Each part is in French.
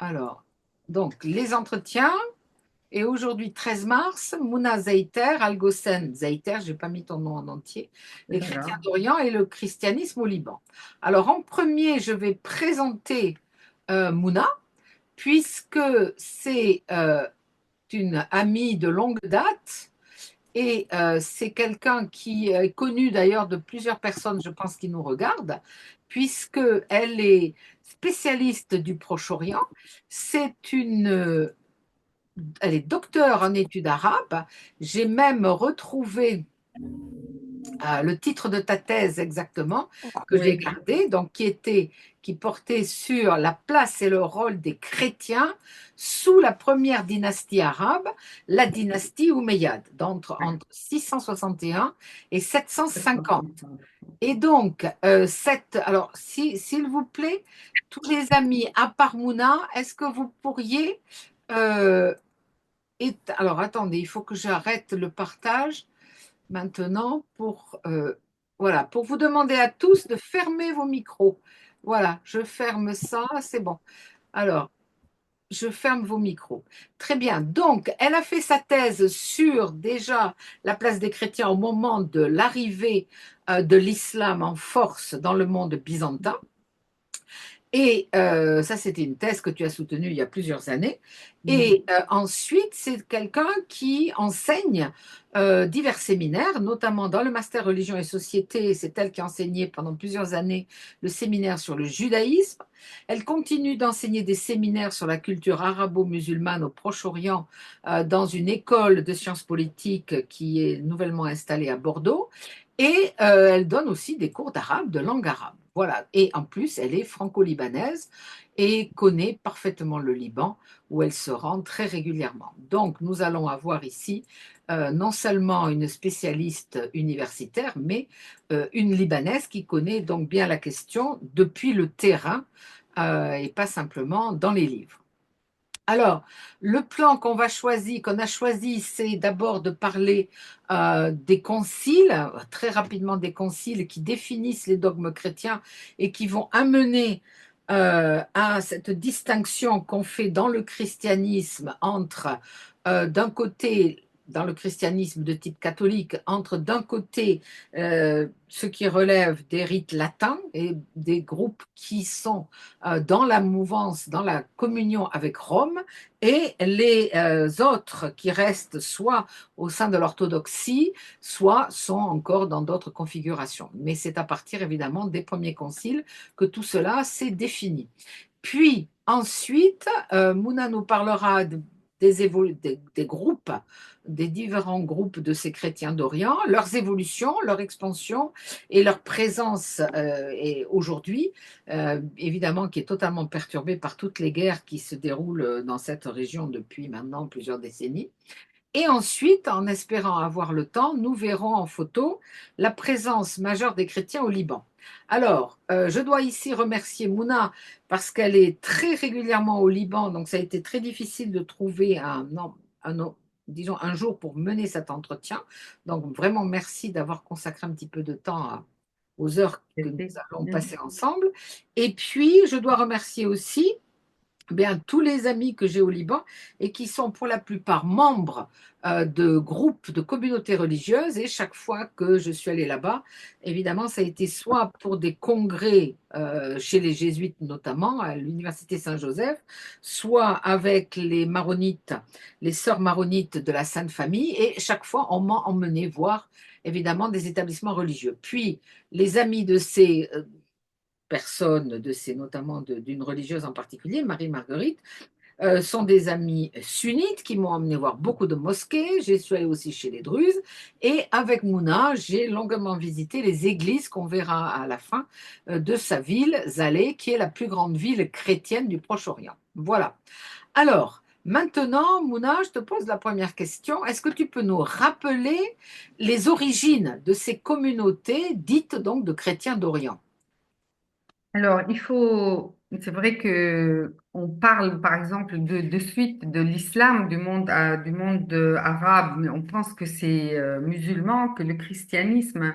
Alors, donc, les entretiens. Et aujourd'hui, 13 mars, Mouna Zeiter, Algosen Zeiter, je n'ai pas mis ton nom en entier, C'est les pas chrétiens grave. d'Orient et le christianisme au Liban. Alors, en premier, je vais présenter Mouna, puisque c'est une amie de longue date et c'est quelqu'un qui est connu d'ailleurs de plusieurs personnes, je pense, qui nous regardent, puisqu'elle est spécialiste du Proche-Orient. C'est une Elle est docteure en études arabes. J'ai même retrouvé le titre de ta thèse exactement, que j'ai Oui. gardé, donc qui portait sur la place et le rôle des chrétiens sous la première dynastie arabe, la dynastie omeyyade, entre 661 et 750. Et donc, alors, s'il vous plaît, tous les amis, à part Mouna, est-ce que vous pourriez euh, alors, attendez, il faut que j'arrête le partage maintenant voilà, pour vous demander à tous de fermer vos micros. Voilà, je ferme ça, c'est bon. Alors, je ferme vos micros. Très bien. Donc, elle a fait sa thèse sur déjà la place des chrétiens au moment de l'arrivée de l'islam en force dans le monde byzantin. Et ça, c'était une thèse que tu as soutenue il y a plusieurs années. Et ensuite, c'est quelqu'un qui enseigne divers séminaires, notamment dans le master religion et société. C'est elle qui a enseigné pendant plusieurs années le séminaire sur le judaïsme. Elle continue d'enseigner des séminaires sur la culture arabo-musulmane au Proche-Orient dans une école de sciences politiques qui est nouvellement installée à Bordeaux. Et elle donne aussi des cours d'arabe, de langue arabe. Voilà. Et en plus, elle est franco-libanaise et connaît parfaitement le Liban, où elle se rend très régulièrement. Donc, nous allons avoir ici non seulement une spécialiste universitaire, mais une Libanaise qui connaît donc bien la question depuis le terrain et pas simplement dans les livres. Alors, le plan qu'on a choisi, c'est d'abord de parler des conciles, très rapidement des conciles qui définissent les dogmes chrétiens et qui vont amener à cette distinction qu'on fait dans le christianisme entre, d'un côté, dans le christianisme de type catholique, entre d'un côté ce qui relève des rites latins et des groupes qui sont dans la mouvance, dans la communion avec Rome, et les autres qui restent soit au sein de l'orthodoxie, soit sont encore dans d'autres configurations. Mais c'est à partir évidemment des premiers conciles que tout cela s'est défini. Puis ensuite, Mouna nous parlera des groupes, des différents groupes de ces chrétiens d'Orient, leurs évolutions, leur expansion et leur présence aujourd'hui, évidemment qui est totalement perturbée par toutes les guerres qui se déroulent dans cette région depuis maintenant plusieurs décennies. Et ensuite, en espérant avoir le temps, nous verrons en photo la présence majeure des chrétiens au Liban. Alors, je dois ici remercier Mouna parce qu'elle est très régulièrement au Liban, donc ça a été très difficile de trouver disons un jour pour mener cet entretien. Donc, vraiment merci d'avoir consacré un petit peu de temps aux heures que nous C'était- allons passer ensemble. Et puis, je dois remercier aussi bien, tous les amis que j'ai au Liban et qui sont pour la plupart membres de groupes, de communautés religieuses. Et chaque fois que je suis allée là-bas, évidemment, ça a été soit pour des congrès chez les jésuites, notamment à l'Université Saint-Joseph, soit avec les maronites, les sœurs maronites de la Sainte Famille. Et chaque fois, on m'a emmené voir, évidemment, des établissements religieux. Puis, les amis de ces personnes, notamment d'une religieuse en particulier, Marie-Marguerite, sont des amis sunnites qui m'ont emmené voir beaucoup de mosquées. Je suis allée aussi chez les Druzes. Et avec Mouna, j'ai longuement visité les églises qu'on verra à la fin de sa ville, Zalé, qui est la plus grande ville chrétienne du Proche-Orient. Voilà. Alors, maintenant, Mouna, je te pose la première question. Est-ce que tu peux nous rappeler les origines de ces communautés dites donc de chrétiens d'Orient? Alors, c'est vrai que on parle par exemple de suite de l'islam, du monde arabe, mais on pense que c'est musulman, que le christianisme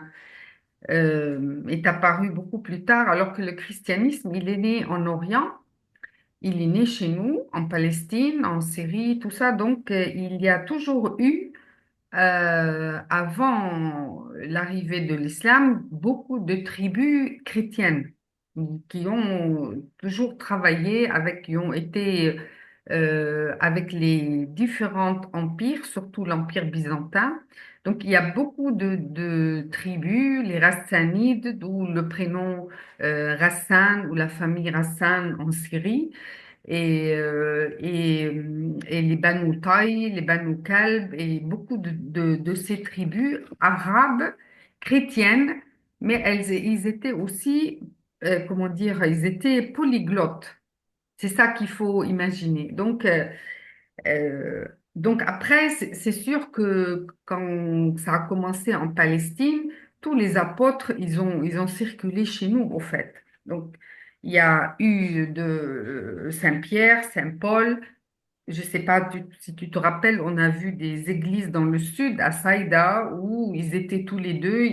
est apparu beaucoup plus tard, alors que le christianisme, il est né en Orient. il est né chez nous, en Palestine, en Syrie, tout ça. Donc, il y a toujours eu avant l'arrivée de l'islam, beaucoup de tribus chrétiennes qui ont toujours travaillé avec, qui ont été avec les différents empires, surtout l'empire byzantin. Donc, il y a beaucoup de tribus, les Hassanides, d'où le prénom Hassan ou la famille Hassan en Syrie et les Banu Taï, les Banu Kalb et beaucoup de ces tribus arabes chrétiennes, mais ils étaient aussi, comment dire, ils étaient polyglottes. C'est ça qu'il faut imaginer. Euh, donc après, c'est sûr que quand ça a commencé en Palestine, tous les apôtres, ils ont circulé chez nous, au fait. Donc, il y a eu de Saint-Pierre, Saint-Paul, je sais pas si tu te rappelles, on a vu des églises dans le sud, à Saïda, où ils étaient tous les deux,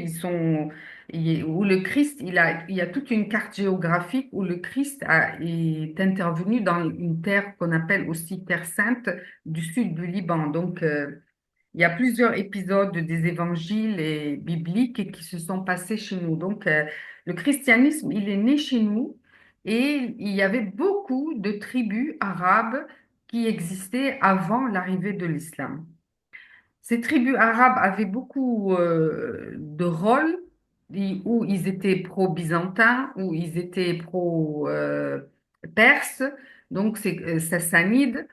où le Christ, il y a toute une carte géographique où le Christ est intervenu dans une terre qu'on appelle aussi Terre Sainte du sud du Liban. Donc, il y a plusieurs épisodes des évangiles et bibliques qui se sont passés chez nous. Donc, le christianisme, il est né chez nous et il y avait beaucoup de tribus arabes qui existaient avant l'arrivée de l'islam. Ces tribus arabes avaient beaucoup de rôles où ils étaient pro-byzantins, où ils étaient pro-perses, donc c'est sassanides.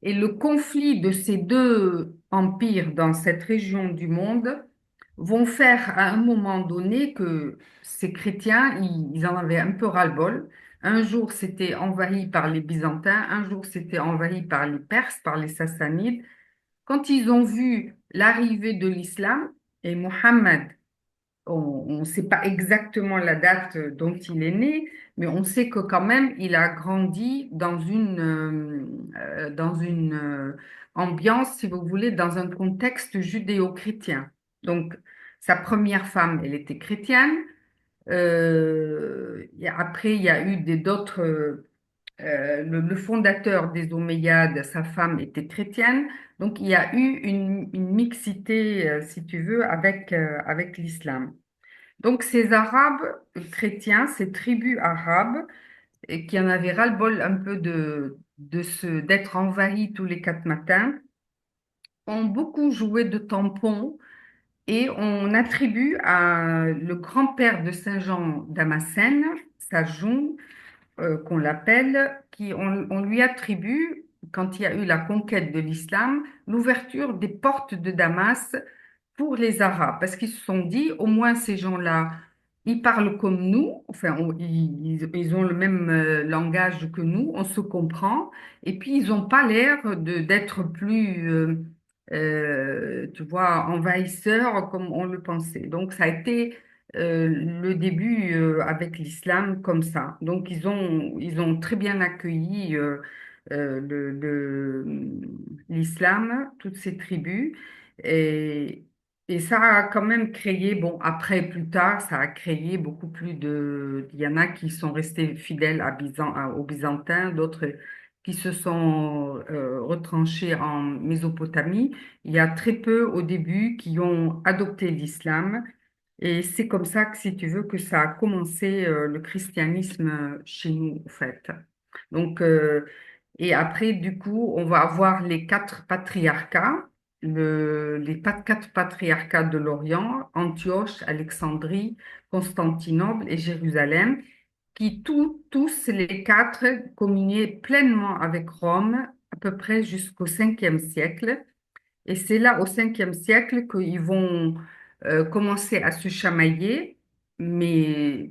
Et le conflit de ces deux empires dans cette région du monde vont faire à un moment donné que ces chrétiens, ils en avaient un peu ras-le-bol. Un jour, c'était envahi par les Byzantins, un jour, c'était envahi par les Perses, par les Sassanides. Quand ils ont vu l'arrivée de l'islam et Mohammed, on ne sait pas exactement la date dont il est né, mais on sait que quand même, il a grandi dans une ambiance, si vous voulez, dans un contexte judéo-chrétien. Donc, sa première femme, elle était chrétienne. Après, il y a eu d'autres. Le fondateur des Omeyyades, sa femme était chrétienne. Donc, il y a eu une mixité, si tu veux, avec l'islam. Donc, ces Arabes chrétiens, ces tribus arabes, et qui en avaient ras-le-bol un peu d'être envahis tous les 4 matins, ont beaucoup joué de tampons et on attribue à le grand-père de Saint Jean Damascène, Sajoun, qu'on l'appelle, on lui attribue, quand il y a eu la conquête de l'islam, l'ouverture des portes de Damas pour les Arabes, parce qu'ils se sont dit, au moins ces gens-là, ils parlent comme nous, enfin, ils ont le même langage que nous, on se comprend, et puis ils n'ont pas l'air d'être plus, tu vois, envahisseurs comme on le pensait. Donc, ça a été le début avec l'islam comme ça. Donc, ils ont très bien accueilli l'islam, toutes ces tribus. Et, et ça a quand même créé, bon, après, plus tard, ça a créé beaucoup plus de... Il y en a qui sont restés fidèles aux Byzantins, d'autres qui se sont retranchés en Mésopotamie. Il y a très peu au début qui ont adopté l'islam. Et c'est comme ça que, si tu veux, que ça a commencé le christianisme chez nous, en fait. Donc, et après, du coup, on va avoir les 4 patriarcats, les 4 patriarcats de l'Orient, Antioche, Alexandrie, Constantinople et Jérusalem, qui tous les 4 communiaient pleinement avec Rome, à peu près jusqu'au 5e siècle. Et c'est là, au 5e siècle, qu'ils vont commencer à se chamailler, mais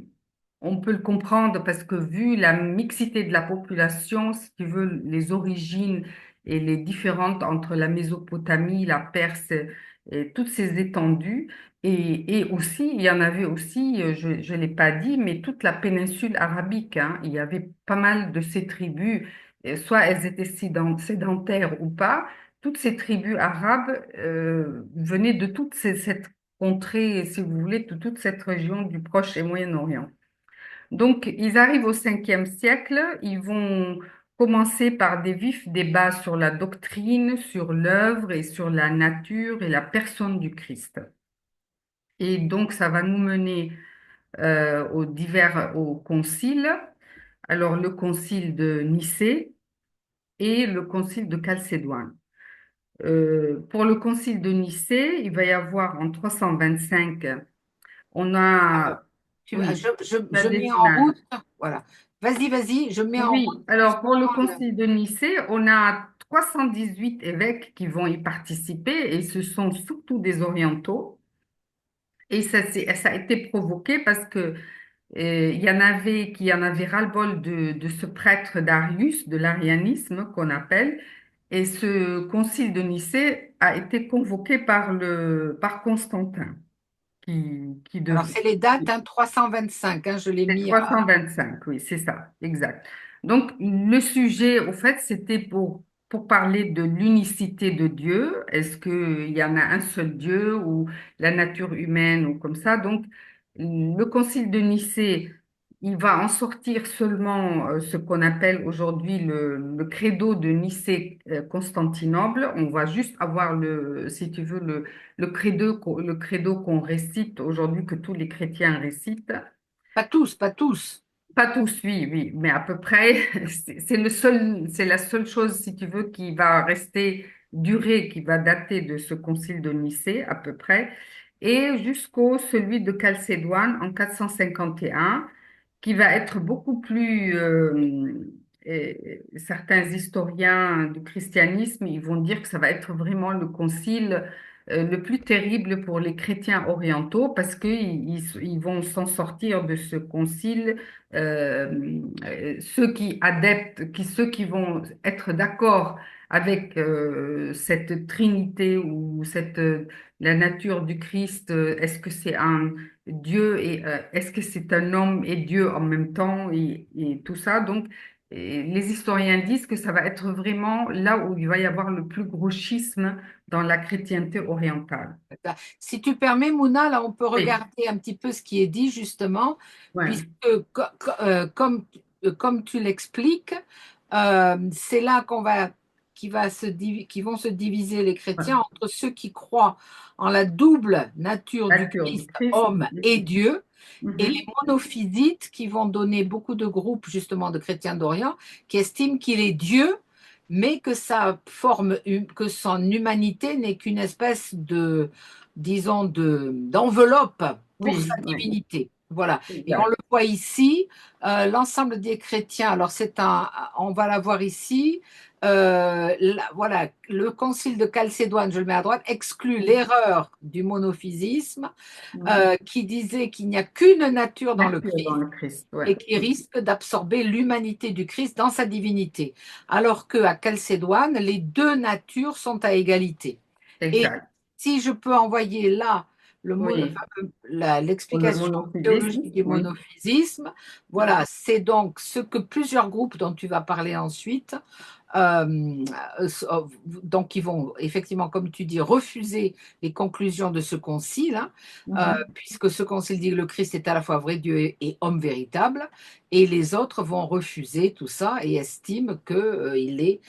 on peut le comprendre parce que vu la mixité de la population, si tu veux, les origines et les différentes entre la Mésopotamie, la Perse et toutes ces étendues, et aussi, il y en avait aussi, je ne l'ai pas dit, mais toute la péninsule arabique, hein, il y avait pas mal de ces tribus, soit elles étaient sédentaires ou pas, toutes ces tribus arabes venaient de cette contrée, si vous voulez, de toute cette région du Proche et Moyen-Orient. Donc, ils arrivent au 5e siècle, ils vont commencer par des vifs débats sur la doctrine, sur l'œuvre et sur la nature et la personne du Christ. Et donc, ça va nous mener au concile. Alors, le concile de Nicée et le concile de Chalcédoine. Pour le concile de Nicée, il va y avoir en 325, on Alors, a, oui, la je mets en décennale. route. Voilà. Vas-y, vas-y, je mets en route Oui, alors pour le justement concile de Nicée, on a 318 évêques qui vont y participer et ce sont surtout des orientaux. Et ça a été provoqué parce que il y en avait qui en avaient ras-le-bol de ce prêtre d'Arius, de l'arianisme qu'on appelle. Et ce concile de Nicée a été convoqué par Constantin, qui Alors, devait. c'est les dates, hein, 325, hein, je l'ai C'est mis à. 325, oui, c'est ça, exact. Donc, le sujet, au fait, c'était pour parler de l'unicité de Dieu. Est-ce qu'il y en a un seul Dieu ou la nature humaine ou comme ça? Donc, le Concile de Nicée, il va en sortir seulement ce qu'on appelle aujourd'hui le credo de Nicée-Constantinople. On va juste avoir si tu veux, le credo qu'on récite aujourd'hui, que tous les chrétiens récitent. Pas tous, pas tous. Pas tous, oui, oui, mais à peu près, c'est la seule chose, si tu veux, qui va rester durer, qui va dater de ce concile de Nicée, à peu près, et jusqu'au celui de Chalcédoine en 451, qui va être beaucoup plus, certains historiens du christianisme, ils vont dire que ça va être vraiment le concile le plus terrible pour les chrétiens orientaux parce qu'ils vont s'en sortir de ce concile ceux qui adeptent, ceux qui vont être d'accord avec cette Trinité ou la nature du Christ, est-ce que c'est un Dieu et est-ce que c'est un homme et Dieu en même temps et tout ça. Donc, les historiens disent que ça va être vraiment là où il va y avoir le plus gros schisme dans la chrétienté orientale. Si tu permets, Mouna, là, on peut Oui, regarder un petit peu ce qui est dit, justement, ouais, puisque, comme tu l'expliques, c'est là qui vont se diviser les ouais. chrétiens entre ceux qui croient en la double nature du Nature du Christ, Christ. homme et Dieu, et les Mhm. monophysites qui vont donner beaucoup de groupes justement de chrétiens d'Orient qui estiment qu'il est Dieu, mais que que son humanité n'est qu'une espèce de, disons, d'enveloppe pour sa Oui, oui, divinité. Voilà. Et on le exact. voit ici, l'ensemble des chrétiens. Alors on va la voir ici. Voilà, le concile de Chalcédoine, je le mets à droite, exclut l'erreur du monophysisme Mhm. qui disait qu'il n'y a qu'une nature dans le Nature dans Christ le Christ, ouais. et qui risque d'absorber l'humanité du Christ dans sa divinité, alors qu'à Chalcédoine, les deux natures sont à égalité. Et Exact. si je peux envoyer là Oui. Pour le l'explication monophylisme, théologique du oui. monophysisme, voilà, c'est donc ce que plusieurs groupes dont tu vas parler ensuite euh, donc, ils vont effectivement, comme tu dis, refuser les conclusions de ce concile, hein, Mhm. puisque ce concile dit que le Christ est à la fois vrai Dieu et homme véritable, et les autres vont refuser tout ça et estiment qu'il est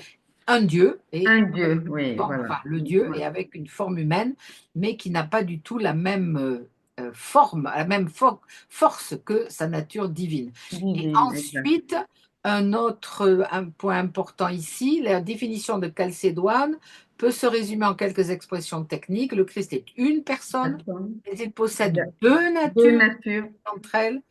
un Dieu et Un Dieu, oui, enfin voilà. le Dieu Ouais. et avec une forme humaine, mais qui n'a pas du tout la même forme, la même force que sa nature divine. Et Divine, exact. ensuite, un point important ici, la définition de Chalcédoine peut se résumer en quelques expressions techniques. Le Christ est une personne, Personne. mais il Il y a possède deux deux natures natures. entre elles,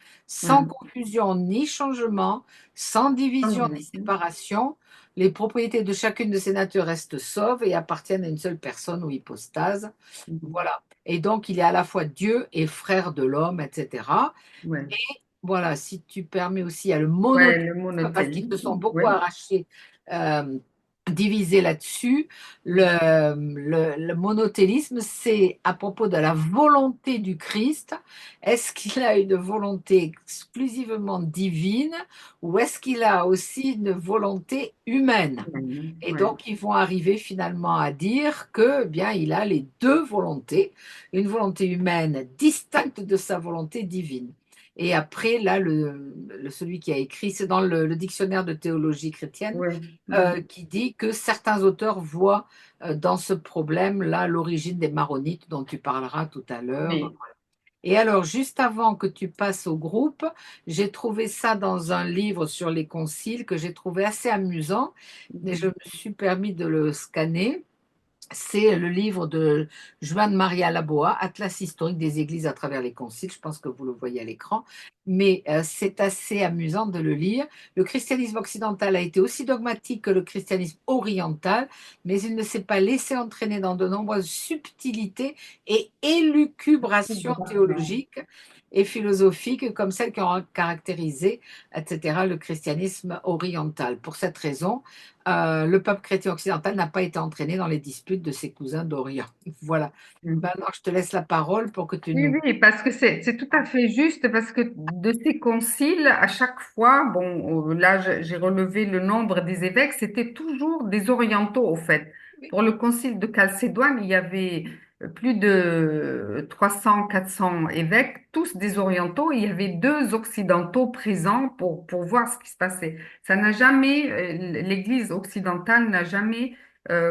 Ouais. sans confusion ni changement, sans division ni séparation. Les propriétés de chacune de ces natures restent sauves et appartiennent à une seule personne ou hypostase. Mhm. Voilà. Et donc, il est à la fois Dieu et frère de l'homme, etc. Ouais. Et voilà, si tu permets aussi, il y a le Ouais, monothéisme, le parce qu'ils se sont monothélisme, beaucoup oui. arrachés, euh, divisés là-dessus. Le monothéisme, c'est à propos de la volonté du Christ. Est-ce qu'il a une volonté exclusivement divine ou est-ce qu'il a aussi une volonté humaine? Et Ouais. donc, ils vont arriver finalement à dire que, eh bien, il a les deux volontés, une volonté humaine distincte de sa volonté divine. Et après, là, celui qui a écrit, c'est dans le dictionnaire de théologie chrétienne, Oui. Mhm. qui dit que certains auteurs voient dans ce problème-là l'origine des Maronites dont tu parleras tout à l'heure. Oui. Et alors, juste avant que tu passes au groupe, j'ai trouvé ça dans un livre sur les conciles que j'ai trouvé assez amusant et je Mhm. me suis permis de le scanner. C'est le livre de Juan Maria Laboa, Atlas historique des églises à travers les conciles. Je pense que vous le voyez à l'écran, mais c'est assez amusant de le lire. Le christianisme occidental a été aussi dogmatique que le christianisme oriental, mais il ne s'est pas laissé entraîner dans de nombreuses subtilités et élucubrations théologiques et philosophiques comme celles qui ont caractérisé, etc., le christianisme oriental. Pour cette raison, le peuple chrétien occidental n'a pas été entraîné dans les disputes de ses cousins d'Orient. Voilà. Mhm. Maintenant, je te laisse la parole pour que tu Oui, nous... oui, parce que c'est tout à fait juste, parce que de ces conciles, à chaque fois, bon, là, j'ai relevé le nombre des évêques, c'était toujours des orientaux, au fait. Pour le concile de Chalcédoine, il y avait plus de 300, 400 évêques, tous des orientaux, et il y avait deux occidentaux présents pour voir ce qui se passait. Ça n'a jamais, l'Église occidentale n'a jamais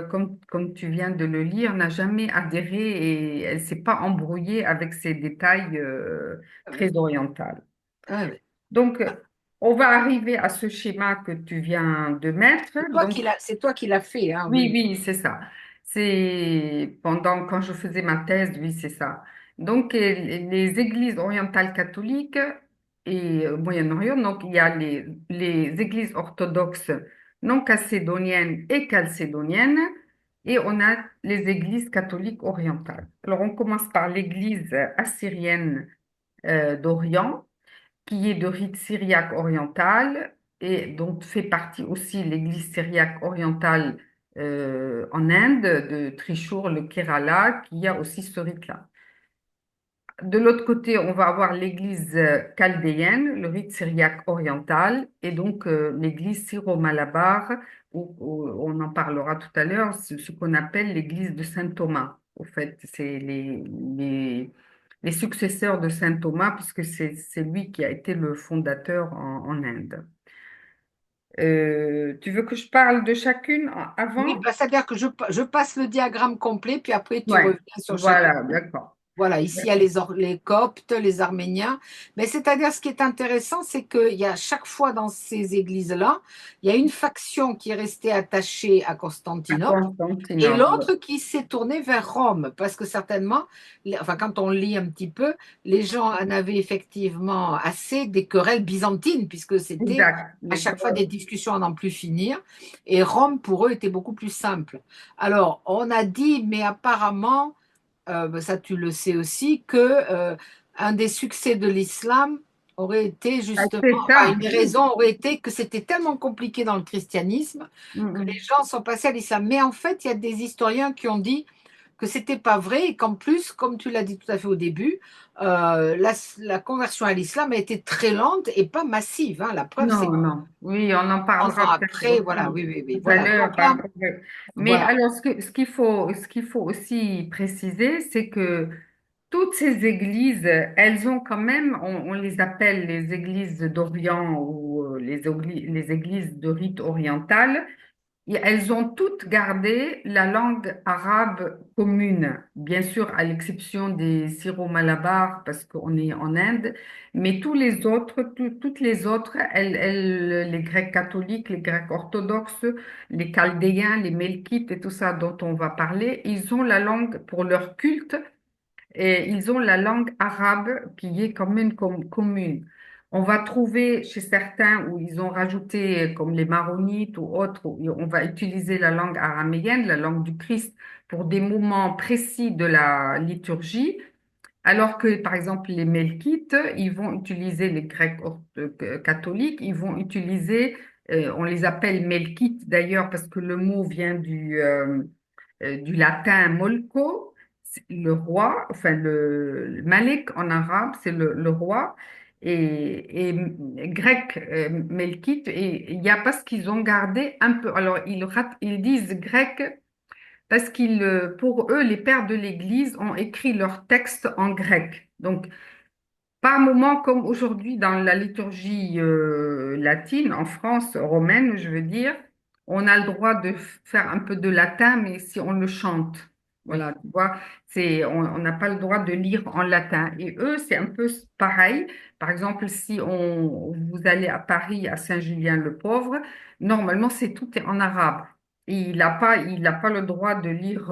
comme tu viens de le lire, n'a jamais adhéré et elle s'est pas embrouillée avec ces détails Ouais, très orientaux. ouais. Donc, on va arriver à ce schéma que tu viens de mettre. Donc, C'est toi qui l'as fait, hein, oui, oui. oui, c'est ça. C'est pendant quand je faisais ma thèse, oui, c'est ça. Donc, les églises orientales catholiques et Moyen-Orient, donc il y a les églises orthodoxes non chalcédoniennes et chalcédoniennes, et on a les églises catholiques orientales. Alors, on commence par l'église assyrienne d'Orient qui est de rite syriaque oriental et dont fait partie aussi l'église syriaque orientale en Inde, de Trishur, le Kerala, qui a aussi ce rite-là. De l'autre côté, on va avoir l'église chaldéenne, le rite syriaque oriental, et donc l'église syro-malabar, où on en parlera tout à l'heure, ce qu'on appelle l'église de Saint Thomas. Au fait, c'est les successeurs de Saint Thomas, puisque c'est lui qui a été le fondateur en Inde. Tu veux que je parle de chacune Oui, avant? bah, c'est-à-dire que je passe le diagramme complet, puis après tu Ouais, reviens sur chacune. voilà, d'accord. Voilà, ici il y a les Coptes, les Arméniens. Mais c'est-à-dire, ce qui est intéressant, c'est qu'il y a chaque fois dans ces églises-là, il y a une faction qui est restée attachée à À Constantinople et Constantinople. l'autre qui s'est tournée vers Rome. Parce que certainement, enfin, quand on lit un petit peu, les gens en avaient effectivement assez des querelles byzantines, puisque c'était Exact. à chaque fois des discussions à n'en plus finir. Et Rome, pour eux, était beaucoup plus simple. Alors, on a dit, mais apparemment bah, ça tu le sais aussi, que un des succès de l'islam aurait été Ah, justement, c'est enfin ça. une des raisons aurait été que c'était tellement compliqué dans le christianisme que les Mhm. gens sont passés à l'islam. Mais en fait, il y a des historiens qui ont dit que c'était pas vrai et qu'en plus, comme tu l'as dit tout à fait au début, la conversion à l'islam a été très lente et pas massive, hein. La preuve, c'est Non, que non. Oui, on en 11 ans parlera peut-être après, voilà, aussi oui, oui, oui, tout à voilà. l'heure Donc par là, rapport Mais voilà. alors, ce qu'il faut aussi préciser, c'est que toutes ces églises, elles ont quand même, on les appelle les églises d'Orient ou les églises de rite oriental, et elles ont toutes gardé la langue arabe commune, bien sûr à l'exception des Syro-Malabars parce qu'on est en Inde, mais tous les autres, toutes les autres, les Grecs catholiques, les Grecs orthodoxes, les Chaldéens, les Melkites et tout ça dont on va parler, ils ont la langue pour leur culte et ils ont la langue arabe qui est commune comme commune. On va trouver chez certains où ils ont rajouté, comme les maronites ou autres, où on va utiliser la langue araméenne, la langue du Christ, pour des moments précis de la liturgie, alors que, par exemple, les melkites, ils vont utiliser les grecs catholiques, ils vont utiliser, on les appelle melkites d'ailleurs parce que le mot vient du latin molko, c'est le roi, enfin le Malik en arabe, c'est le roi, et grec melkite, et il y a parce qu'ils ont gardé un peu, alors ils disent grec parce pour eux, les pères de l'Église ont écrit leurs textes en grec. Donc, Pas un moment comme aujourd'hui dans la liturgie latine, en France, romaine, je veux dire, on a le droit de faire un peu de latin, mais si on le chante. Oui. Voilà, tu vois, on n'a pas le droit de lire en latin. Et eux, c'est un peu pareil. Par exemple, si vous allez à Paris, à Saint-Julien-le-Pauvre, normalement, tout est en arabe. Et il n'a pas le droit de lire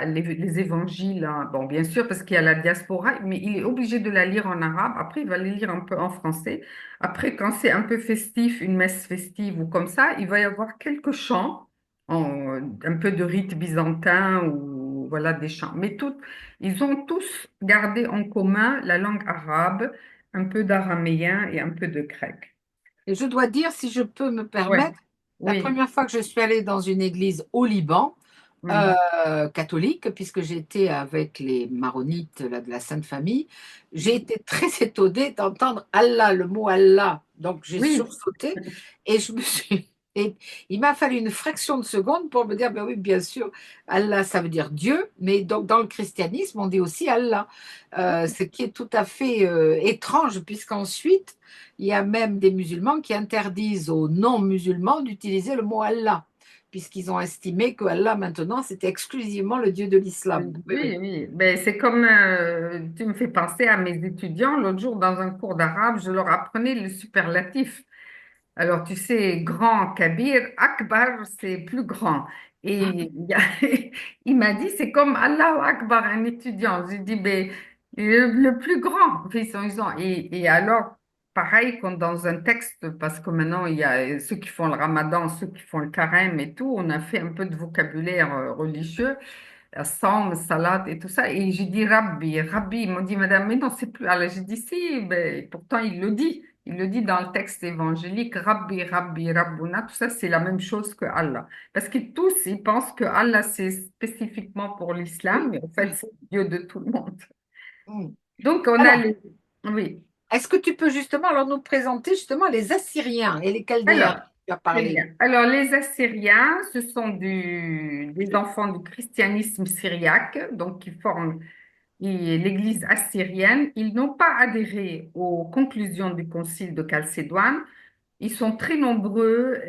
les évangiles, hein. Bon, bien sûr, parce qu'il y a la diaspora, mais il est obligé de la lire en arabe. Après, il va les lire un peu en français. Après, quand c'est un peu festif, une messe festive ou comme ça, il va y avoir quelques chants, un peu de rite byzantin ou voilà des chants. Mais ils ont tous gardé en commun la langue arabe, un peu d'araméen et un peu de grec. Et je dois dire, si je peux me Ouais, permettre, la oui. première fois que je suis allée dans une église au Liban, Mhm. catholique, puisque j'étais avec les maronites là, de la Sainte Famille, j'ai été très étonnée d'entendre Allah, le mot Allah. Donc j'ai Oui. sursauté et je me suis. Et il m'a fallu une fraction de seconde pour me dire, ben oui, bien sûr, Allah, ça veut dire Dieu, mais donc dans le christianisme, on dit aussi Allah. Ce qui est tout à fait étrange, puisqu'ensuite, il y a même des musulmans qui interdisent aux non-musulmans d'utiliser le mot Allah, puisqu'ils ont estimé que Allah, maintenant, c'était exclusivement le Dieu de l'islam. Oui, Oui, oui. oui. Ben, c'est comme tu me fais penser à mes étudiants. L'autre jour, dans un cours d'arabe, je leur apprenais le superlatif. Alors, tu sais, grand, kabir, akbar, c'est plus grand. Et il m'a dit, c'est comme Allahu Akbar, un étudiant. J'ai dit, ben, le plus grand. Et alors, pareil, comme dans un texte, parce que maintenant, il y a ceux qui font le ramadan, ceux qui font le carême et tout, on a fait un peu de vocabulaire religieux. Somme, salade et tout ça. Et j'ai dit Rabbi, Rabbi. Ils m'ont dit, Madame, mais non, c'est plus. Alors j'ai dit, si, ben, pourtant il le dit. Il le dit dans le texte évangélique, Rabbi, Rabbi, Rabbouna, tout ça, c'est la même chose que Allah. Parce que tous, ils pensent que Allah, c'est spécifiquement pour l'islam, Oui, mais en fait, oui. c'est Dieu de tout le monde. Mm. Donc, on a Alors, les. Oui. est-ce que tu peux justement alors nous présenter justement les Assyriens et les Chaldéens Alors, dont tu as très parlé? bien. Alors, les Assyriens, ce sont des enfants du christianisme syriaque, donc qui forment et l'Église assyrienne, ils n'ont pas adhéré aux conclusions du Concile de Chalcédoine. Ils sont très nombreux,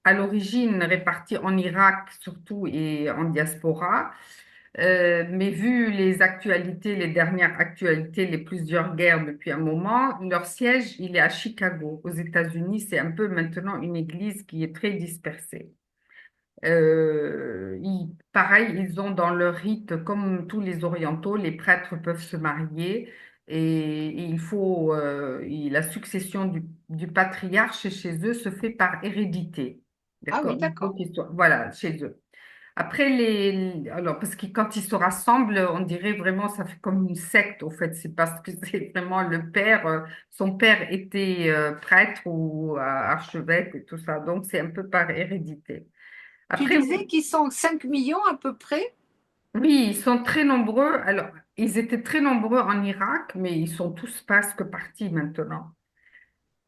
à l'origine répartis en Irak surtout et en diaspora. Mais vu les actualités, les dernières actualités, les plusieurs guerres depuis un moment, leur siège, il est à Chicago, aux États-Unis. C'est un peu maintenant une église qui est très dispersée. Pareil, ils ont dans leur rite, comme tous les orientaux, les prêtres peuvent se marier et la succession du patriarche chez eux se fait par hérédité. Ah oui, D'accord? Il faut d'accord. voilà, chez eux. Après, alors, parce que quand ils se rassemblent, on dirait vraiment, ça fait comme une secte, au fait. C'est parce que c'est vraiment le père, son père était prêtre ou archevêque et tout ça. Donc, c'est un peu par hérédité. Tu Après, disais oui, qu'ils sont 5 millions à peu près? oui, ils sont très nombreux. Alors, ils étaient très nombreux en Irak, mais ils sont tous presque partis maintenant.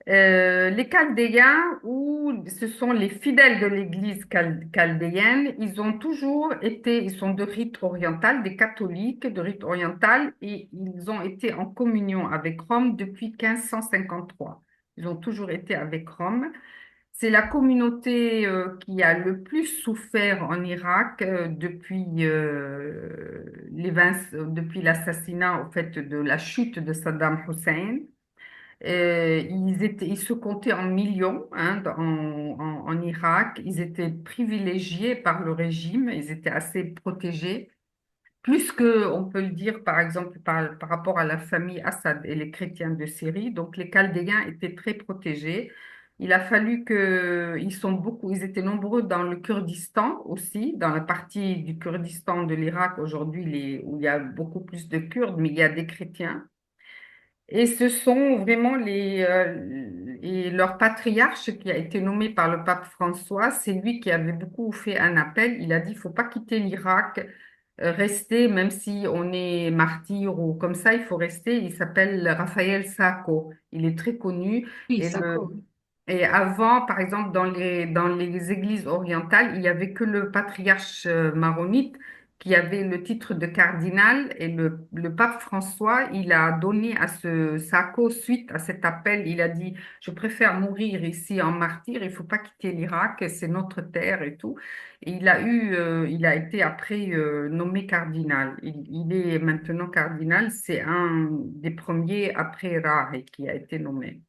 Les Chaldéens, ou ce sont les fidèles de l'Église chaldéenne, ils sont de rite oriental, des catholiques de rite oriental, et ils ont été en communion avec Rome depuis 1553. Ils ont toujours été avec Rome. C'est la communauté qui a le plus souffert en Irak depuis l'assassinat, au fait, de la chute de Saddam Hussein. Ils se comptaient en millions, hein, en Irak. Ils étaient privilégiés par le régime. Ils étaient assez protégés. Plus que, on peut le dire, par exemple, par rapport à la famille Assad et les chrétiens de Syrie. Donc, les Chaldéens étaient très protégés. Il a fallu ils étaient nombreux dans le Kurdistan aussi, dans la partie du Kurdistan de l'Irak aujourd'hui, où il y a beaucoup plus de Kurdes, mais il y a des chrétiens. Et ce sont vraiment et leur patriarche qui a été nommé par le pape François, c'est lui qui avait beaucoup fait un appel. Il a dit, il faut pas quitter l'Irak, rester, même si on est martyr ou comme ça, il faut rester. Il s'appelle Raphaël Sacco. Il est très connu. Oui, Et, ça le, compte. et avant, par exemple, dans les églises orientales, il y avait que le patriarche maronite qui avait le titre de cardinal et le pape François, il a donné à Sako suite à cet appel, il a dit, je préfère mourir ici en martyr, il faut pas quitter l'Irak, c'est notre terre et tout. Et il a été après nommé cardinal. Il est maintenant cardinal, c'est un des premiers après Rahe qui a été nommé.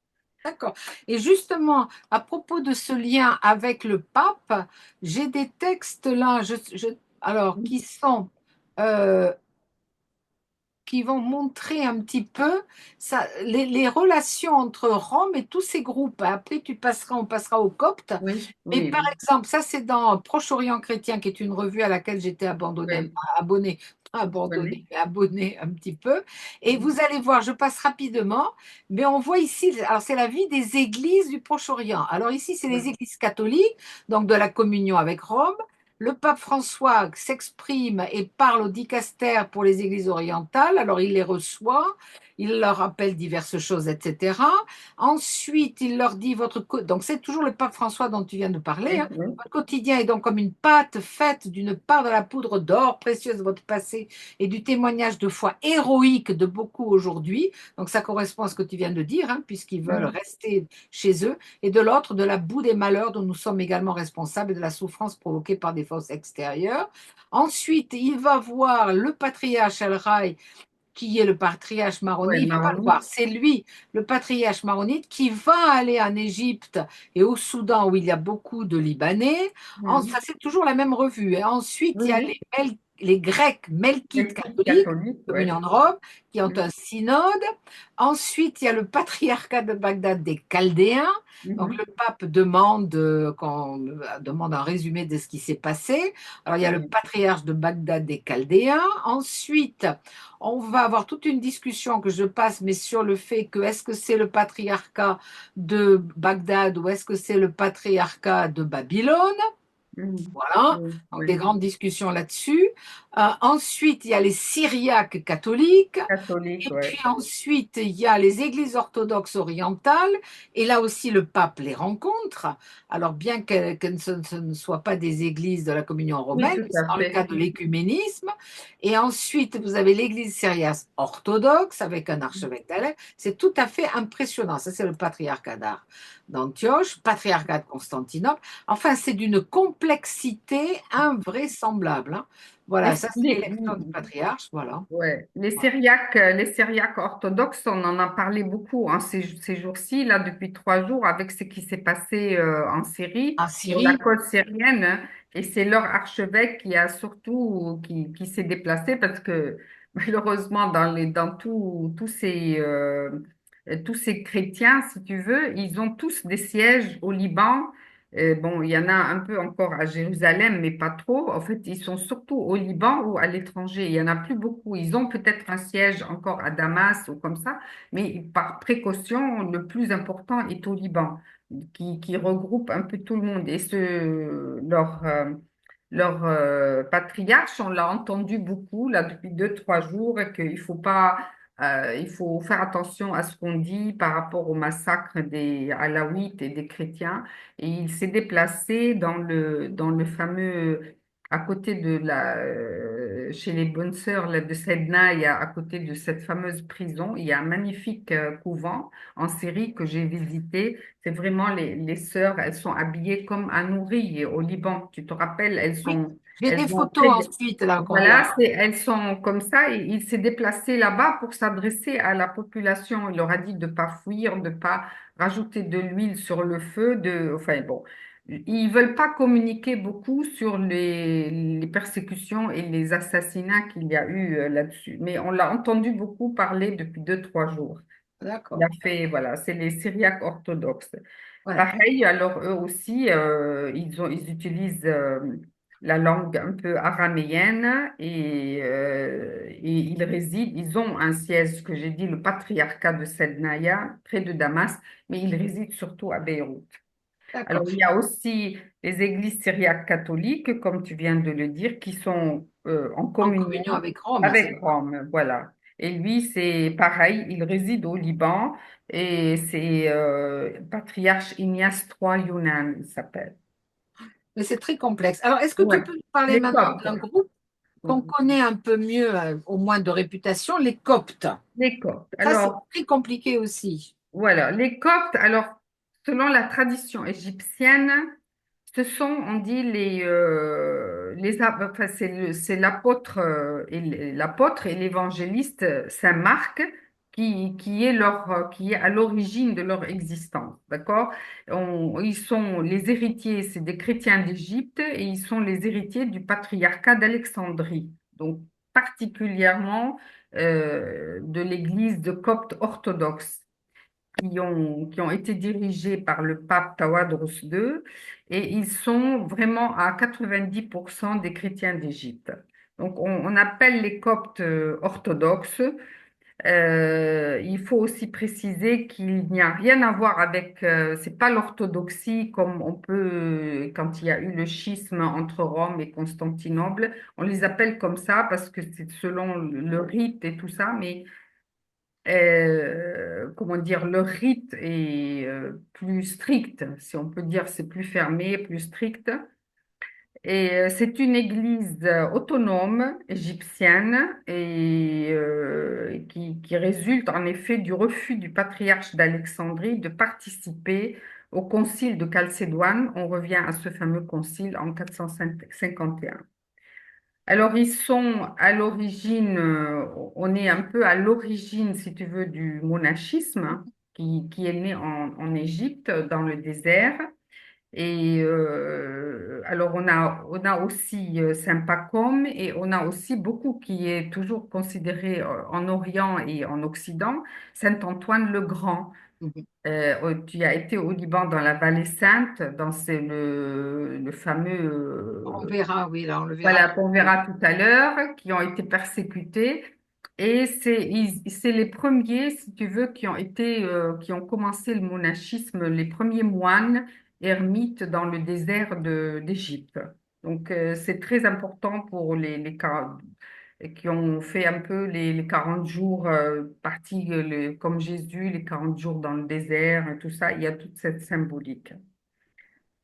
D'accord. Et justement, à propos de ce lien avec le pape, j'ai des textes là, alors, euh, qui vont montrer un petit peu ça, les relations entre Rome et tous ces groupes. Après, on passera au copte. Oui, Mais oui, par oui, exemple, ça c'est dans Proche-Orient chrétien, qui est une revue à laquelle j'étais oui, abonnée, pas je connais. abandonnée, mais abonnée un petit peu. Et vous allez voir, je passe rapidement, mais on voit ici, alors c'est la vie des églises du Proche-Orient. Alors ici, c'est les Oui, églises catholiques, donc de la communion avec Rome. Le pape François s'exprime et parle au dicaster pour les églises orientales. Alors il les reçoit, il leur rappelle diverses choses, etc. Ensuite, il leur dit donc c'est toujours le pape François dont tu viens de parler, oui, hein. oui. Votre quotidien est donc comme une pâte faite d'une part de la poudre d'or précieuse de votre passé et du témoignage de foi héroïque de beaucoup aujourd'hui. Donc ça correspond à ce que tu viens de dire, hein, puisqu'ils veulent Mhm. rester chez eux. Et de l'autre, de la boue des malheurs dont nous sommes également responsables et de la souffrance provoquée par des forces extérieures. Ensuite, il va voir le patriarche El-Rai, qui est le patriarche Ouais, maronite. Il ne va pas le Maroni. voir, c'est lui, le patriarche maronite, qui va aller en Égypte et au Soudan où il y a beaucoup de Libanais. Ça, Mhm. c'est toujours la même revue, hein. Ensuite, il Oui, y a oui. les Grecs melkites L'équipe catholiques, catholique, communion ouais. de Rome, qui ont Mhm. un synode. Ensuite, il y a le patriarcat de Bagdad des Chaldéens. Donc, Mhm. le pape qu'on demande un résumé de ce qui s'est passé. Alors, il y a le Oui. patriarche de Bagdad des Chaldéens. Ensuite, on va avoir toute une discussion que je passe, mais sur le fait que est-ce que c'est le patriarcat de Bagdad ou est-ce que c'est le patriarcat de Babylone? Mhm. Voilà, Oui, donc des oui. grandes discussions là-dessus. Ensuite, il y a les Syriaques catholiques. Catholique, Et puis ouais. ensuite, il y a les églises orthodoxes orientales. Et là aussi, le pape les rencontre. Alors, bien que ce ne soient pas des églises de la communion Oui, romaine, tout c'est à dans le fait. cadre de l'écuménisme. Et ensuite, vous avez l'église syriaque orthodoxe avec un archevêque d'Alep. C'est tout à fait impressionnant. Ça, c'est le patriarcat d'Antioche, patriarcat de Constantinople. Enfin, c'est d'une complexité invraisemblable, hein. Voilà, Les, ça c'est les- l'élection du patriarche, voilà. ouais. Les Syriaques orthodoxes, on en a parlé beaucoup hein, ces jours-ci, là, depuis 3 jours, avec ce qui s'est passé en Syrie, En sur la Syrie, côte syrienne. Hein. Et c'est leur archevêque qui s'est déplacé parce que malheureusement, tous ces chrétiens, si tu veux, ils ont tous des sièges au Liban. Bon, il y en a un peu encore à Jérusalem, mais pas trop. En fait, ils sont surtout au Liban ou à l'étranger. Il y en a plus beaucoup. Ils ont peut-être un siège encore à Damas ou comme ça, mais par précaution, le plus important est au Liban, qui regroupe un peu tout le monde. Et leur patriarche, on l'a entendu beaucoup là depuis 2, 3 jours, il faut faire attention à ce qu'on dit par rapport au massacre des Alaouites et des chrétiens. Et il s'est déplacé dans le fameux, à côté chez les bonnes sœurs là, de Sedna, à côté de cette fameuse prison, il y a un magnifique couvent en Syrie que j'ai visité. C'est vraiment les sœurs, elles sont habillées comme à Nouri au Liban. Tu te rappelles, oui. J'ai elles des ont photos très, ensuite, là, qu'on regarde. voilà, elles sont comme ça et il s'est déplacé là-bas pour s'adresser à la population. Il leur a dit de ne pas fuir, de ne pas rajouter de l'huile sur le feu. Enfin bon, ils veulent pas communiquer beaucoup sur les persécutions et les assassinats qu'il y a eu là-dessus. Mais on l'a entendu beaucoup parler depuis 2, 3 jours. Il a D'accord. fait, voilà, c'est les Syriaques orthodoxes. Voilà. Pareil, alors eux aussi, ils utilisent la langue un peu araméenne et ils ont un siège, que j'ai dit, le patriarcat de Sednaya, près de Damas, mais ils résident surtout à Beyrouth. Alors, D'accord. il y a aussi les églises syriaques catholiques, comme tu viens de le dire, qui sont en En communion communion avec Rome, c'est avec Rome. Voilà. Et lui, c'est pareil, il réside au Liban et c'est patriarche Ignace III Younan, il s'appelle. mais c'est très complexe. Alors, est-ce que tu Ouais. peux nous parler Les maintenant Coptes. d'un groupe? qu'on connaît un peu mieux, au moins de réputation, les Coptes. Les Coptes. Ça, c'est Alors, très compliqué aussi. voilà, les Coptes, alors, selon la tradition égyptienne, ce sont, on dit, enfin, c'est l'apôtre l'apôtre et l'évangéliste Saint Marc qui est à l'origine de leur existence, d'accord? Ils sont les héritiers, c'est des chrétiens d'Égypte et ils sont les héritiers du patriarcat d'Alexandrie, donc particulièrement de l'Église de Copte orthodoxe qui ont été dirigés par le pape Tawadros II et ils sont vraiment à 90% des chrétiens d'Égypte. Donc on appelle les Coptes orthodoxes. Il faut aussi préciser qu'il n'y a rien à voir avec, c'est pas l'orthodoxie comme on peut, quand il y a eu le schisme entre Rome et Constantinople, on les appelle comme ça parce que c'est selon le rite et tout ça, mais comment dire, le rite est plus strict, si on peut dire, c'est plus fermé, plus strict. Et c'est une église autonome égyptienne et qui résulte en effet du refus du patriarche d'Alexandrie de participer au concile de Chalcédoine. On revient à ce fameux concile en 451. Alors, ils sont à l'origine, on est un peu à l'origine, si tu veux, du monachisme hein, qui est né en Égypte, dans le désert. Et alors, on a aussi Saint Pacôme et on a aussi beaucoup qui est toujours considéré en Orient et en Occident, Saint Antoine le Grand. Mhm. Tu as été au Liban dans la Vallée Sainte, dans le fameux On verra, oui, là, on le verra voilà, tout qu'on à l'heure. verra tout à l'heure, qui ont été persécutés. Et c'est les premiers, si tu veux, qui ont commencé le monachisme, les premiers moines ermites dans le désert d'Égypte. Donc, c'est très important pour qui ont fait un peu les 40 jours, partis comme Jésus, les 40 jours dans le désert, et tout ça. Il y a toute cette symbolique.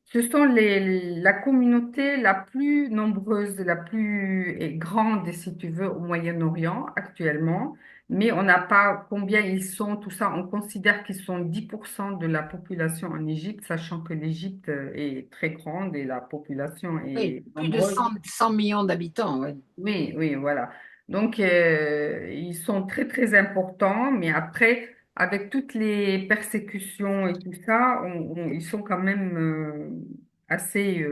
Ce sont la communauté la plus nombreuse, la plus grande, si tu veux, au Moyen-Orient actuellement, mais on n'a pas combien ils sont, tout ça. On considère qu'ils sont 10% de la population en Égypte, sachant que l'Égypte est très grande et la population Oui, est plus de nombreuse. 100 millions d'habitants. Ouais. Oui, oui, voilà. Donc, ils sont très, très importants, mais après, avec toutes les persécutions et tout ça, ils sont quand même assez,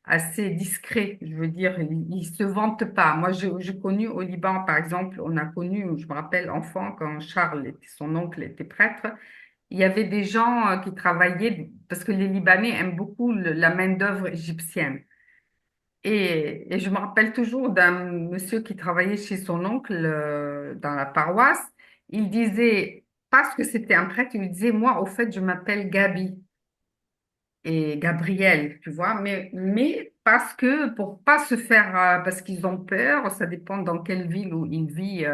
assez discrets. Je veux dire, ils se vantent pas. Moi, j'ai connu au Liban, par exemple, on a connu, je me rappelle, enfant, quand son oncle, était prêtre, il y avait des gens qui travaillaient, parce que les Libanais aiment beaucoup la main-d'œuvre égyptienne. Et je me rappelle toujours d'un monsieur qui travaillait chez son oncle dans la paroisse. Il disait, parce que c'était un prêtre, il lui disait, moi, au fait, je m'appelle Gabi et Gabriel, tu vois, mais parce que pour pas se faire, parce qu'ils ont peur, ça dépend dans quelle ville où il vit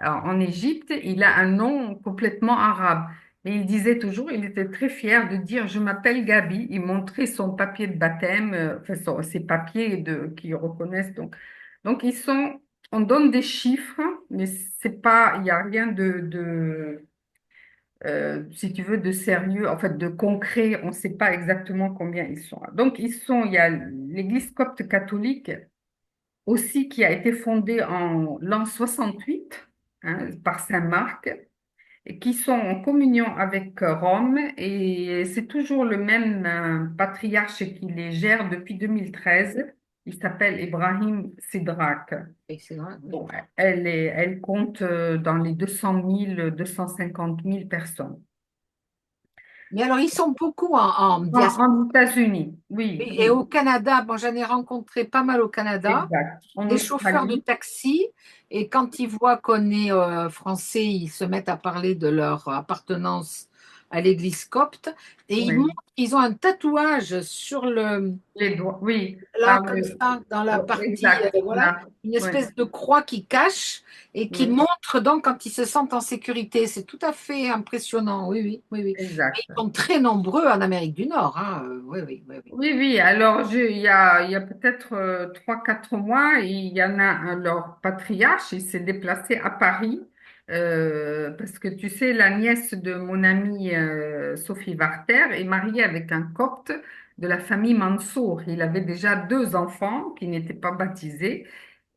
en Égypte, il a un nom complètement arabe. Et il disait toujours, il était très fier de dire, je m'appelle Gabi. Il montrait son papier de baptême, enfin ses papiers qui reconnaissent. Donc on donne des chiffres, mais c'est pas, il n'y a rien si tu veux, de sérieux, en fait, de concret. On ne sait pas exactement combien ils sont. Donc, il y a l'Église copte catholique aussi qui a été fondée en l'an 68 hein, par Saint Marc, et qui sont en communion avec Rome. Et c'est toujours le même patriarche qui les gère depuis 2013. Il s'appelle Ibrahim Sidrak. Et c'est vrai, oui. Bon, elle compte dans les 200 000, 250 000 personnes. Mais alors, ils sont beaucoup en diaspora. En États-Unis, oui, Et oui, au Canada, bon, j'en ai rencontré pas mal au Canada, exact. En des chauffeurs de Australie, taxi, et quand ils voient qu'on est français, ils se mettent à parler de leur appartenance à l'église copte et Oui. ils ont un tatouage sur le, Les doigts, oui. là, comme ça, dans la Oh, partie, exact. voilà, Là. une Oui. espèce de croix qui cache et qui Oui. montre donc quand ils se sentent en sécurité. C'est tout à fait impressionnant, oui, oui, oui, oui. Mais Exact. ils sont très nombreux en Amérique du Nord, hein. Oui, oui, oui, oui. Oui, oui. Alors, il y a peut-être 3, 4 mois, il y en a un, leur patriarche, il s'est déplacé à Paris parce que tu sais, la nièce de mon amie Sophie Varter est mariée avec un copte de la famille Mansour. Il avait déjà 2 enfants qui n'étaient pas baptisés.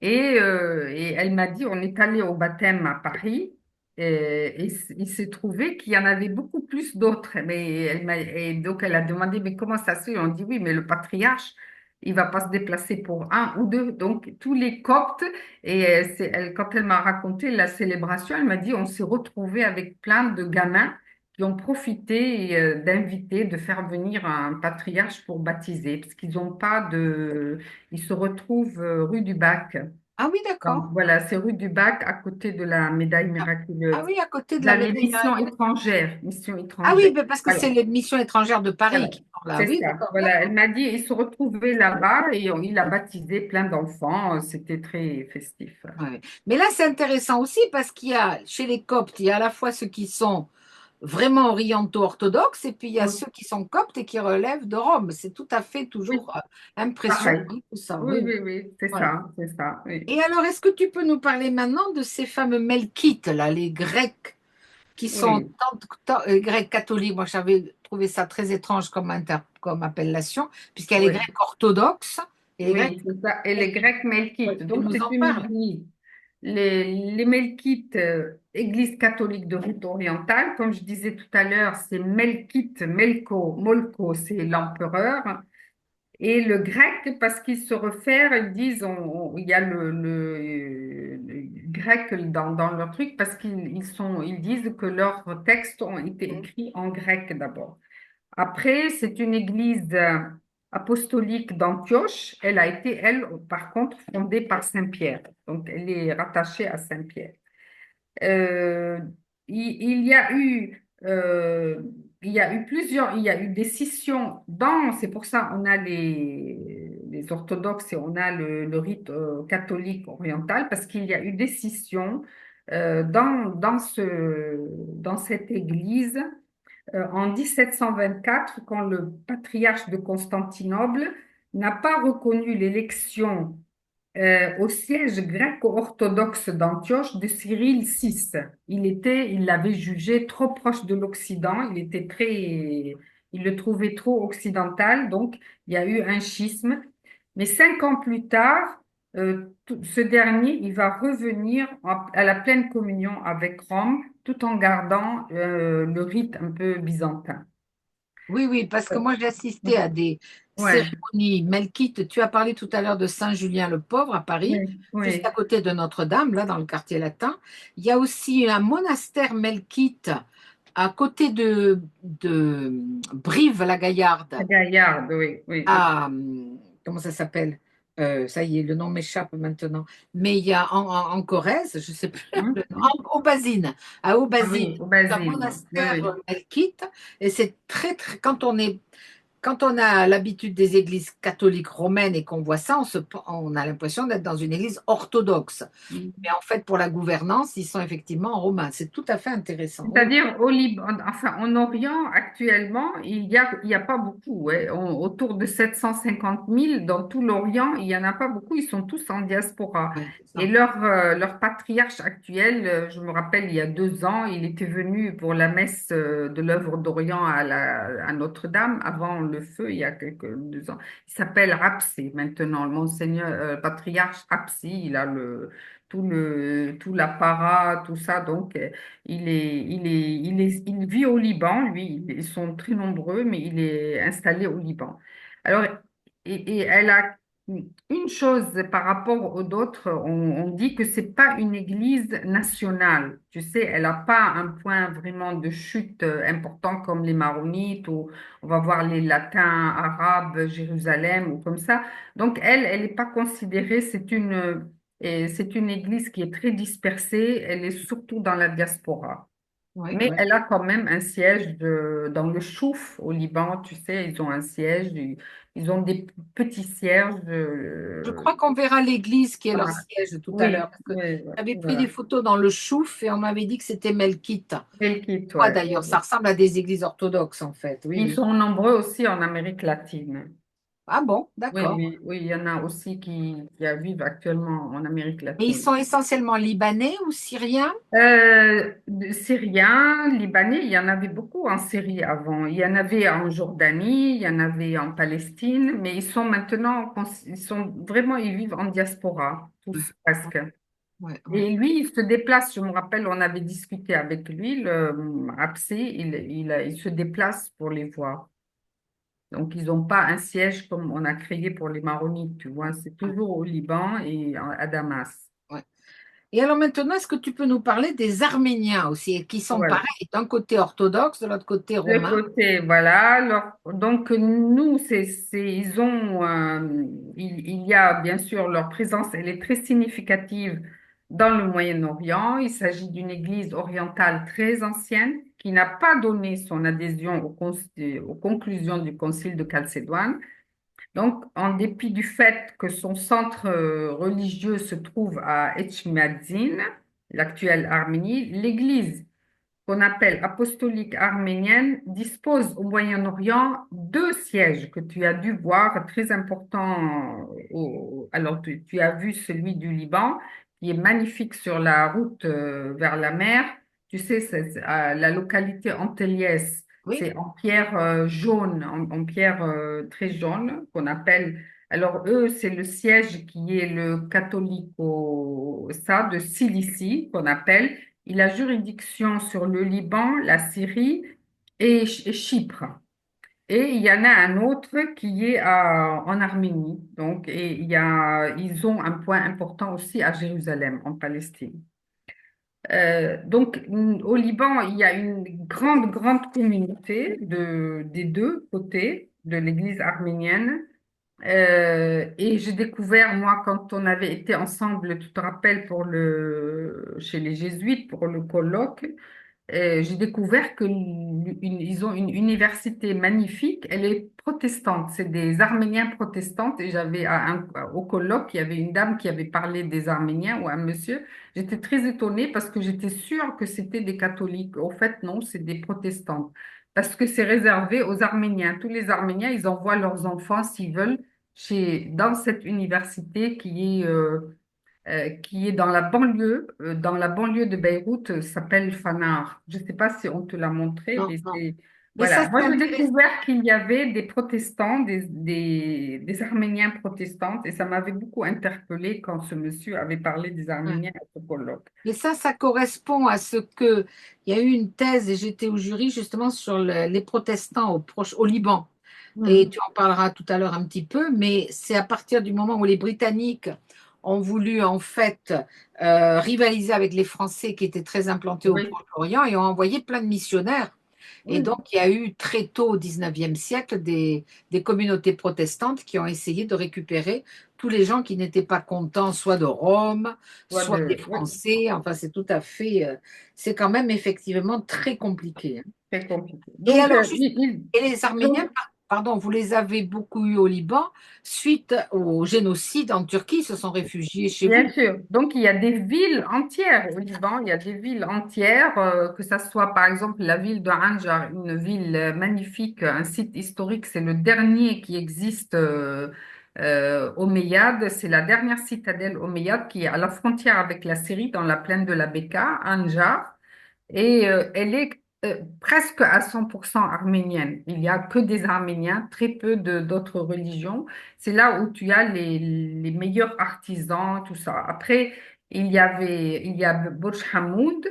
Et elle m'a dit, on est allé au baptême à Paris il s'est trouvé qu'il y en avait beaucoup plus d'autres. Et donc elle a demandé, mais comment ça se fait? On dit oui, mais le patriarche, il va pas se déplacer pour un ou deux. Donc tous les Coptes, quand elle m'a raconté la célébration, elle m'a dit, on s'est retrouvé avec plein de gamins qui ont profité d'inviter, de faire venir un patriarche pour baptiser, parce qu'ils n'ont pas de... Ils se retrouvent rue du Bac. Ah oui, Donc d'accord. voilà, c'est rue du Bac, à côté de la médaille Ah, ah miraculeuse. oui, à côté de la Dans les médaille missions miraculeuse. étrangères, missions Ah oui, étrangères. mais parce que c'est Alors, les missions étrangères de Paris voilà, qui sont là. c'est Oui, ça. d'accord, Voilà, elle d'accord. m'a dit, ils se retrouvaient là-bas et il a baptisé plein d'enfants. C'était très festif. Ouais, ouais. Mais là, c'est intéressant aussi parce qu'il y a, chez les Coptes, il y a à la fois ceux qui sont vraiment orientaux orthodoxes et puis il y a Oui, ceux qui sont coptes et qui relèvent de Rome. C'est tout à fait oui, toujours impressionnant, pareil. tout ça. Oui, Oui, oui. oui, oui, Voilà. c'est ça, oui. Et alors, est-ce que tu peux nous parler maintenant de ces fameux Melkites, là, les Grecs, qui sont Oui, Grecs catholiques? Moi, j'avais trouvé ça très étrange comme appellation, puisqu'il y a les oui, Grecs orthodoxes et les Grecs oui, c'est ça. Et les melkites. Grecs Ouais, melkites. tu Donc, nous c'est en une parles? église. Les Melkites, Église catholique de rite orientale, comme je disais tout à l'heure, c'est Melkite, Molko, c'est l'empereur. Et le grec, parce qu'ils se réfèrent, ils disent, il y a le grec dans leur truc, parce ils disent que leurs textes ont été écrits en grec d'abord. Après, c'est une église apostolique d'Antioche. Elle a été, elle, par contre, fondée par Saint-Pierre. Donc, elle est rattachée à Saint-Pierre. Euh, il y a eu, il y a eu des scissions c'est pour ça on a les orthodoxes et on a le rite catholique oriental, parce qu'il y a eu des scissions dans cette église en 1724, quand le patriarche de Constantinople n'a pas reconnu l'élection au siège grec-orthodoxe d'Antioche de Cyril VI. Il l'avait jugé trop proche de l'Occident, il le trouvait trop occidental, donc il y a eu un schisme. Mais 5 ans plus tard, ce dernier, il va revenir à la pleine communion avec Rome, tout en gardant le rite un peu byzantin. Oui, oui, parce que Euh, moi j'ai assisté à des Ouais, cérémonies melkites. Tu as parlé tout à l'heure de Saint-Julien-le-Pauvre à Paris, oui, juste à oui. côté de Notre-Dame, là dans le quartier latin. Il y a aussi un monastère melkite à côté de La Brive-la-Gaillarde, Gaillarde, oui, oui. comment ça s'appelle? Ça y est, le nom m'échappe maintenant. Mais il y a en Corrèze, je ne sais plus le nom, Hein? Aubazine, à Ah Aubazine, oui, au un Basile. Oui, monastère oui. melkite, et c'est très, très, quand on a l'habitude des églises catholiques romaines et qu'on voit ça, on a l'impression d'être dans une église orthodoxe. Mais en fait, pour la gouvernance, ils sont effectivement romains. C'est tout à fait intéressant. Oui, C'est-à-dire au Liban, enfin en Orient actuellement, il y a pas beaucoup, ouais. Autour de 750 000 dans tout l'Orient, il y en a pas beaucoup. Ils sont tous en diaspora. oui, c'est Et ça. leur patriarche actuel, je me rappelle, il y a 2 ans, il était venu pour la messe de l'œuvre d'Orient à Notre-Dame avant le feu, il y a quelques 2 ans. Il s'appelle Rapsé maintenant, le monseigneur patriarche Rapsé. Il a tout l'apparat, tout ça. Donc il vit au Liban, lui. Ils sont très nombreux, mais il est installé au Liban. Alors, et elle a une chose par rapport aux autres, on dit que c'est pas une église nationale. Tu sais, elle n'a pas un point vraiment de chute important comme les Maronites, ou on va voir les Latins, Arabes, Jérusalem ou comme ça. Donc, elle n'est pas considérée, c'est une église qui est très dispersée, elle est surtout dans la diaspora. Oui, Mais oui. elle a quand même un siège dans le Chouf au Liban, tu sais, ils ont un siège, ils ont des petits sièges. Je crois qu'on verra l'église qui est leur Voilà. siège tout à l'heure, Oui, parce que oui, j'avais pris des voilà. photos dans le Chouf et on m'avait dit que c'était Melkite. Belkit, Quoi ouais. d'ailleurs, ça ressemble à des églises orthodoxes en fait. Oui, Ils oui. sont nombreux aussi en Amérique latine. Ah bon, Oui, d'accord. oui, oui, il y en a aussi qui vivent actuellement en Amérique Et ils latine. sont essentiellement libanais ou syriens? Syriens, Libanais, il y en avait beaucoup en Syrie avant. Il y en avait en Jordanie, il y en avait en Palestine, mais ils sont maintenant, ils sont vraiment, ils vivent en diaspora, Ouais, tous presque. ouais, ouais. Et lui, il se déplace, je me rappelle, on avait discuté avec lui, le Absé, il se déplace pour les voir. Donc, ils n'ont pas un siège comme on a créé pour les Maronites, tu vois, c'est Ouais, toujours au Liban et à Damas. ouais. Et alors maintenant, est-ce que tu peux nous parler des Arméniens aussi, qui sont Voilà. pareils, d'un côté orthodoxe, de l'autre côté Le romain? côté, voilà. Donc, nous, ils ont, il y a bien sûr leur présence, elle est très significative dans le Moyen-Orient. Il s'agit d'une église orientale très ancienne qui n'a pas donné son adhésion aux conclusions du Concile de Chalcédoine. Donc, en dépit du fait que son centre religieux se trouve à Etchmiadzin, l'actuelle Arménie, l'église qu'on appelle apostolique arménienne, dispose au Moyen-Orient deux sièges que tu as dû voir, très importants. Alors, tu as vu celui du Liban, qui est magnifique sur la route vers la mer. Tu sais, c'est à la localité Anteliès, Oui, c'est en pierre jaune, en pierre très jaune, qu'on appelle. Alors, eux, c'est le siège qui est le catholique ça, de Cilicie, qu'on appelle. Il a juridiction sur le Liban, la Syrie et Chypre. Et il y en a un autre qui est en Arménie. Donc, et ils ont un point important aussi à Jérusalem, en Palestine. Donc, au Liban, il y a une grande, grande communauté des deux côtés de l'Église arménienne. Et j'ai découvert, moi, quand on avait été ensemble, tu te rappelles, chez les Jésuites, pour le colloque, j'ai découvert ils ont une université magnifique. Elle est protestante. C'est des Arméniens protestantes. Et au colloque, il y avait une dame qui avait parlé des Arméniens ou un monsieur. J'étais très étonnée parce que j'étais sûre que c'était des catholiques. Au fait, non, c'est des protestantes. Parce que c'est réservé aux Arméniens. Tous les Arméniens, ils envoient leurs enfants s'ils veulent dans cette université qui est dans la banlieue de Beyrouth, s'appelle Fanar. Je ne sais pas si on te l'a montré, non, mais non. c'est... Mais ça, Voilà. Moi, c'est j'ai intéressant. découvert qu'il y avait des protestants, des Arméniens protestants, et ça m'avait beaucoup interpellée quand ce monsieur avait parlé des Ouais. Arméniens à ce colloque. Mais ça correspond à ce que. Il y a eu une thèse, et j'étais au jury justement sur les protestants au Liban. Et Mhm. tu en parleras tout à l'heure un petit peu, mais c'est à partir du moment où les Britanniques ont voulu en fait rivaliser avec les Français qui étaient très implantés au Oui, Proche-Orient et ont envoyé plein de missionnaires. Et donc, oui, il y a eu très tôt au 19e siècle des communautés protestantes qui ont essayé de récupérer tous les gens qui n'étaient pas contents, soit de Rome, soit des oui, Français. Enfin, c'est tout à fait, c'est quand même effectivement très compliqué, hein. très compliqué. Et Donc, alors, juste, et les ils Arméniens, ont pardon, vous les avez beaucoup eus au Liban suite au génocide en Turquie, ils se sont réfugiés chez Bien vous. sûr. Donc, il y a des villes entières au Liban, il y a des villes entières, que ça soit par exemple la ville de Anjar, une ville magnifique, un site historique, c'est le dernier qui existe omeyyade, c'est la dernière citadelle omeyyade qui est à la frontière avec la Syrie, dans la plaine de la Beka, Anjar. Et elle est presque à 100% arménienne. Il n'y a que des Arméniens, très peu d'autres religions. C'est là où tu as les meilleurs artisans, tout ça. Après, il y a Burj Hamoud,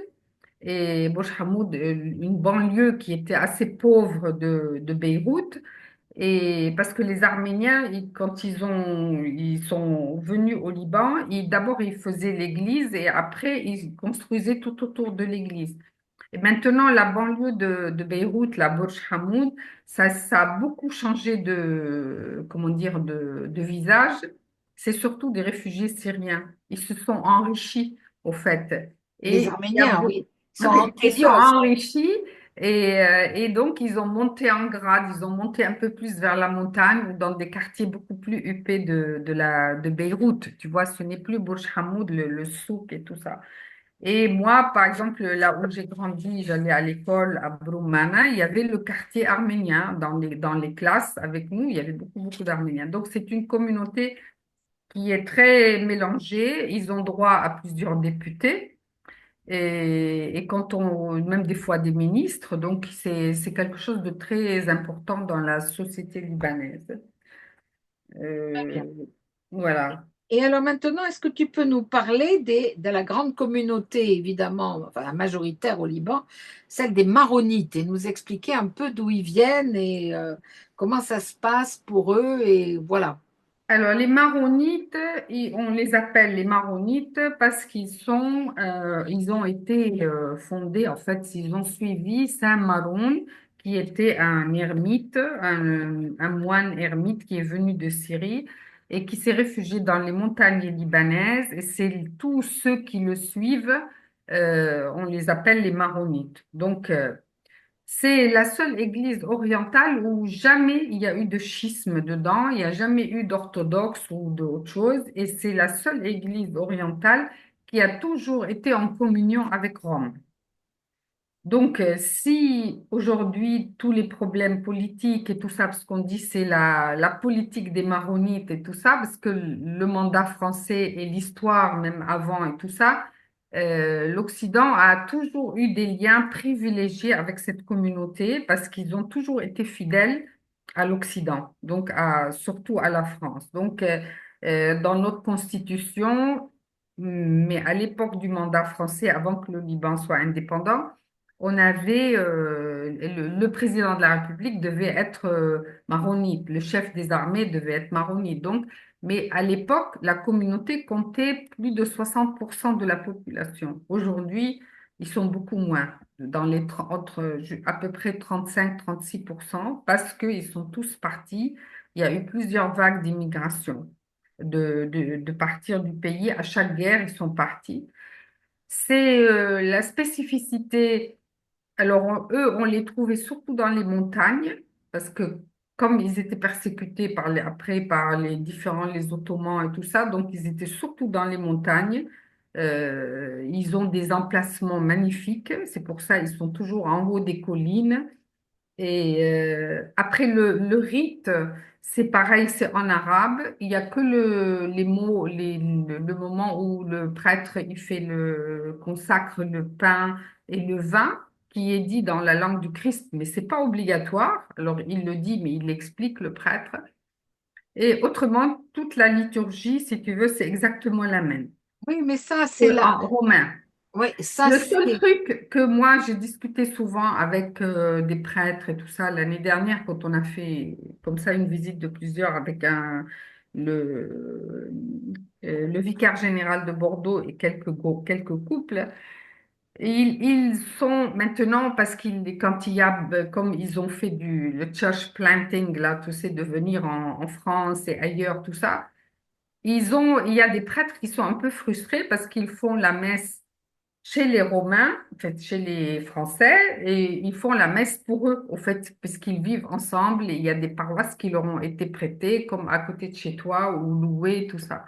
et Burj Hamoud, une banlieue qui était assez pauvre de Beyrouth. Et parce que les Arméniens, quand ils sont venus au Liban, d'abord ils faisaient l'église et après ils construisaient tout autour de l'église. Et maintenant, la banlieue de Beyrouth, la Burj Hamoud, ça a beaucoup changé comment dire, de visage. C'est surtout des réfugiés syriens. Ils se sont enrichis, au fait. Les Et il y a Arméniens, oui. sont Ils sont entélios. enrichis et donc ils ont monté en grade, ils ont monté un peu plus vers la montagne ou dans des quartiers beaucoup plus huppés de Beyrouth. Tu vois, ce n'est plus Burj Hamoud, le souk et tout ça. Et moi, par exemple, là où j'ai grandi, j'allais à l'école à Broumana, il y avait le quartier arménien dans les classes avec nous, il y avait beaucoup, beaucoup d'Arméniens. Donc c'est une communauté qui est très mélangée, ils ont droit à plusieurs députés. Et quand on, même des fois des ministres, donc c'est quelque chose de très important dans la société libanaise. Très Euh, bien. voilà. Et alors maintenant, est-ce que tu peux nous parler de la grande communauté, évidemment, enfin majoritaire au Liban, celle des Maronites, et nous expliquer un peu d'où ils viennent et comment ça se passe pour eux, et voilà. Alors les maronites, on les appelle les maronites parce ils ont été fondés, en fait, ils ont suivi Saint Maroun, qui était un ermite, un moine ermite qui est venu de Syrie et qui s'est réfugié dans les montagnes libanaises. Et c'est tous ceux qui le suivent, on les appelle les maronites. Donc, c'est la seule église orientale où jamais il y a eu de schisme dedans, il n'y a jamais eu d'orthodoxe ou d'autre chose, et c'est la seule église orientale qui a toujours été en communion avec Rome. Donc, si aujourd'hui tous les problèmes politiques et tout ça, parce qu'on dit c'est la politique des maronites et tout ça, parce que le mandat français et l'histoire même avant et tout ça, l'Occident a toujours eu des liens privilégiés avec cette communauté parce qu'ils ont toujours été fidèles à l'Occident, donc surtout à la France. Donc, dans notre constitution, mais à l'époque du mandat français, avant que le Liban soit indépendant, on avait le président de la République devait être maronite, le chef des armées devait être maronite. Donc, mais à l'époque, la communauté comptait plus de 60% de la population. Aujourd'hui, ils sont beaucoup moins, à peu près 35-36%, parce qu'ils sont tous partis. Il y a eu plusieurs vagues d'immigration, de partir du pays. À chaque guerre, ils sont partis. C'est la spécificité. Alors, eux, on les trouvait surtout dans les montagnes, parce que comme ils étaient persécutés après par les Ottomans et tout ça, donc ils étaient surtout dans les montagnes. Ils ont des emplacements magnifiques, c'est pour ça ils sont toujours en haut des collines. Et après le rite, c'est pareil, c'est en arabe. Il n'y a que les mots, le moment où le prêtre il fait consacre le pain et le vin, qui est dit dans la langue du Christ, mais c'est pas obligatoire. Alors il le dit, mais il l'explique le prêtre. Et autrement, toute la liturgie, si tu veux, c'est exactement la même. Oui, mais ça, c'est C'est la. en romain. Oui, ça, Le seul c'est. truc que moi, j'ai discuté souvent avec des prêtres et tout ça, l'année dernière, quand on a fait comme ça une visite de plusieurs avec le, le vicaire général de Bordeaux et quelques couples, ils sont maintenant, parce quand il y a, comme ils ont fait le church planting, là, tu sais, de venir en France et ailleurs, tout ça, il y a des prêtres qui sont un peu frustrés parce qu'ils font la messe chez les Romains, en fait, chez les Français, et ils font la messe pour eux, au fait, puisqu'ils vivent ensemble, et il y a des paroisses qui leur ont été prêtées, comme à côté de chez toi, ou louées, tout ça.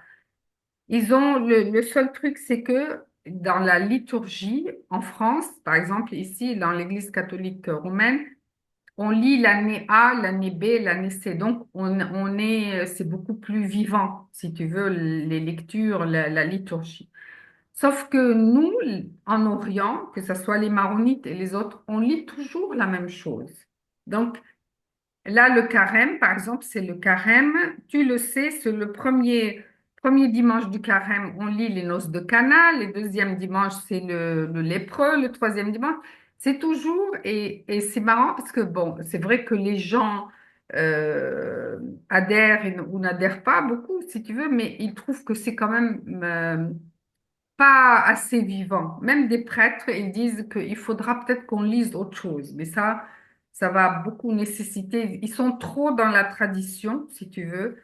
Le seul truc, c'est que dans la liturgie, en France, par exemple, ici, dans l'Église catholique romaine, on lit l'année A, l'année B, l'année C. Donc, c'est beaucoup plus vivant, si tu veux, les lectures, la liturgie. Sauf que nous, en Orient, que ce soit les maronites et les autres, on lit toujours la même chose. Donc, là, le carême, par exemple, c'est le carême. Tu le sais, c'est premier dimanche du carême, on lit les noces de Cana. Le deuxième dimanche, c'est le lépreux. Le troisième dimanche, c'est toujours, et c'est marrant parce que, bon, c'est vrai que les gens euh, adhèrent ou n'adhèrent pas beaucoup, si tu veux, mais ils trouvent que c'est quand même pas assez vivant. Même des prêtres, ils disent qu'il faudra peut-être qu'on lise autre chose. Mais ça va beaucoup nécessiter. Ils sont trop dans la tradition, si tu veux.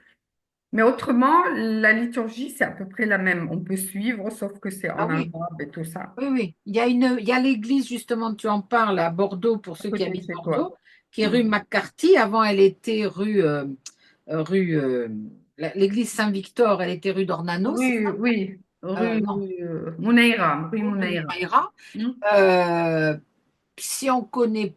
Mais autrement, la liturgie, c'est à peu près la même. On peut suivre, sauf que c'est Ah en oui, arabe et tout ça. oui, oui. Il y a l'église, justement, tu en parles à Bordeaux, pour À ceux qui côté de habitent chez toi. Bordeaux, qui est Hmm. rue McCarthy. Avant, elle était rue l'église Saint-Victor, elle était rue d'Ornano, c'est Rue, ça? oui, rue Non, Mouneira, rue rue de Mouneira. Montmaïra. Hmm. Euh, Si on connaît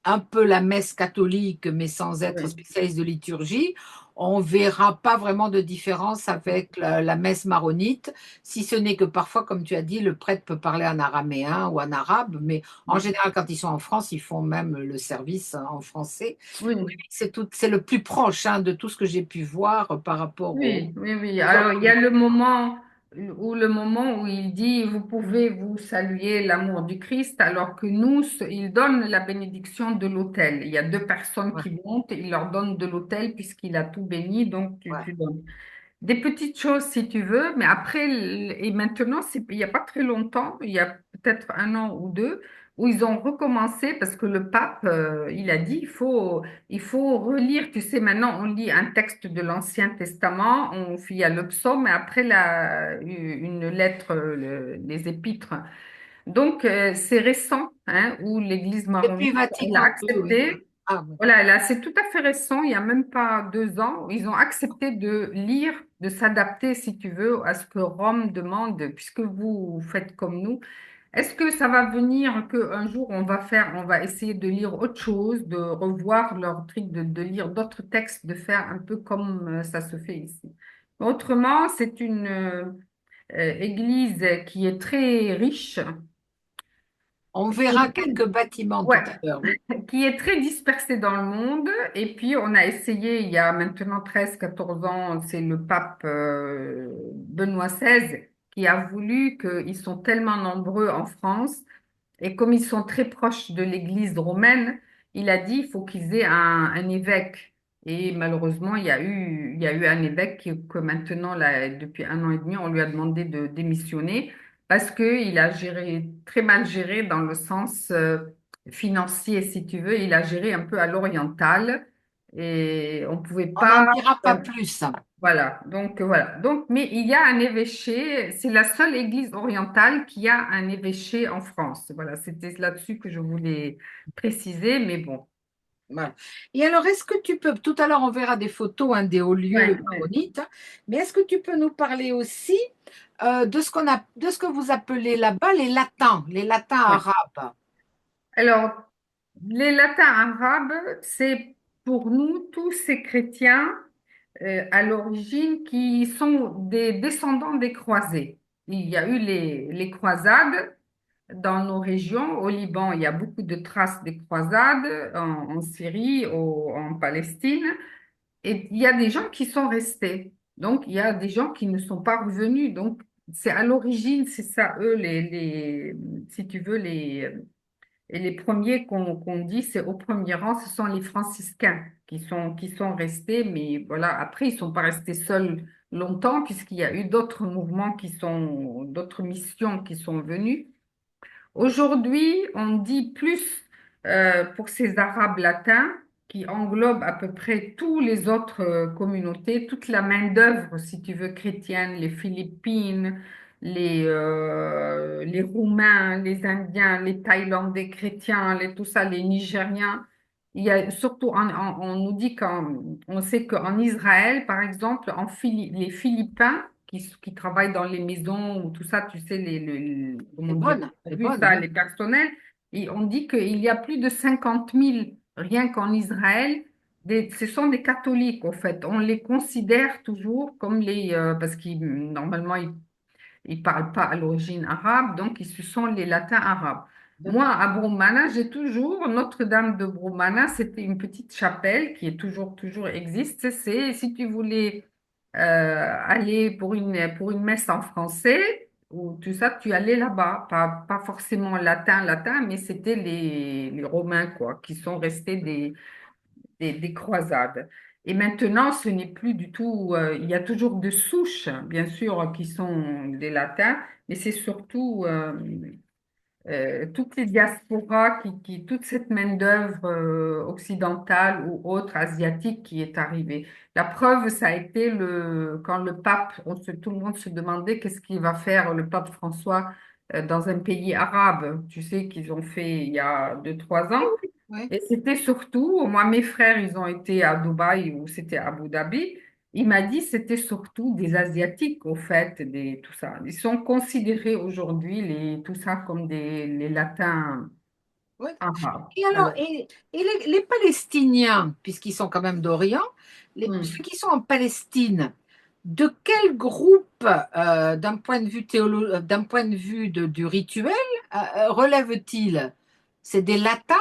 un peu la messe catholique, mais sans être Oui. spécialiste de liturgie, on verra pas vraiment de différence avec la messe maronite, si ce n'est que parfois, comme tu as dit, le prêtre peut parler en araméen ou en arabe, mais en Hmm. général, quand ils sont en France, ils font même le service en français. Oui, Oui. c'est le plus proche, hein, de tout ce que j'ai pu voir par rapport Oui, oui, oui. aux Alors, autres il y a religions. le moment où il dit, vous pouvez vous saluer l'amour du Christ, alors que nous, il donne la bénédiction de l'autel. Il y a deux personnes Ouais, qui montent, il leur donne de l'autel puisqu'il a tout béni, donc ouais. tu donnes. Des petites choses si tu veux, mais après, et maintenant, il n'y a pas très longtemps, il y a peut-être un an ou deux, où ils ont recommencé parce que le pape, il a dit, il faut relire. Tu sais, maintenant, on lit un texte de l'Ancien Testament, il y a le psaume, et après une lettre, les épîtres. Donc, c'est récent, hein, où l'Église Depuis maronite, elle a Vatican II, oui. accepté. Ah, oui. Voilà, là, c'est tout à fait récent, il n'y a même pas 2 ans. Ils ont accepté de lire, de s'adapter, si tu veux, à ce que Rome demande, puisque vous faites comme nous. Est-ce que ça va venir qu'un jour on va essayer de lire autre chose, de revoir leur truc, de lire d'autres textes, de faire un peu comme ça se fait ici. Autrement, c'est une église qui est très riche, On qui est verra quelques bâtiments ouais, tout à l'heure, oui. qui est très dispersé dans le monde. Et puis, on a essayé, il y a maintenant 13 14 ans, c'est le pape Benoît XVI qui a voulu qu'ils sont tellement nombreux en France. Et comme ils sont très proches de l'Église romaine, il a dit il faut qu'ils aient un évêque. Et malheureusement, il y a eu un évêque que maintenant, là, depuis un an et demi, on lui a demandé de démissionner parce qu'il a géré, très mal géré dans le sens financier, si tu veux. Il a géré un peu à l'oriental et on ne pouvait On n'en pas. dira pas euh, plus. voilà, donc voilà. Donc, mais il y a un évêché, c'est la seule église orientale qui a un évêché en France. Voilà, c'était là-dessus que je voulais préciser, mais bon. Voilà. Et alors, est-ce que tu peux, tout à l'heure, on verra des photos, hein, des hauts lieux Ouais, ouais, maronites, hein, mais est-ce que tu peux nous parler aussi de ce que vous appelez là-bas les latins ouais. arabes? Alors, les latins arabes, c'est pour nous tous ces chrétiens à l'origine qui sont des descendants des croisés. Il y a eu les croisades dans nos régions. Au Liban, il y a beaucoup de traces des croisades, en Syrie, en Palestine. Et il y a des gens qui sont restés. Donc, il y a des gens qui ne sont pas revenus. Donc, c'est à l'origine, c'est ça, eux, si tu veux, et les premiers qu'on dit, c'est au premier rang, ce sont les franciscains qui sont restés, mais voilà, après, ils ne sont pas restés seuls longtemps, puisqu'il y a eu d'autres mouvements d'autres missions qui sont venues. Aujourd'hui, on dit plus pour ces Arabes latins qui englobent à peu près tous les autres communautés, toute la main-d'œuvre, si tu veux, chrétienne, les Philippines, les Roumains, les Indiens, les Thaïlandais chrétiens, tout ça, les Nigériens. Il y a surtout, on nous dit on sait qu'en Israël, par exemple, les Philippins qui travaillent dans les maisons ou tout ça, tu sais, comment dire, Les vu bonnes, ça, oui. les personnels, et on dit qu'il y a plus de 50 000 rien qu'en Israël. Ce sont des catholiques, en fait. On les considère toujours comme parce qu'ils, normalement, ils parlent pas à l'origine arabe, donc ils se sont les latins arabes. Moi, D'accord. à Broumana, j'ai toujours Notre-Dame de Broumana, c'était une petite chapelle qui est toujours existe. C'est si tu voulais aller pour une messe en français ou tout ça, tu allais là-bas. Pas forcément latin, mais c'était les Romains, quoi, qui sont restés des croisades. Et maintenant, ce n'est plus du tout. Il y a toujours de souches, bien sûr, qui sont des latins, mais c'est surtout toutes les diasporas, toute cette main-d'œuvre occidentale ou autre, asiatique qui est arrivée. La preuve, ça a été quand le pape, tout le monde se demandait qu'est-ce qu'il va faire le pape François dans un pays arabe. Tu sais qu'ils ont fait il y a 2, 3 ans. Oui, oui, oui. Et c'était surtout, moi, mes frères, ils ont été à Dubaï ou c'était à Abu Dhabi. Il m'a dit c'était surtout des Asiatiques, au fait, tout ça. Ils sont considérés aujourd'hui, tout ça, comme les Latins Oui. arabes. Et alors, Alors, les Palestiniens, puisqu'ils sont quand même d'Orient, ceux hmm. qui sont en Palestine, de quel groupe, d'un point de vue d'un point de vue du rituel, relèvent-ils? C'est des latins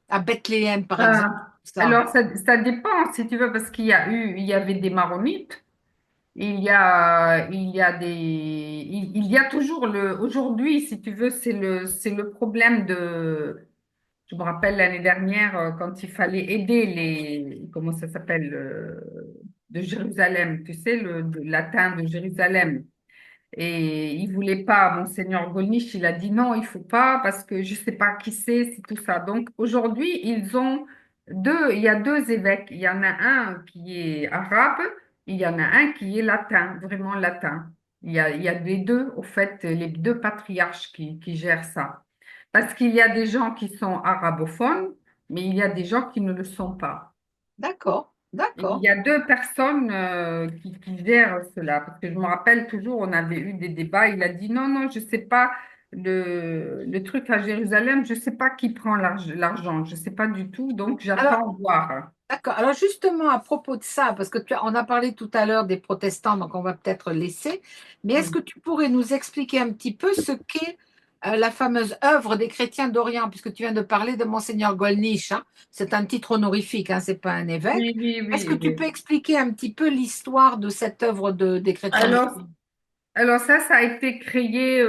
à Bethléem, par Euh, exemple, ça. alors, ça dépend, si tu veux, parce il y avait des Maronites. Il y a il y a toujours aujourd'hui, si tu veux, c'est le problème je me rappelle l'année dernière, quand il fallait aider comment ça s'appelle, de Jérusalem, tu sais, le latin de Jérusalem. Et il voulait pas, Monseigneur Golnisch, il a dit non, il faut pas parce que je sais pas qui c'est tout ça. Donc aujourd'hui, il y a deux évêques. Il y en a un qui est arabe, il y en a un qui est latin, vraiment latin. Il y a les deux, au fait, les deux patriarches qui gèrent ça. Parce qu'il y a des gens qui sont arabophones, mais il y a des gens qui ne le sont pas. D'accord, Il d'accord. y a deux personnes qui gèrent cela, parce que je me rappelle toujours, on avait eu des débats, il a dit non, non, je sais pas, le truc à Jérusalem, je sais pas qui prend l'argent, je sais pas du tout, donc Alors, j'attends voir. d'accord. Alors justement, à propos de ça, parce que on a parlé tout à l'heure des protestants, donc on va peut-être laisser, mais est-ce Hmm. que tu pourrais nous expliquer un petit peu ce qu'est la fameuse œuvre des chrétiens d'Orient, puisque tu viens de parler de Monseigneur Golnisch, hein. C'est un titre honorifique, hein, c'est pas un évêque. Oui, oui, Est-ce que oui, tu peux oui. expliquer un petit peu l'histoire de cette œuvre des chrétiens Alors, d'Orient? alors ça a été créé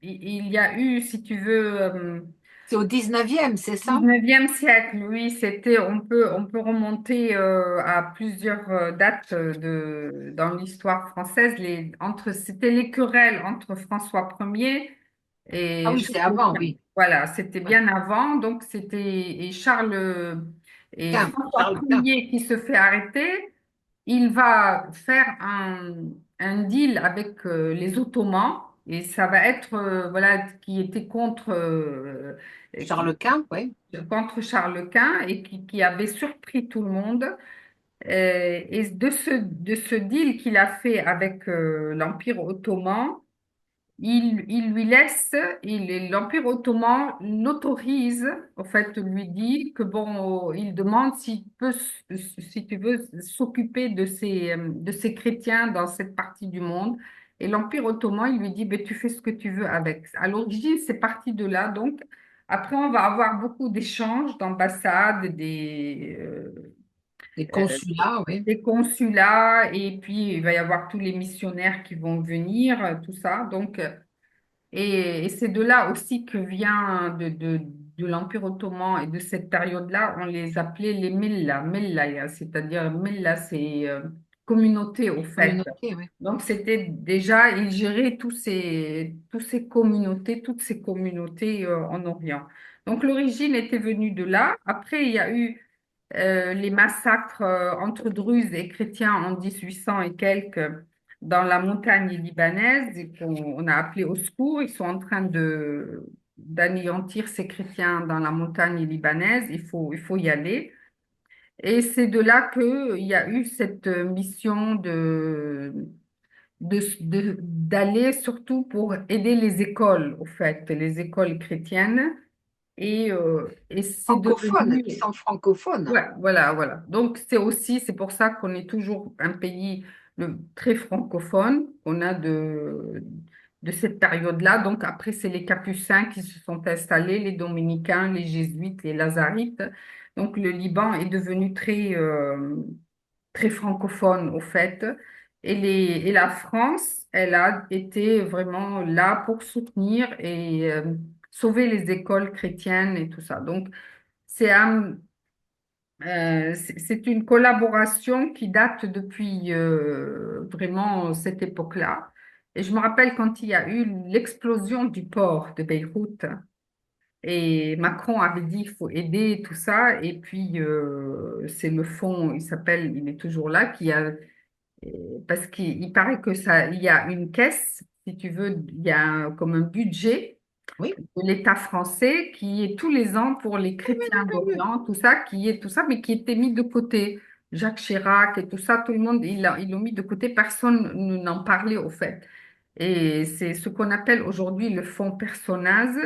il y a eu, si tu veux, C'est au 19e, c'est ça? 19e siècle, oui, on peut remonter à plusieurs dates dans l'histoire française. C'était les querelles entre François Ier Ah et oui, c'est Charles avant, Quint. oui. Voilà, c'était Ouais. bien avant, donc et François Charles Quint. Ier qui se fait arrêter. Il va faire un deal avec les Ottomans et ça va être voilà qui était Charles Quint, oui. contre Charles Quint et qui avait surpris tout le monde. Et de ce deal qu'il a fait avec l'Empire ottoman, il lui laisse, l'Empire ottoman l'autorise, en fait, lui dit que bon, il demande s'il peut, si tu veux, s'occuper de ces chrétiens dans cette partie du monde. Et l'Empire ottoman, il lui dit, ben, tu fais ce que tu veux avec. À l'origine, c'est parti de là. Donc, après, on va avoir beaucoup d'échanges d'ambassades, Les euh, consulats, oui. des consulats, et puis il va y avoir tous les missionnaires qui vont venir, tout ça. Donc, et c'est de là aussi que vient de l'Empire ottoman et de cette période-là, on les appelait les Mellaya, c'est-à-dire Mella, c'est communauté au fait. Communauté, oui. Donc c'était déjà, ils géraient toutes ces communautés en Orient. Donc l'origine était venue de là. Après, il y a eu les massacres entre Druzes et chrétiens en 1800 et quelques dans la montagne libanaise et qu'on a appelé au secours. Ils sont en train d'anéantir ces chrétiens dans la montagne libanaise. Il faut y aller. Et c'est de là qu'il y a eu cette mission d'aller surtout pour aider les écoles, au fait, les écoles chrétiennes. Et c'est Francophones, devenu. qui sont francophones. Ouais, voilà, voilà. Donc, c'est pour ça qu'on est toujours un pays très francophone, on a de cette période-là. Donc, après, c'est les Capucins qui se sont installés, les Dominicains, les Jésuites, les Lazarites. Donc, le Liban est devenu très francophone, au fait. Et la France, elle a été vraiment là pour soutenir et sauver les écoles chrétiennes et tout ça. Donc, c'est un c'est une collaboration qui date depuis vraiment cette époque-là. Et je me rappelle quand il y a eu l'explosion du port de Beyrouth, et Macron avait dit qu'il faut aider tout ça, et puis c'est le fonds, il est toujours là, parce qu'il paraît que ça, il y a une caisse, si tu veux, il y a comme un budget Oui, de l'État français qui est tous les ans pour les oui, chrétiens oui, oui, d'Orient, tout ça, qui est tout ça, mais qui était mis de côté. Jacques Chirac et tout ça, tout le monde, ils l'ont mis de côté, personne n'en parlait au fait. Et c'est ce qu'on appelle aujourd'hui le fonds Personnaz.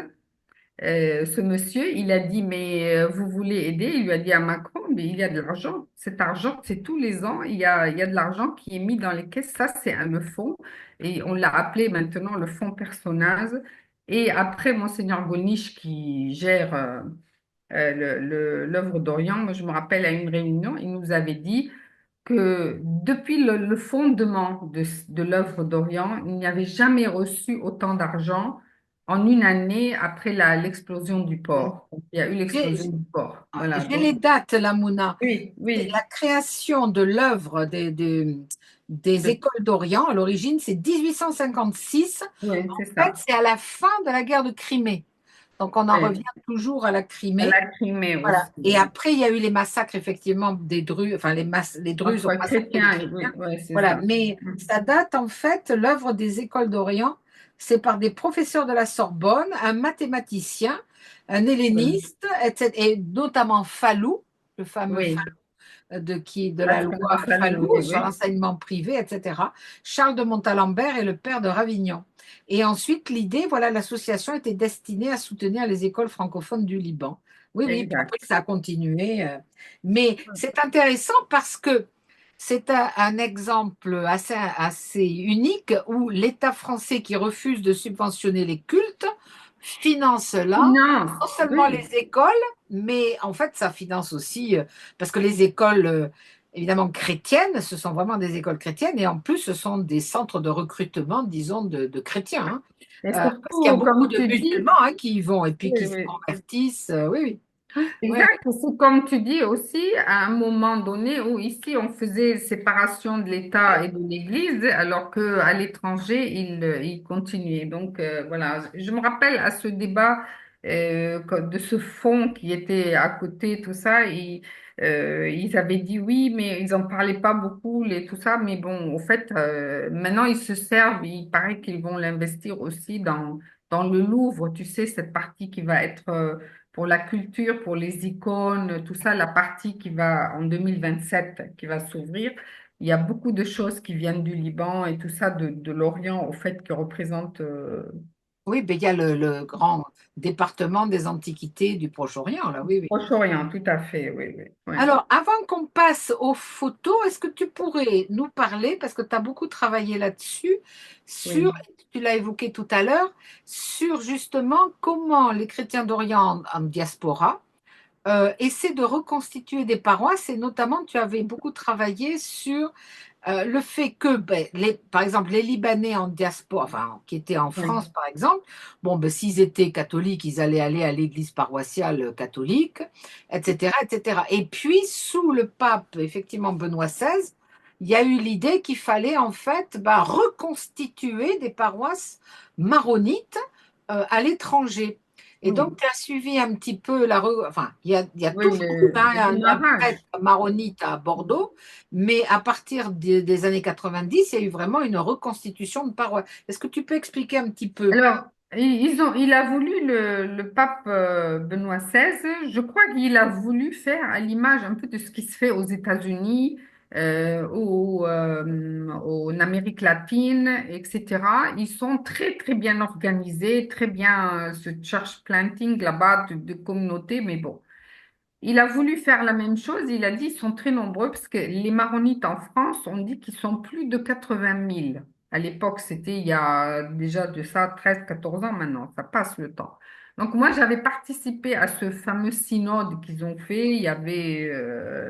Ce monsieur, il a dit, mais vous voulez aider? Il lui a dit à Macron, mais il y a de l'argent. Cet argent, c'est tous les ans, il y a de l'argent qui est mis dans les caisses. Ça, c'est le fonds. Et on l'a appelé maintenant le fonds Personnaz. Et après, Monseigneur Golnisch, qui gère l'œuvre d'Orient, moi, je me rappelle à une réunion, il nous avait dit que depuis le fondement de l'œuvre d'Orient, il n'y avait jamais reçu autant d'argent en une année après l'explosion du oui. port. Donc, il y a eu l'explosion J'ai du port. Voilà, j'ai donc, les dates, là, Mouna. oui, La oui, création de l'œuvre des de- écoles d'Orient, à l'origine, c'est 1856. oui, En c'est fait, ça. c'est à la fin de la guerre de Crimée. Donc, on en revient Oui. toujours à la À Crimée. la Crimée Voilà. aussi. Et Oui. après, il y a eu les massacres, effectivement, des Druzes. Enfin, les Druzes ont Entre massacré les chrétiens, oui, chrétiens. oui, c'est Voilà. ça. Mais Mm. ça date, en fait, l'œuvre des écoles d'Orient, c'est par des professeurs de la Sorbonne, un mathématicien, un Oui, helléniste, etc., et notamment Fallou, le fameux oui. de la loi Pascal Fallou, Fallou oui, sur oui. l'enseignement privé, etc. Charles de Montalembert est le père de Ravignon. Et ensuite, l'idée, voilà, l'association était destinée à soutenir les écoles francophones du Liban. Oui, oui, puis Exact. après, ça a continué. Mais c'est intéressant parce que c'est un exemple assez unique où l'État français qui refuse de subventionner les cultes finance là Finance, non seulement oui. les écoles, mais en fait, ça finance aussi, parce que les écoles, évidemment, chrétiennes, ce sont vraiment des écoles chrétiennes, et en plus, ce sont des centres de recrutement, disons, de chrétiens, hein. Et Parce qu'il y a surtout, beaucoup comme de tu dis, musulmans, hein, qui y vont et puis oui, qui se oui. convertissent. Oui, oui. Ouais. Exact, c'est comme tu dis aussi, à un moment donné où ici on faisait séparation de l'État et de l'Église, alors qu'à l'étranger, il continuait. Donc voilà, je me rappelle à ce débat de ce fonds qui était à côté, tout ça, ils avaient dit oui, mais ils n'en parlaient pas beaucoup, tout ça, mais bon, au fait, maintenant ils se servent, il paraît qu'ils vont l'investir aussi dans le Louvre, tu sais, cette partie qui va être pour la culture, pour les icônes, tout ça, la partie qui va en 2027, qui va s'ouvrir. Il y a beaucoup de choses qui viennent du Liban et tout ça, de l'Orient, au fait, qui représente Oui, ben, il y a le grand département des antiquités du Proche-Orient, là, oui, oui. Proche-Orient, tout à fait, oui, oui, oui. Alors, avant qu'on passe aux photos, est-ce que tu pourrais nous parler, parce que tu as beaucoup travaillé là-dessus, Oui. tu l'as évoqué tout à l'heure, sur justement comment les chrétiens d'Orient en diaspora essaient de reconstituer des paroisses, et notamment tu avais beaucoup travaillé sur le fait que, ben, par exemple, les Libanais en diaspora, enfin, qui étaient en France, Oui. par exemple, bon, ben, s'ils étaient catholiques, ils allaient aller à l'église paroissiale catholique, etc., etc. Et puis, sous le pape, effectivement, Benoît XVI, il y a eu l'idée qu'il fallait, en fait, ben, reconstituer des paroisses maronites à l'étranger. Et donc, Oui, tu as suivi un petit peu enfin, il y a oui, toujours eu hein, le un prêtre démarrage. maronite à Bordeaux, mais à partir des années 90, il y a eu vraiment une reconstitution de paroisse. Est-ce que tu peux expliquer un petit peu? Alors, il a voulu, le pape Benoît XVI, je crois qu'il a voulu faire à l'image un peu de ce qui se fait aux États-Unis, en Amérique latine, etc. Ils sont très, très bien organisés, très bien ce church planting là-bas de communauté, mais bon. Il a voulu faire la même chose, il a dit ils sont très nombreux parce que les maronites en France, on dit qu'ils sont plus de 80 000. À l'époque, c'était il y a déjà de ça 13 14 ans maintenant, ça passe le temps. Donc moi, j'avais participé à ce fameux synode qu'ils ont fait, il y avait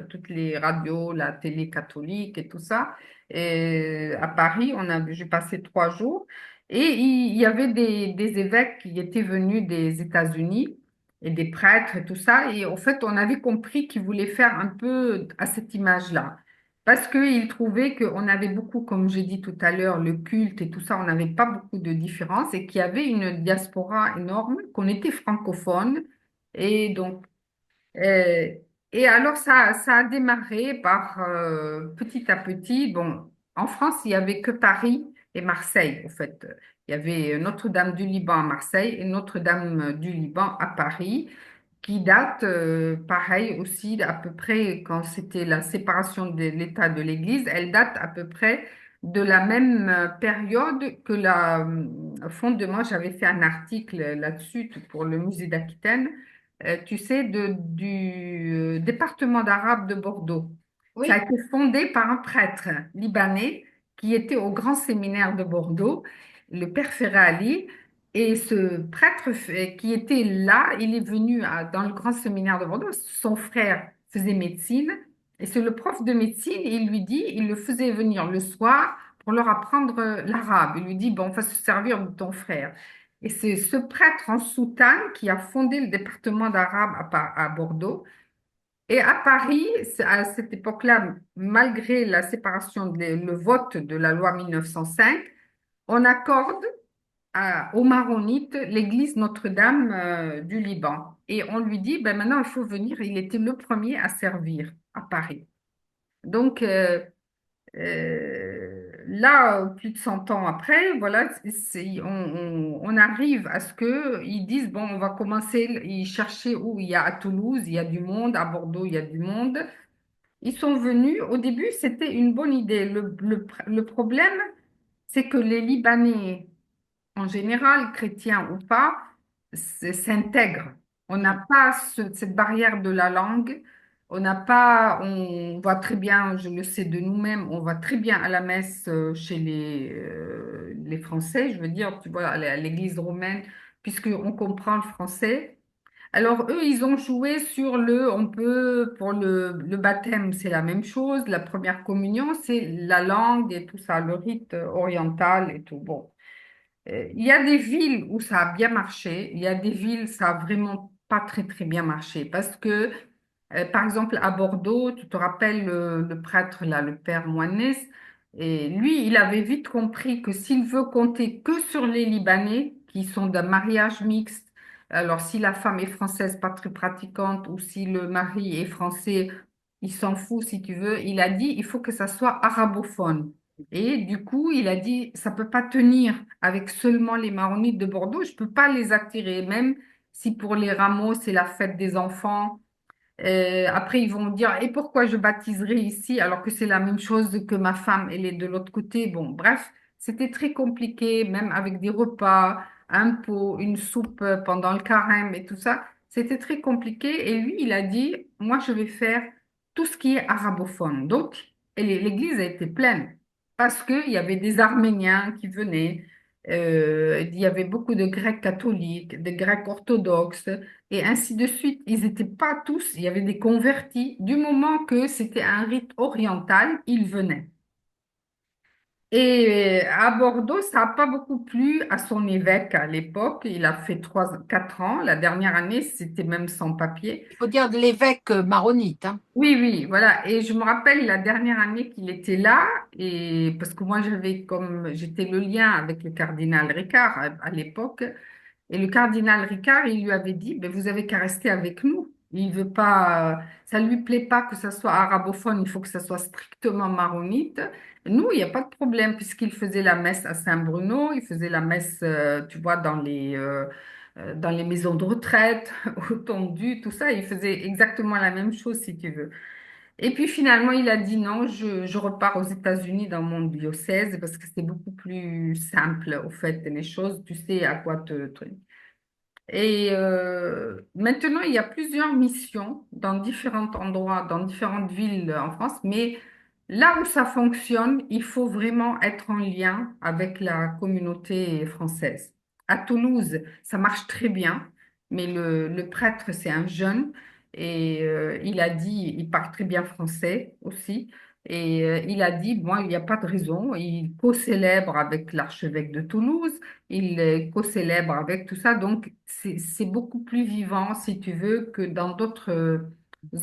toutes les radios, la télé catholique et tout ça. Et à Paris, j'ai passé 3 jours et il y avait des évêques qui étaient venus des États-Unis et des prêtres et tout ça. Et en fait, on avait compris qu'ils voulaient faire un peu à cette image-là. Parce qu'ils trouvaient qu'on avait beaucoup, comme j'ai dit tout à l'heure, le culte et tout ça, on n'avait pas beaucoup de différences et qu'il y avait une diaspora énorme, qu'on était francophone. Et donc, euh, et alors, ça a démarré par petit à petit. Bon, en France, il n'y avait que Paris et Marseille, au fait. Il y avait Notre-Dame du Liban à Marseille et Notre-Dame du Liban à Paris, qui date, pareil aussi, à peu près quand c'était la séparation de l'État de l'Église. Elle date à peu près de la même période que la fondement. J'avais fait un article là-dessus pour le musée d'Aquitaine, tu sais, du département d'arabe de Bordeaux. Ça a Oui, été fondé par un prêtre libanais qui était au grand séminaire de Bordeaux, le père Ferrali. Et ce prêtre qui était là, il est venu dans le grand séminaire de Bordeaux. Son frère faisait médecine. Et c'est le prof de médecine, il lui dit, il le faisait venir le soir pour leur apprendre l'arabe. Il lui dit, bon, on va se servir de ton frère. Et c'est ce prêtre en soutane qui a fondé le département d'arabe à Bordeaux. Et à Paris, à cette époque-là, malgré la séparation, le vote de la loi 1905, on accorde aux Maronites l'église Notre-Dame du Liban. Et on lui dit, ben maintenant, il faut venir. Il était le premier à servir à Paris. Donc, là, plus de 100 ans après, voilà, on arrive à ce que ils disent, bon, on va commencer, ils cherchaient où il y a à Toulouse, il y a du monde, à Bordeaux, il y a du monde. Ils sont venus, au début, c'était une bonne idée. Le problème, c'est que les Libanais, en général, chrétiens ou pas, s'intègrent. On mm, n'a pas cette barrière de la langue. On n'a pas, on va très bien, je le sais de nous-mêmes, on va très bien à la messe chez les Français, je veux dire, tu vois, à l'église romaine, puisqu'on comprend le français. Alors, eux, ils ont joué sur on peut, pour le baptême, c'est la même chose. La première communion, c'est la langue et tout ça, le rite oriental et tout. Bon. Il y a des villes où ça a bien marché, il y a des villes, ça a vraiment pas très très bien marché parce que, par exemple, à Bordeaux, tu te rappelles le prêtre là, le père Moines, et lui, il avait vite compris que s'il veut compter que sur les Libanais qui sont d'un mariage mixte, alors si la femme est française, pas très pratiquante, ou si le mari est français, il s'en fout si tu veux, il a dit, il faut que ça soit arabophone. Et du coup, il a dit, ça peut pas tenir avec seulement les maronites de Bordeaux, je peux pas les attirer, même si pour les rameaux, c'est la fête des enfants. Après, ils vont dire, et pourquoi je baptiserai ici alors que c'est la même chose que ma femme, elle est de l'autre côté. Bon, bref, c'était très compliqué, même avec des repas, un pot, une soupe pendant le carême et tout ça. C'était très compliqué. Et lui, il a dit, moi, je vais faire tout ce qui est arabophone. Donc, l'église a été pleine parce qu'il y avait des Arméniens qui venaient. Il y avait beaucoup de Grecs catholiques, des Grecs orthodoxes, et ainsi de suite. Ils n'étaient pas tous, il y avait des convertis. Du moment que c'était un rite oriental, ils venaient. Et à Bordeaux, ça n'a pas beaucoup plu à son évêque à l'époque. Il a fait 4 ans. La dernière année, c'était même sans papier. il faut dire de l'évêque maronite, hein. Oui, oui, voilà. Et je me rappelle la dernière année qu'il était là, et parce que moi j'étais le lien avec le cardinal Ricard à l'époque. Et le cardinal Ricard, il lui avait dit, ben, vous avez qu'à rester avec nous. Il veut pas, ça lui plaît pas que ça soit arabophone, il faut que ça soit strictement maronite. Nous, il n'y a pas de problème puisqu'il faisait la messe à Saint-Bruno, il faisait la messe, tu vois, dans les maisons de retraite, au Tondu, tout ça. Il faisait exactement la même chose, si tu veux. Et puis finalement, il a dit non, je repars aux États-Unis dans mon diocèse parce que c'est beaucoup plus simple, au fait, les choses, tu sais à quoi te. Et maintenant, il y a plusieurs missions dans différents endroits, dans différentes villes en France, mais là où ça fonctionne, il faut vraiment être en lien avec la communauté française. À Toulouse, ça marche très bien, mais le prêtre, c'est un jeune et il a dit, il parle très bien français aussi. Et il a dit, moi, il n'y a pas de raison. Il co-célèbre avec l'archevêque de Toulouse, il co-célèbre avec tout ça. Donc, c'est beaucoup plus vivant, si tu veux, que dans d'autres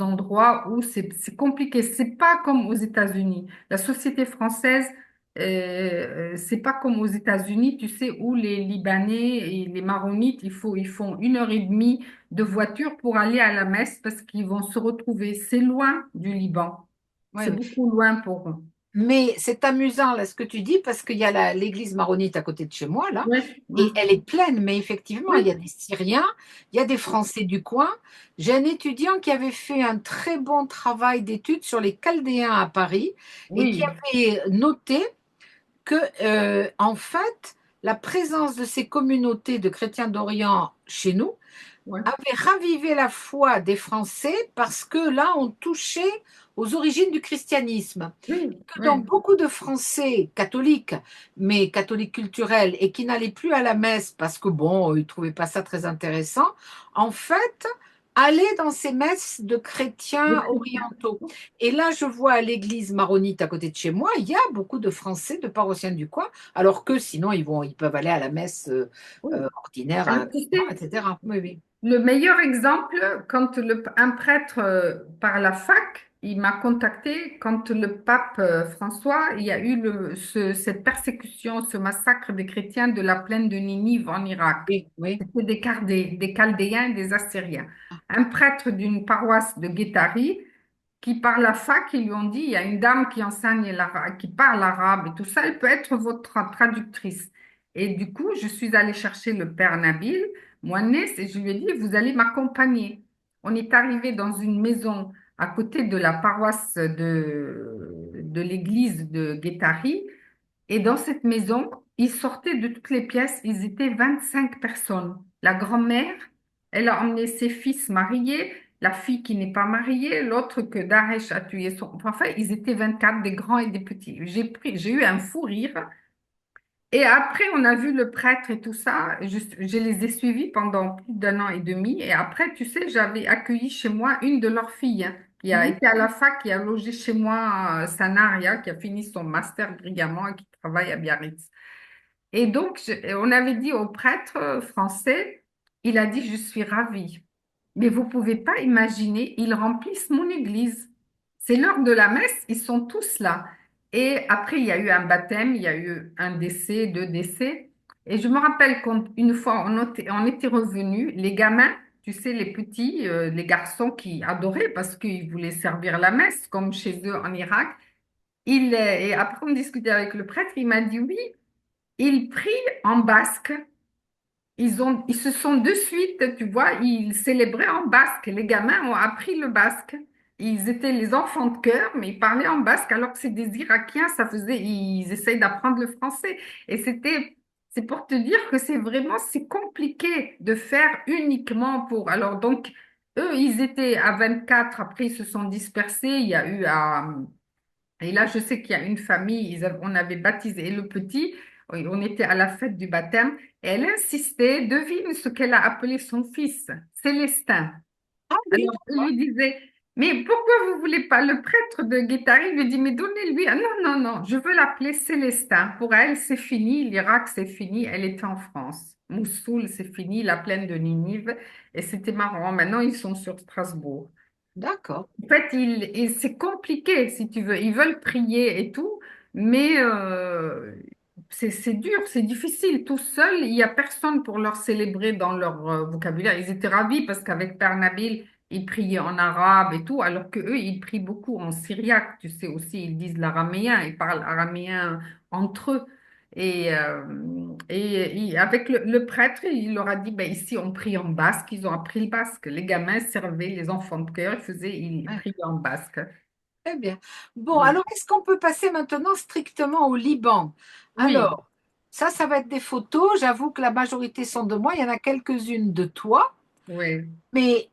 endroits où c'est compliqué. C'est pas comme aux États-Unis. La société française, c'est pas comme aux États-Unis, tu sais, où les Libanais et les Maronites, ils font 1 heure et demie de voiture pour aller à la messe parce qu'ils vont se retrouver. C'est loin du Liban. Oui, C'est oui. beaucoup loin pour eux. Mais c'est amusant là ce que tu dis parce qu'il y a l'église maronite à côté de chez moi là Oui, et elle est pleine. Mais effectivement, il y a oui, des Syriens, il y a des Français du coin. J'ai un étudiant qui avait fait un très bon travail d'études sur les Chaldéens à Paris et qui oui, avait noté que en fait, la présence de ces communautés de chrétiens d'Orient chez nous oui, avait ravivé la foi des Français parce que là, on touchait aux origines du christianisme. oui, Que donc oui. beaucoup de Français catholiques, mais catholiques culturels, et qui n'allaient plus à la messe parce que bon, ils ne trouvaient pas ça très intéressant, en fait, allaient dans ces messes de Le chrétiens chrétien. orientaux. Et là, je vois à l'église maronite à côté de chez moi, il y a beaucoup de Français, de paroissiens du coin, alors que sinon, ils peuvent aller à la messe Oui. ordinaire à Alors, un tu couvent, sais, etc. Oui, oui. le meilleur exemple, quand un prêtre par la fac, il m'a contacté quand le pape François, il y a eu cette persécution, ce massacre des chrétiens de la plaine de Ninive en Irak. Oui, oui. C'était des Chaldéens et des Assyriens. Un prêtre d'une paroisse de Guétari qui par la fac, ils lui ont dit, il y a une dame qui enseigne l'arabe, qui parle arabe et tout ça, elle peut être votre traductrice. Et du coup, je suis allée chercher le père Nabil, Mounès, et je lui ai dit, vous allez m'accompagner. On est arrivé dans une maison à côté de la paroisse de l'église de Guétari, et dans cette maison, ils sortaient de toutes les pièces, ils étaient 25 personnes. La grand-mère, elle a emmené ses fils mariés, la fille qui n'est pas mariée, l'autre que Daesh a tué son... Enfin, ils étaient 24, des grands et des petits. J'ai eu un fou rire. Et après, on a vu le prêtre et tout ça. Je les ai suivis pendant plus d'1 an et demi. Et après, tu sais, j'avais accueilli chez moi une de leurs filles hein, qui a Mhm. été à la fac, qui a logé chez moi, Sanaria, qui a fini son master brillamment et qui travaille à Biarritz. Et donc, on avait dit au prêtre français, il a dit, je suis ravi. Mais vous pouvez pas imaginer, ils remplissent mon église. C'est l'heure de la messe, ils sont tous là. Et après, il y a eu un baptême, il y a eu un décès, 2 décès. Et je me rappelle qu'une fois, on était revenus, les gamins, tu sais, les petits, les garçons qui adoraient parce qu'ils voulaient servir la messe, comme chez eux en Irak. Et après, on discutait avec le prêtre, il m'a dit oui, ils prient en basque. Ils se sont de suite, tu vois, ils célébraient en basque. Les gamins ont appris le basque. Ils étaient les enfants de cœur, mais ils parlaient en basque, alors que c'est des Irakiens, ils essayent d'apprendre le français. Et c'est pour te dire que c'est compliqué de faire uniquement pour. Alors donc, eux, ils étaient à 24, après ils se sont dispersés. Il y a eu et là, je sais qu'il y a une famille, on avait baptisé le petit, on était à la fête du baptême, et elle insistait, devine ce qu'elle a appelé son fils, Célestin. Ah oui, Alors, il lui disait, mais pourquoi vous voulez pas le prêtre de Guétari lui dit, mais donnez-lui. Ah, non, non, non, je veux l'appeler Célestin. Pour elle, c'est fini, l'Irak, c'est fini, elle était en France. Mossoul, c'est fini, la plaine de Ninive, et c'était marrant. Maintenant, ils sont sur Strasbourg. d'accord. En fait, c'est compliqué, si tu veux. Ils veulent prier et tout, mais c'est dur, c'est difficile. Tout seul, il n'y a personne pour leur célébrer dans leur vocabulaire. Ils étaient ravis parce qu'avec Père Nabil, ils priaient en arabe et tout, alors que eux, ils prient beaucoup en syriaque. Tu sais aussi, ils disent l'araméen, ils parlent araméen entre eux. Avec le prêtre, il leur a dit, ben, ici, on prie en basque. Ils ont appris le basque. Les gamins servaient les enfants de cœur, ils Ouais. priaient en basque. Très bien. Bon, Ouais. alors est-ce qu'on peut passer maintenant strictement au Liban? Oui, Alors, ça va être des photos. J'avoue que la majorité sont de moi. Il y en a quelques-unes de toi, oui, mais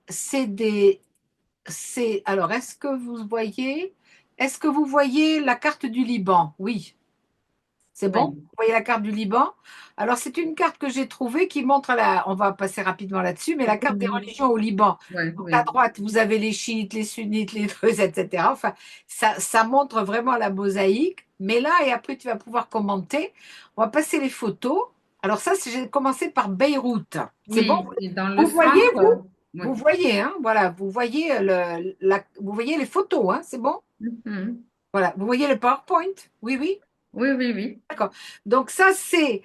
alors, est-ce que vous voyez la carte du Liban? Oui. C'est bon? oui. Vous voyez la carte du Liban? Alors, c'est une carte que j'ai trouvée qui montre on va passer rapidement là-dessus, mais la carte des Oui, religions au Liban. oui, Donc, à oui. droite, vous avez les chiites, les sunnites, les druzes, etc. Enfin, ça montre vraiment la mosaïque. Mais là, et après, tu vas pouvoir commenter. On va passer les photos. Alors, ça, j'ai commencé par Beyrouth. C'est bon? Oui, et dans le Vous voyez, centre, vous? Oui. Vous voyez, hein, voilà, vous voyez, vous voyez les photos, hein, c'est bon? Mhm. Voilà, vous voyez le PowerPoint? Oui, oui. Oui, oui, oui. D'accord. Donc ça, c'est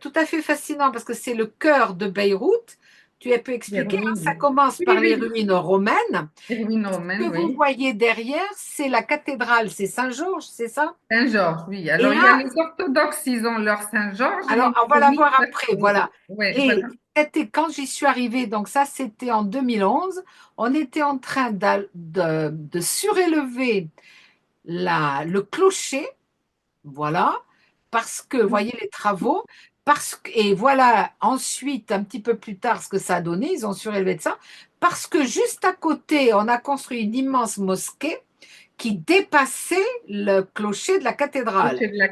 tout à fait fascinant parce que c'est le cœur de Beyrouth. Tu as pu Les expliquer, hein, ça ruines. commence Oui, par les oui. ruines romaines. Les ruines Ce romaines, que vous oui. voyez derrière, c'est la cathédrale, c'est Saint-Georges, c'est ça? Saint-Georges, oui. Et Alors, il y a là, les orthodoxes, ils ont leur Saint-Georges et les alors on va la maronite. voir après, Oui, voilà. oui, voilà. Et c'était quand j'y suis arrivée, donc ça c'était en 2011, on était en train de surélever le clocher. Voilà, parce que, voyez les travaux, et voilà ensuite, un petit peu plus tard, ce que ça a donné, ils ont surélevé de ça, parce que juste à côté, on a construit une immense mosquée qui dépassait le clocher de la cathédrale. Clocher de la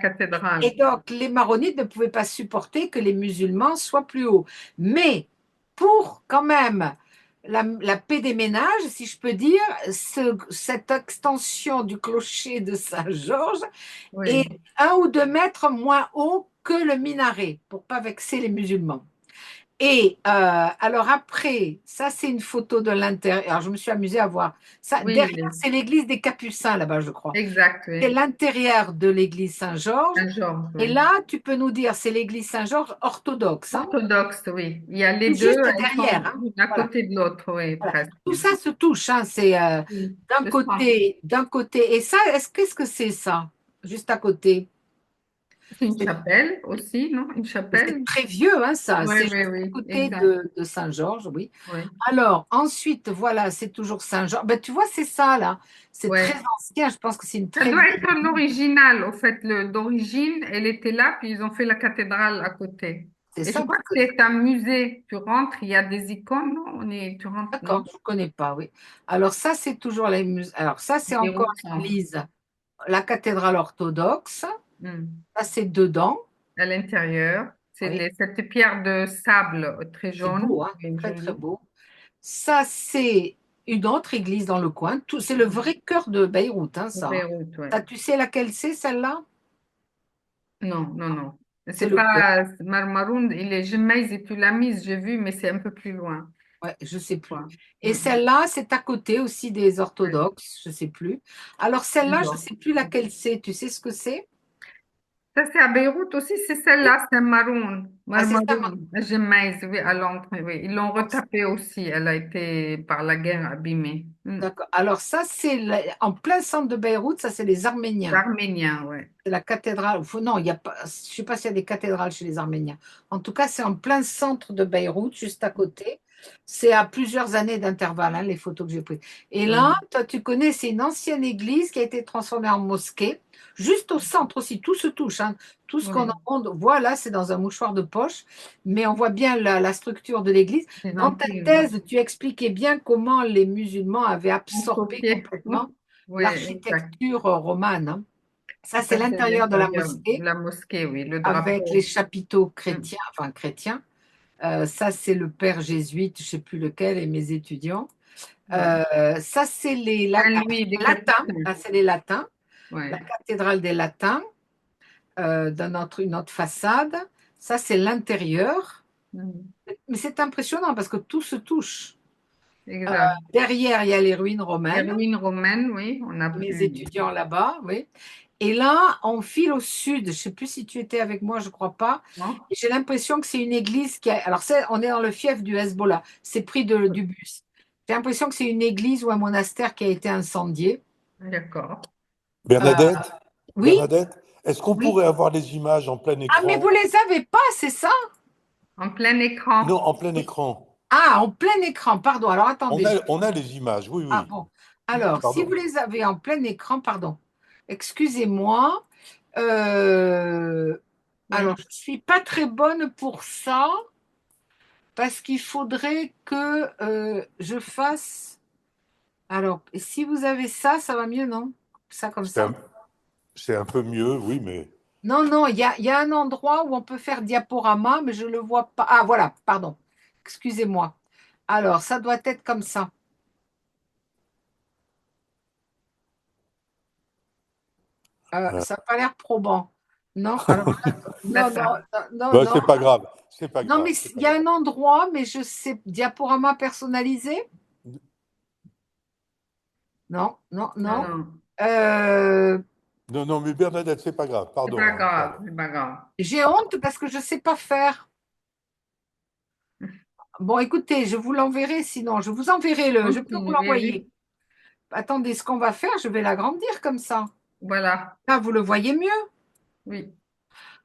Et cathédrale. donc, les maronites ne pouvaient pas supporter que les musulmans soient plus hauts. Mais pour quand même la paix des ménages, si je peux dire, cette extension du clocher de Saint-Georges et Oui, 1 ou 2 mètres moins haut que le minaret pour pas vexer les musulmans. Et alors après, ça c'est une photo de l'intérieur. Alors je me suis amusée à voir ça. oui, Derrière, c'est l'église des Capucins là-bas, je crois. exact, C'est oui. l'intérieur de l'église Saint-Georges. Saint-Georges, Et oui. là, tu peux nous dire, c'est l'église Saint-Georges orthodoxe, hein. Orthodoxe, oui. Il y a les C'est deux, juste elles derrière, sont hein. l'une à Voilà, côté de l'autre, oui, voilà. presque. Tout ça se touche, hein. C'est Oui, d'un je sens. côté, d'un côté. Et ça, qu'est-ce que c'est ça, juste à côté? C'est une C'est chapelle aussi, non? Une c'est chapelle? très vieux, hein, ça. Oui, C'est oui, juste à oui, côté exact. de Saint-Georges, oui. Oui, Alors, ensuite, voilà, c'est toujours Saint-Georges. Ben, tu vois, c'est ça, là. C'est très oui. ancien. Je pense que c'est une Ça très doit vieille être ville. l'original, au fait, d'origine, elle était là, puis ils ont fait la cathédrale à côté. C'est Et je ça, crois parce que que, c'est un musée. Tu rentres, il y a des icônes, non? Tu rentres, non? d'accord, je ne connais pas, oui. Alors, ça, c'est toujours les musées. Alors, ça, c'est encore Beyrouth Centre. l'église, la cathédrale orthodoxe. Hmm. Ça, c'est dedans. À l'intérieur, c'est Oui, cette pierre de sable très c'est jaune, beau, hein. et Très, très jolie. beau. Ça, c'est une autre église dans le coin. C'est le vrai cœur de Beyrouth, hein, ça, hein. Beyrouth, ouais. Ça, tu sais laquelle c'est, celle-là? Non, non, non. C'est C'est le cœur. pas Marmaroun, il est Gemaïs et puis la mise, j'ai vu, mais c'est un peu plus loin, Ouais, je sais plus. quoi. Et Hmm. celle-là, c'est à côté aussi des Ouais. orthodoxes, je sais plus. Alors celle-là, je D'accord. sais plus laquelle c'est. Tu sais ce que c'est? Ça, c'est à Beyrouth aussi, c'est Oui. celle-là, c'est Maroun. Ah, c'est ça. Marmaroun, Gemaïs, oui, à l'entrée, oui. Ils l'ont Donc, retapée aussi, elle a été par la guerre abîmée. Hmm. d'accord. Alors ça, c'est en plein centre de Beyrouth. Ça, c'est les Arméniens. Arménien, ouais. C'est la cathédrale. Non, il y a pas. Je sais pas s'il y a des cathédrales chez les Arméniens. En tout cas, c'est en plein centre de Beyrouth, juste à côté. C'est à plusieurs années d'intervalle, hein, les photos que j'ai prises. Et là, Hmm. toi, tu connais, c'est une ancienne église qui a été transformée en mosquée, juste au centre aussi. Tout se touche, hein. Tout ce qu'on Oui, en voit là, c'est dans un mouchoir de poche, mais on voit bien la structure de l'église. c'est Dans ta gentil, ouais. thèse, tu expliquais bien comment les musulmans avaient On absorbé copiait. complètement Oui, exact. l'architecture romane, hein. Ça, c'est Ça, c'est l'intérieur de la l'intérieur de mosquée la mosquée, oui, le avec les drapeau. chapiteaux Hmm. chrétiens, enfin chrétiens. Ça, c'est le père jésuite, je ne sais plus lequel, et mes étudiants. Oui. Ça, c'est les Saint-Louis des latins. Capucins. Là, c'est les latins. La Ouais. cathédrale des latins, une autre façade. Ça, c'est l'intérieur. Hmm. Mais c'est impressionnant parce que tout se touche. Euh, Exact. Derrière, il y a les ruines Les romaines. ruines romaines, oui, on a Mes pu. étudiants là-bas, oui. Et là, on file au sud. Je ne sais plus si tu étais avec moi, je ne crois pas. Non? Et j'ai l'impression que c'est une église qui a. Alors, on est dans le fief du Hezbollah. C'est pris du bus. J'ai l'impression que c'est une église ou un monastère qui a été incendié. D'accord. Euh, Bernadette, oui, Bernadette, est-ce qu'on oui. pourrait avoir les images en plein Ah, mais vous écran? les avez pas, c'est ça? En plein écran. Non, en plein écran. Ah, en plein écran, pardon. Alors, attendez. On a les images, oui, Ah, oui. bon. Alors, si vous Pardon. les avez en plein écran, pardon. Excusez-moi. Euh, Oui. Alors, je ne suis pas très bonne pour ça parce qu'il faudrait que je fasse. Alors, si vous avez ça, ça va mieux, non? Ça comme C'est ça? un, c'est un peu mieux, oui, mais Non, non, il y a un endroit où on peut faire diaporama, mais je ne le vois pas. Ah, voilà, pardon. Excusez-moi. Alors, ça doit être comme ça. euh, Ça n'a pas l'air probant. Non, alors non, non, D'accord. non, Bah, non. c'est pas grave. C'est pas Non, mais grave. C'est il pas y a grave. un endroit, mais je sais, diaporama personnalisé? Non, non, Non, non. non, Euh, Non, non, mais Bernadette, c'est pas grave. c'est pas Pardon, hein, grave, pardon. c'est pas grave. j'ai honte parce que je ne sais pas faire. Bon, écoutez, je vous l'enverrai sinon. Je vous enverrai je peux vous Continue, oui, l'envoyer. oui. Attendez, ce qu'on va faire, je vais l'agrandir comme ça. Voilà, Là, vous le voyez mieux. oui,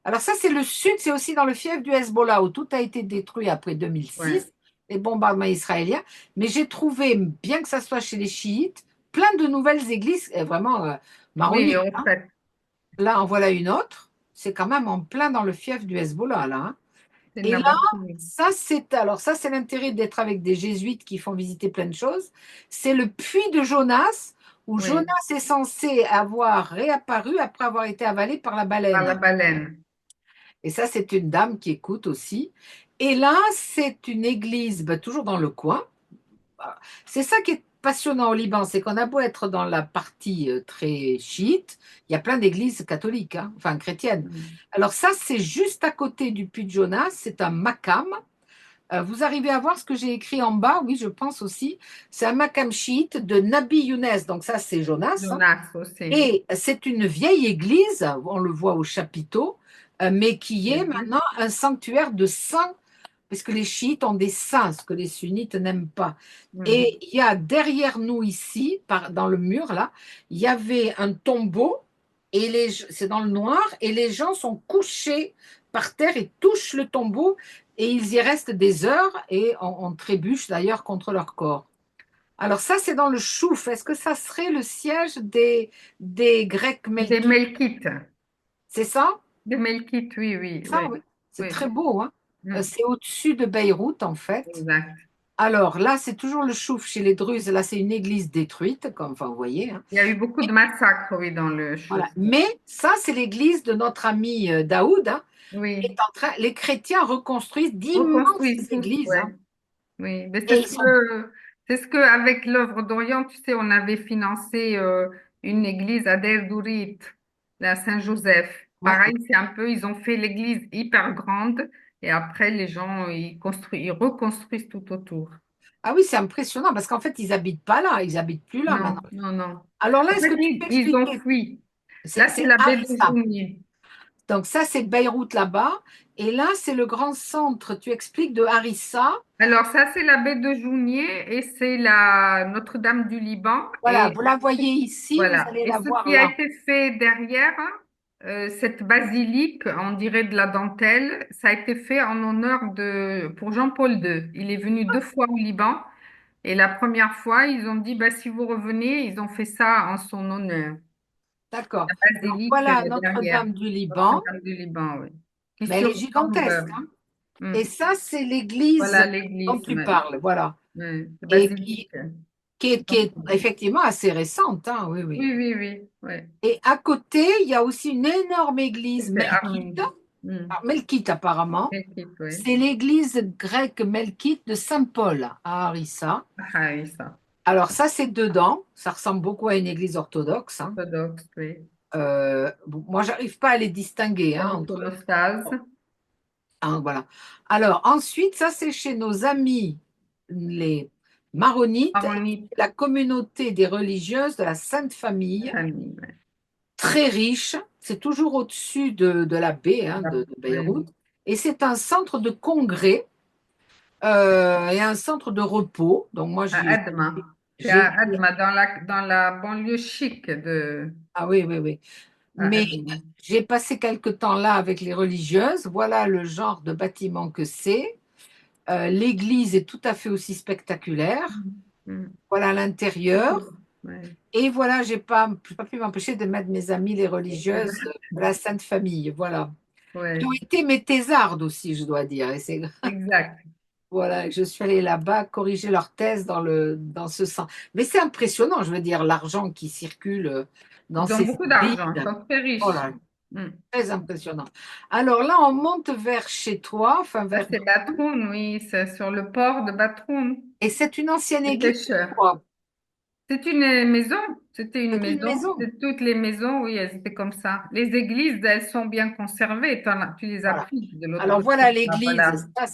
Alors ça, c'est le sud, c'est aussi dans le fief du Hezbollah où tout a été détruit après ouais. 2006, les bombardements israéliens. Mais j'ai trouvé, bien que ça soit chez les chiites, plein de nouvelles églises, vraiment Oui, maronites. en fait, Là, en voilà une autre. C'est quand même en plein dans le fief du Hezbollah, là, hein. c'est Et là, Nabatoué. ça, c'est l'intérêt d'être avec des jésuites qui font visiter plein de choses. C'est le puits de Jonas, où Jonas Oui, est censé avoir réapparu après avoir été avalé par la par la baleine. baleine. Et ça, c'est une dame qui écoute aussi. Et là, c'est une église, bah, toujours dans le coin. C'est ça qui est passionnant au Liban, c'est qu'on a beau être dans la partie très chiite, il y a plein d'églises catholiques, hein, enfin chrétiennes. Mm. Alors ça, c'est juste à côté du puits de Jonas, c'est un makam. Vous arrivez à voir ce que j'ai écrit en bas, oui, je pense aussi. C'est un makam chiite de Nabi Younes, donc ça, c'est Jonas, hein. Jonas aussi. Et c'est une vieille église, on le voit au chapiteau, mais qui est Mhm. maintenant un sanctuaire de saints, parce que les chiites ont des saints, ce que les sunnites n'aiment pas. Mm. Et il y a derrière nous ici, dans le mur là, il y avait un tombeau, et c'est dans le noir, et les gens sont couchés par terre et touchent le tombeau, et ils y restent des heures, et on trébuche d'ailleurs contre leur corps. Alors ça, c'est dans le Chouf. Est-ce que ça serait le siège des Grecs Des melkites? Melkites. C'est ça? Des Melkites, oui, oui, Ça, oui. oui. C'est Oui, très beau, hein. Mm. C'est au-dessus de Beyrouth, en fait. Exact. Alors là, c'est toujours le Chouf chez les Druzes. Là, c'est une église détruite, comme enfin, vous voyez, hein. Il y a eu beaucoup de massacres, oui, dans le Voilà. Chouf. Mais ça, c'est l'église de notre ami Daoud, hein, qui Oui, est en train. Les chrétiens reconstruisent d'immenses reconstruisent tous, églises, ouais. hein. Oui, mais Et ils sont. c'est ce que avec l'œuvre d'Orient, tu sais, on avait financé une église à Deir Dourit, la Saint-Joseph. Ouais. Pareil, c'est un peu, ils ont fait l'église hyper grande et après les gens ils reconstruisent tout autour. Ah oui, c'est impressionnant parce qu'en fait, ils habitent pas là. Ils habitent plus là Non, maintenant. non, non. Alors là, En est-ce fait, que tu peux ils ont expliquer? fui. C'est Là, c'est c'est la baie de Harissa. Jounier. Donc ça, c'est Beyrouth là-bas. Et là, c'est le grand centre, tu expliques, de Harissa. Alors, ça, c'est la baie de Jounier et c'est la Notre-Dame du Liban. Voilà, vous la voyez ici, vous Voilà. allez Et la ce voir qui a là. été fait derrière, cette basilique, on dirait de la dentelle, ça a été fait en honneur pour Jean-Paul II. Il est venu 2 fois au Liban et la première fois, ils ont dit, bah, si vous revenez, ils ont fait ça en son honneur. D'accord. La Donc basilique voilà derrière, Notre-Dame du Liban, Notre-Dame du Liban, oui, qui mais elle est surplombe. gigantesque, hein. Hmm. Et ça, c'est l'église Voilà dont l'église, tu ouais. parles, voilà. La Et basilique. qui est effectivement assez récente, hein, oui, oui. Oui, oui, oui, ouais. Et à côté, il y a aussi une énorme église C'est melkite, Armin. Hmm. alors, melkite apparemment. L'équipe, oui. C'est l'église grecque melkite de Saint-Paul à Harissa. Ah oui, ça. Alors ça, c'est dedans. Ça ressemble beaucoup à une église orthodoxe, hein. Orthodoxe, oui. Bon, moi, j'arrive pas à les distinguer, hein, entre. Iconostase. Hein, voilà. Alors ensuite, ça, c'est chez nos amis les maronites, Maronite, la communauté des religieuses de la Sainte la Famille, famille, ouais. très riche. C'est toujours au-dessus de la baie, hein, de Oui. Beyrouth. Et c'est un centre de congrès et un centre de repos. Donc moi, À Adma. C'est j'ai à Adma, dans la banlieue chic de ah oui, oui, oui. à Mais Adma. j'ai passé quelque temps là avec les religieuses. Voilà le genre de bâtiment que c'est. L'église est tout à fait aussi spectaculaire. Mm. Voilà l'intérieur. Ouais. Et voilà, j'ai pas pu m'empêcher de mettre mes amies les religieuses de la Sainte Famille. Voilà. Qui ont Ouais. été mes thésardes aussi, je dois dire. Et Exact. voilà, je suis allée là-bas corriger leur thèse dans ce sens. Mais c'est impressionnant, je veux dire, l'argent qui circule dans Ils ont ces beaucoup villes. d'argent, ils sont très Oh riches. là, Mm. très impressionnant. Alors là, on monte vers chez toi, enfin Ça, vers. c'est Batroun, oui, c'est sur le port de Batroun, Et c'est une ancienne les église, pêcheurs. quoi. C'est une maison, c'était une C'était une maison. maison. Toutes les maisons, oui, elles étaient comme ça. Les églises, elles sont bien conservées. Tu les as Voilà. prises de l'autre Alors côté. voilà Ah, l'église. voilà. Ça,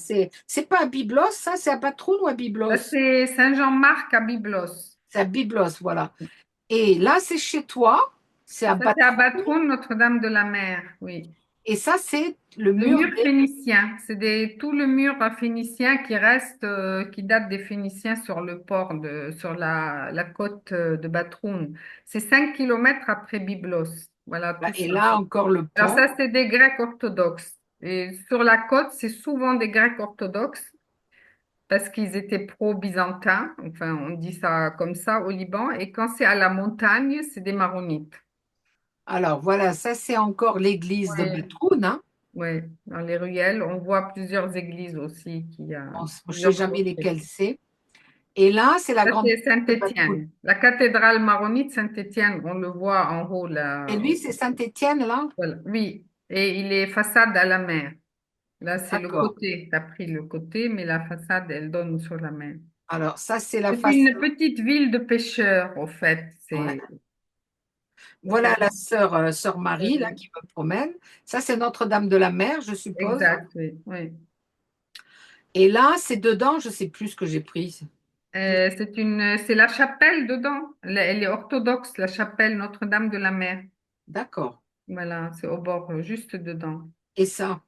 c'est pas à Byblos, ça, c'est à Patroun ou à Ça, Byblos? c'est Saint-Jean-Marc à Byblos. C'est à Byblos, voilà. Et là, c'est chez toi, c'est à Ça, c'est à Patroun. Batroun, Notre-Dame de la Mer, oui. Et ça, c'est le Le mur mur phénicien, tout le mur phénicien qui reste, qui date des Phéniciens sur le port sur la côte de Batroun. C'est 5 kilomètres après Byblos. Voilà tout Et ça. là, encore le Alors pont. ça, c'est des Grecs orthodoxes. Et sur la côte, c'est souvent des Grecs orthodoxes parce qu'ils étaient pro-byzantins. Enfin, on dit ça comme ça au Liban. Et quand c'est à la montagne, c'est des maronites. Alors voilà, ça, c'est encore l'église de Oui, Patroun, hein. oui. Dans les ruelles, on voit plusieurs églises aussi qui a Bon, je ne sais plusieurs jamais clochers. lesquels c'est. Et là, c'est la Ça, grande c'est de Patroun. Saint-Étienne. La cathédrale maronite Saint-Étienne, on le voit en haut Et là. lui, c'est Saint-Étienne, là? Voilà. Oui. Et il est façade à la mer. Là, c'est le D'accord. côté. Tu as pris le côté, mais la façade, elle donne sur la mer. Alors, ça, c'est la C'est face. une petite ville de pêcheurs, au fait. Ouais. C'est- Voilà la sœur Marie, là, qui me promène. Ça, c'est Notre-Dame de la Mer, je suppose. exact, oui. Oui. Et là, c'est dedans, je ne sais plus ce que j'ai pris. C'est la chapelle dedans. Elle est orthodoxe, la chapelle Notre-Dame de la Mer. D'accord. Voilà, c'est au bord, juste dedans. Et ça?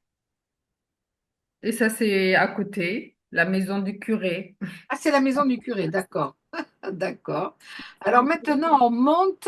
Et ça, c'est à côté, la maison du curé. Ah, c'est la maison du curé, d'accord. D'accord. Alors maintenant, on monte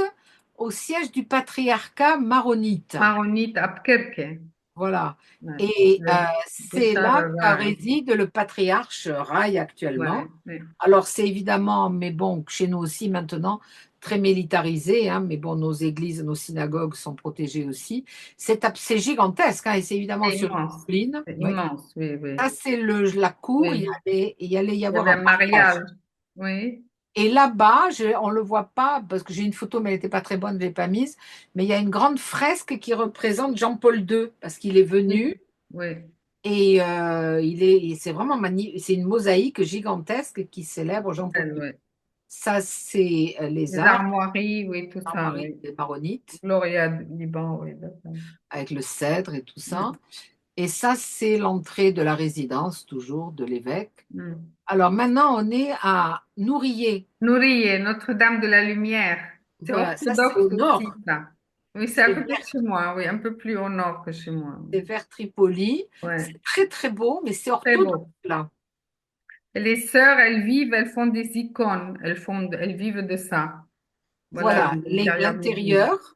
au siège du patriarcat maronite. Maronite à Pkerke. Voilà. Ouais. Et c'est Béchar là que Rai. réside le patriarche Rai actuellement. Ouais, ouais. Alors c'est évidemment, mais bon, chez nous aussi maintenant, très militarisé, hein, mais bon, nos églises, nos synagogues sont protégées aussi. C'est gigantesque, hein, et c'est évidemment C'est sur une immense. colline. C'est Oui. immense, oui, oui. Ça, c'est la cour, Oui. il y allait y Il y avoir avait un un mariage. mariage. Oui, Et là-bas, on ne le voit pas, parce que j'ai une photo, mais elle n'était pas très bonne, je ne l'ai pas mise, mais il y a une grande fresque qui représente Jean-Paul II, parce qu'il est oui, venu, oui. et c'est vraiment magnifique, c'est une mosaïque gigantesque qui célèbre Jean-Paul Elle, II. oui. Ça, c'est les Les arcs, armoiries, oui, tout ça, l'armoirie oui. des Maronites, Gloria du Liban, oui, d'accord. avec le cèdre et tout ça. Mm, Et ça, c'est l'entrée de la résidence, toujours, de l'évêque. mm. Alors maintenant, on est à Nourier. Nourrier, Notre-Dame de la Lumière. C'est Voilà, ça, c'est orthodoxe au aussi, nord. ça. Oui, c'est à C'est côté de chez moi, oui, un peu plus au nord que chez moi. C'est vers Tripoli. Ouais, C'est très très beau, mais c'est très orthodoxe beau. là. Et les sœurs, elles vivent, elles font des icônes, elles vivent de ça. Voilà Voilà l'intérieur de l'église. l'intérieur.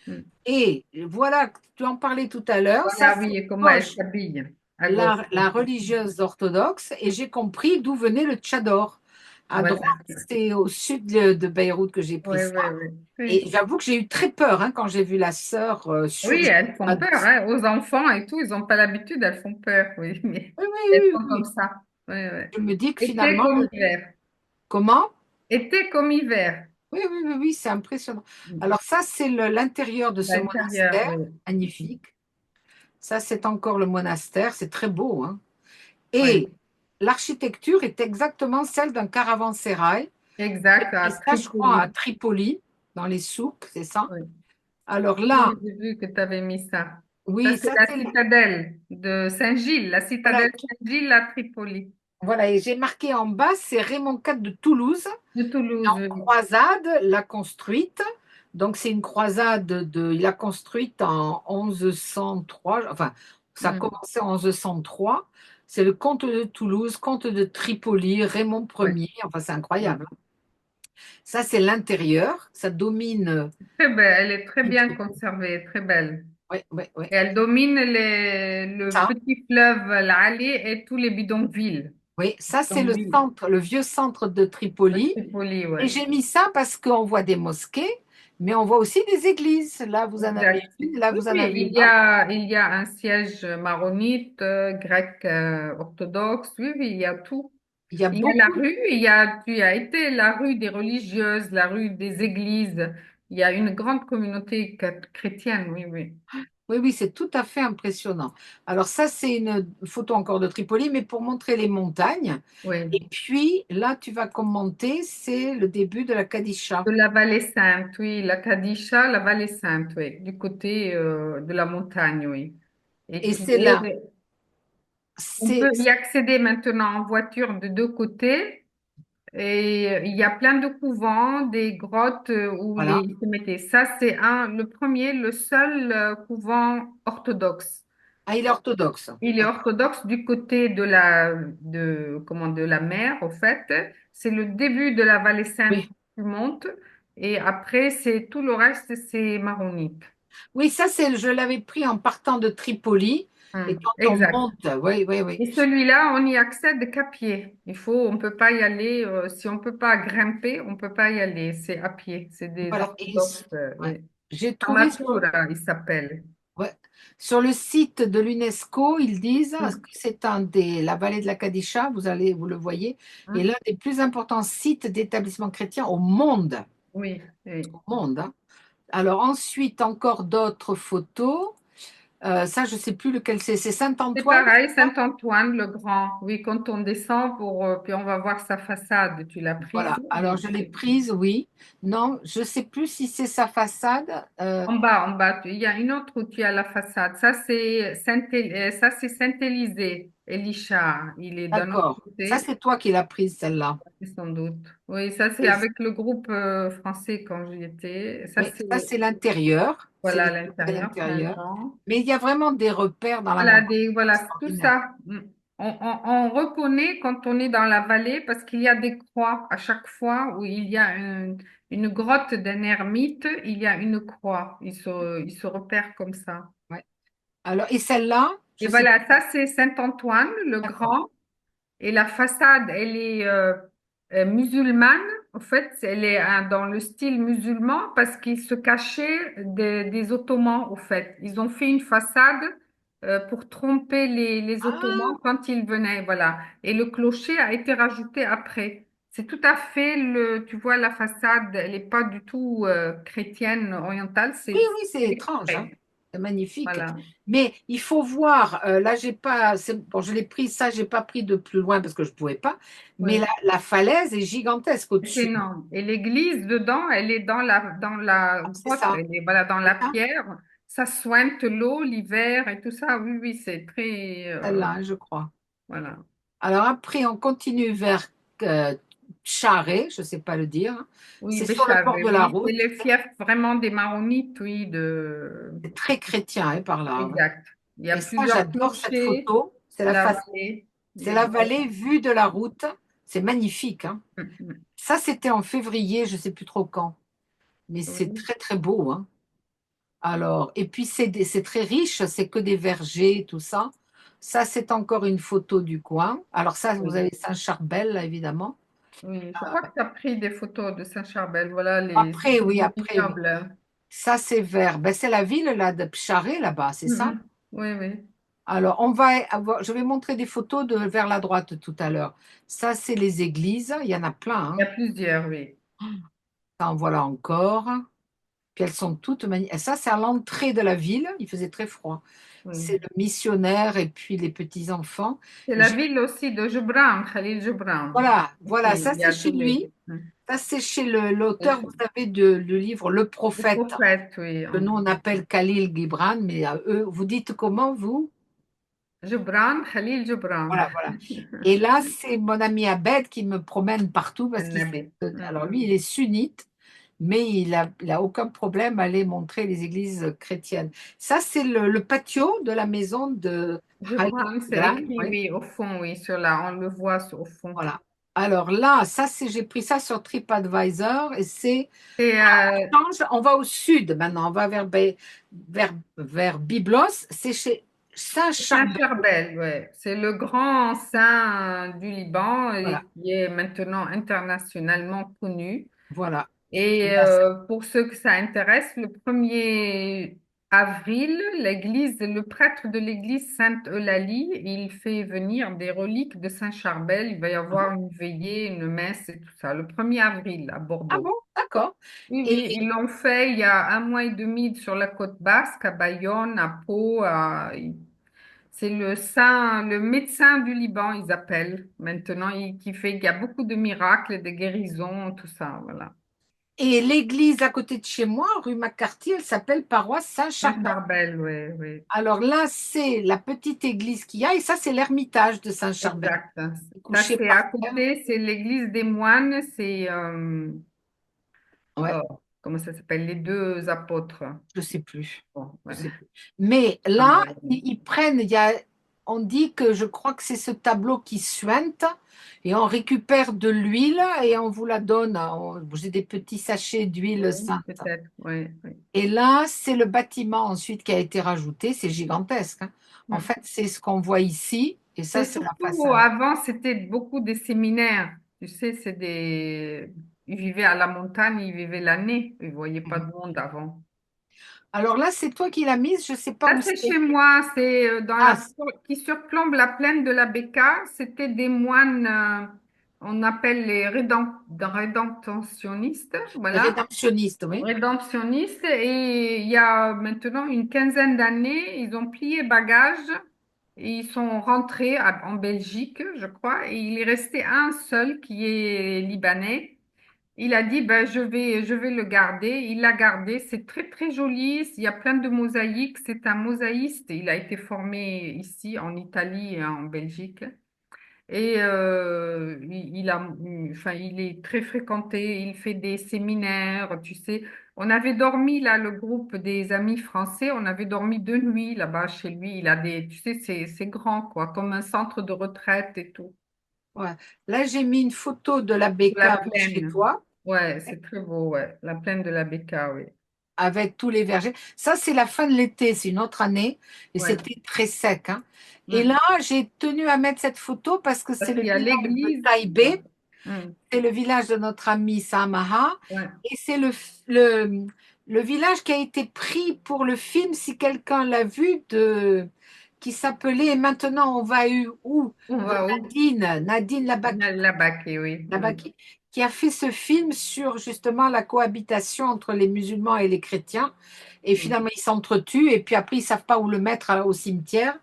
Mm. Et voilà, tu en parlais tout à l'heure, ça Voilà, c'est oui, et comment elles poche, s'habillent à gauche. la religieuse orthodoxe, et j'ai compris d'où venait le tchador. À Voilà. droite, c'est au sud de Beyrouth que j'ai Oui, pris ça. oui, oui. Et Oui, j'avoue que j'ai eu très peur hein, quand j'ai vu la sœur oui, surgir. elles font peur, hein. Aux enfants et tout, ils n'ont pas l'habitude, elles font peur, oui, mais Oui, elles oui, oui, sont comme oui. ça. Oui, oui. Je me dis que Été finalement, comme hiver. comment? Été comme hiver. Oui, oui, oui, oui, c'est impressionnant. Mm. Alors ça, c'est l'intérieur de ce L'intérieur, monastère, oui. magnifique. Ça, c'est encore le monastère, c'est très beau, hein. Oui. Et l'architecture est exactement celle d'un caravansérail. Exact, Et à ça, je crois, à Tripoli. Tripoli, dans les souks, c'est ça? Oui, Alors oui, là, oui, j'ai vu que tu avais mis ça. Ça, oui, c'est ça, la c'est citadelle de Saint-Gilles, la voilà, citadelle Saint-Gilles à Tripoli, voilà, et j'ai marqué en bas, c'est Raymond IV de Toulouse, de Toulouse. en Oui. croisade, l'a construite. Donc, c'est une croisade il a construite en 1103, enfin, ça a Mm. commencé en 1103. C'est le comte de Toulouse, comte de Tripoli, Raymond Oui, Ier, enfin, c'est oui. incroyable. Ça, c'est l'intérieur, ça domine Très belle, elle est très bien Tripoli. conservée, très belle. Oui, oui, oui. Et elle domine le Ça, petit fleuve l'Ali et tous les bidonvilles. oui, ça, c'est le Bidonvilles centre, le vieux centre de de Tripoli. Tripoli, Et ouais. j'ai mis ça parce qu'on voit des mosquées, mais on voit aussi des églises. Là, vous en avez Exact. une, là, Oui, vous en oui, avez une autre. il y a un siège maronite, grec, orthodoxe. Oui, oui, il y a tout. Il y a Il y a la beaucoup. rue, tu as été la rue des religieuses, la rue des églises. Il y a une grande communauté chrétienne, oui, oui. Oui, oui, c'est tout à fait impressionnant. Alors ça, c'est une photo encore de Tripoli, mais pour montrer les montagnes. Oui. Et puis là, tu vas commenter, c'est le début de la Kadisha. De la vallée Sainte, oui, la Kadisha, la vallée Sainte, oui, du côté de la montagne, oui. Et Et qui c'est là. est, on C'est peut y accéder maintenant en voiture de deux côtés. Et il y a plein de couvents, des grottes où voilà. les se mettaient. Ça, c'est le premier, le seul couvent orthodoxe. Ah, il est orthodoxe. Il est D'accord. orthodoxe du côté de la mer, au fait. C'est le début de la vallée Sainte Oui. que tu montes. Et après, c'est tout le reste, c'est maronite. Oui, ça, je l'avais pris en partant de Tripoli. Et quand on Exact. monte, oui, oui, oui. Et celui-là, on y accède qu'à pied. On peut pas y aller, si on peut pas grimper, on peut pas y aller. C'est à pied. C'est des Voilà. orthodoxes, Ouais. oui. J'ai trouvé Amatura, il s'appelle. ouais, sur le site de l'UNESCO, ils disent Mm. que c'est la vallée de la Kadisha, vous le voyez, est Hein? l'un des plus importants sites d'établissements chrétiens au monde. Oui, oui. Au monde, hein. Alors ensuite, encore d'autres photos. Ça, je ne sais plus lequel c'est C'est Saint-Antoine, pareil, c'est ça. Saint-Antoine le Grand. Oui, quand on descend puis on va voir sa façade. Tu l'as prise? Voilà. Alors Oui. je l'ai prise, oui. Non, je ne sais plus si c'est sa façade. En bas, il y a une autre où tu as la façade. Ça, c'est Saint-Élysée, Elisha. Il est d'un autre D'accord. Ça, côté. c'est toi qui l'as prise, celle-là. Sans doute. Oui, ça c'est Et avec le groupe français quand j'y étais. Ça oui, c'est ça, c'est l'intérieur. C'est voilà à les photos de l'intérieur, plein de l'intérieur. gens. Mais il y a vraiment des repères dans la Voilà, montagne voilà, tout extraordinaires. ça. On reconnaît quand on est dans la vallée parce qu'il y a des croix à chaque fois où il y a une grotte d'un ermite, il y a une croix. Il se repère comme ça. Ouais. Alors, et celle-là, Et je sais voilà, plus. ça c'est Saint-Antoine, le D'accord. grand. Et la façade, elle est musulmane. En fait, elle est dans le style musulman parce qu'ils se cachaient des Ottomans, au fait. Ils ont fait une façade pour tromper les Ah, Ottomans quand ils venaient. Voilà. Et le clocher a été rajouté après. C'est tout à fait tu vois, la façade, elle n'est pas du tout chrétienne orientale, oui, c'est oui, c'est étrange, hein. exprès. C'est magnifique. Voilà. Mais il faut voir, là, j'ai pas, bon, je l'ai pris, ça, j'ai pas pris de plus loin parce que je pouvais pas, mais Oui. la falaise est gigantesque C'est au-dessus. énorme. Et l'église dedans, elle est dans la Ah, c'est grotte, ça, elle est voilà, dans c'est la ça, pierre. Ça soigne l'eau l'hiver et tout ça. Oui, oui, c'est très. celle-là, hein, je crois. Voilà. Alors après, on continue vers euh, Charest, je sais pas le dire, hein. Oui, C'est sur le bord Béchar, de la oui, c'est route. les fiefs vraiment des Maronites, oui, C'est très chrétien, hein, par là, hein. exact. Il y a Et ça, plusieurs j'adore cette clochers photo. à la vallée. C'est la Exact. vallée vue de la route. C'est magnifique, hein. Mhm. Ça, c'était en février, je ne sais plus trop quand. Mais c'est Oui, très, très beau, hein. Alors, et puis c'est très riche, c'est que des vergers, tout ça. Ça, c'est encore une photo du coin. Alors ça, vous oui, avez Saint-Charbel, là, évidemment. oui. Je crois que tu as pris des photos de Saint-Charbel. Voilà Après, oui, les après, oui. vignobles. Ça, c'est c'est la ville, là, de Pcharé, là-bas, c'est ça? Mhm. Oui, oui. Alors, on va avoir, je vais montrer des photos vers la droite tout à l'heure. Ça, c'est les églises. Il y en a plein, Il y hein. a plusieurs, oui. Ça, en voilà encore. Puis elles sont toutes magnifiques. Ça, c'est à l'entrée de la ville. Il faisait très froid. Oui. C'est le missionnaire et puis les petits-enfants. C'est la J'ai- ville aussi de Gibran, Khalil Gibran. Voilà, voilà. Oui, Ça, il y c'est a chez lui. Mm. Ça, c'est chez l'auteur, vous Le savez, le livre Le Prophète, prophète, oui. que nous, on appelle Khalil Gibran, mais eux, vous dites comment, vous? Gibran, Khalil Gibran. Voilà, voilà. Et là, c'est mon ami Abed qui me promène partout parce Un qu'il nabi. alors lui, il est sunnite, mais il a aucun problème à aller montrer les églises chrétiennes. Ça, c'est le patio de la maison de Khalil Gibran, c'est Gibran, écrit, oui. oui, au fond, oui, on le voit au fond. Voilà. Alors là, j'ai pris ça sur TripAdvisor et Et on va au sud maintenant, on va vers Byblos, c'est chez Saint-Charbel. Saint-Charbel, ouais. C'est le grand saint du Liban Voilà, et qui est maintenant internationalement connu. voilà. Et Là, pour ceux que ça intéresse, le premier avril, le prêtre de l'église Sainte-Eulalie, il fait venir des reliques de Saint-Charbel. Il va y Ah bon? avoir une veillée, une messe et tout ça, le 1er avril à Ah Bordeaux. bon? D'accord. Oui, Et, oui, ils l'ont fait il y a un mois et demi sur la côte basque, à Bayonne, à Pau. C'est le saint, le médecin du Liban, ils appellent maintenant, qui fait, il y a beaucoup de miracles, de guérisons, tout ça, voilà. et l'église à côté de chez moi, rue McCarthy, elle s'appelle paroisse Saint-Charbel. Saint-Charbel, oui, oui, Alors là, c'est la petite église qu'il y a, et ça, c'est l'ermitage de Saint-Charbel. exact. Ça, Couché c'est par à terre. côté, c'est l'église des moines, Ouais, oh, comment ça s'appelle, les deux apôtres. je sais plus. Bon, Je ouais. sais plus. Mais Ah, là, bon. ils prennent, on dit que je crois que c'est ce tableau qui suinte et on récupère de l'huile et on vous la donne. J'ai des petits sachets d'huile Oui, sainte. peut-être, oui, oui. Et là, c'est le bâtiment ensuite qui a été rajouté. C'est gigantesque, hein. En Hmm. fait, c'est ce qu'on voit ici et ça, C'est c'est la surtout, façade. avant, c'était beaucoup des séminaires. Tu sais, ils vivaient à la montagne, ils vivaient l'année. Ils ne voyaient pas Mhm. de monde avant. Alors là, c'est toi qui l'as mise. Je ne sais pas Ça, où c'est c'est. chez moi, c'est dans Ah, qui surplombe la plaine de la Becca. C'était des moines, on appelle les rédemptionnistes, les voilà, rédemptionnistes, oui. rédemptionnistes. Et il y a maintenant une quinzaine d'années, ils ont plié bagages et ils sont rentrés en Belgique, je crois. Et il est resté un seul qui est libanais. Il a dit, ben, je vais le garder. Il l'a gardé. C'est très, très joli. Il y a plein de mosaïques. C'est un mosaïste. Il a été formé ici, en Italie et en Belgique. Et enfin, il est très fréquenté. Il fait des séminaires. Tu sais, on avait dormi là, le groupe des amis français. On avait dormi 2 nuits là-bas chez lui. Il a tu sais, c'est grand, quoi, comme un centre de retraite et tout. Ouais. Là, j'ai mis une photo de la Sous la Becca chez plaine. toi, Ouais, c'est très beau, ouais. La plaine de la Becca, oui. avec tous les vergers. Ça, c'est la fin de l'été, c'est une autre année, et Ouais. c'était très sec, hein. Et Mm. là, j'ai tenu à mettre cette photo parce que c'est Parce le qu'il y a village de l'église. Taïbé, Mm. c'est le village de notre ami Samaha, Ouais. et c'est le village qui a été pris pour le film, si quelqu'un l'a vu, qui s'appelait Maintenant on va où? On De va où? Nadine Labaki. Là-bas, oui. Là-bas, Mm. qui a fait ce film sur justement la cohabitation entre les musulmans et les chrétiens. Et Mm. finalement, ils s'entretuent et puis après, ils ne savent pas où le mettre au cimetière.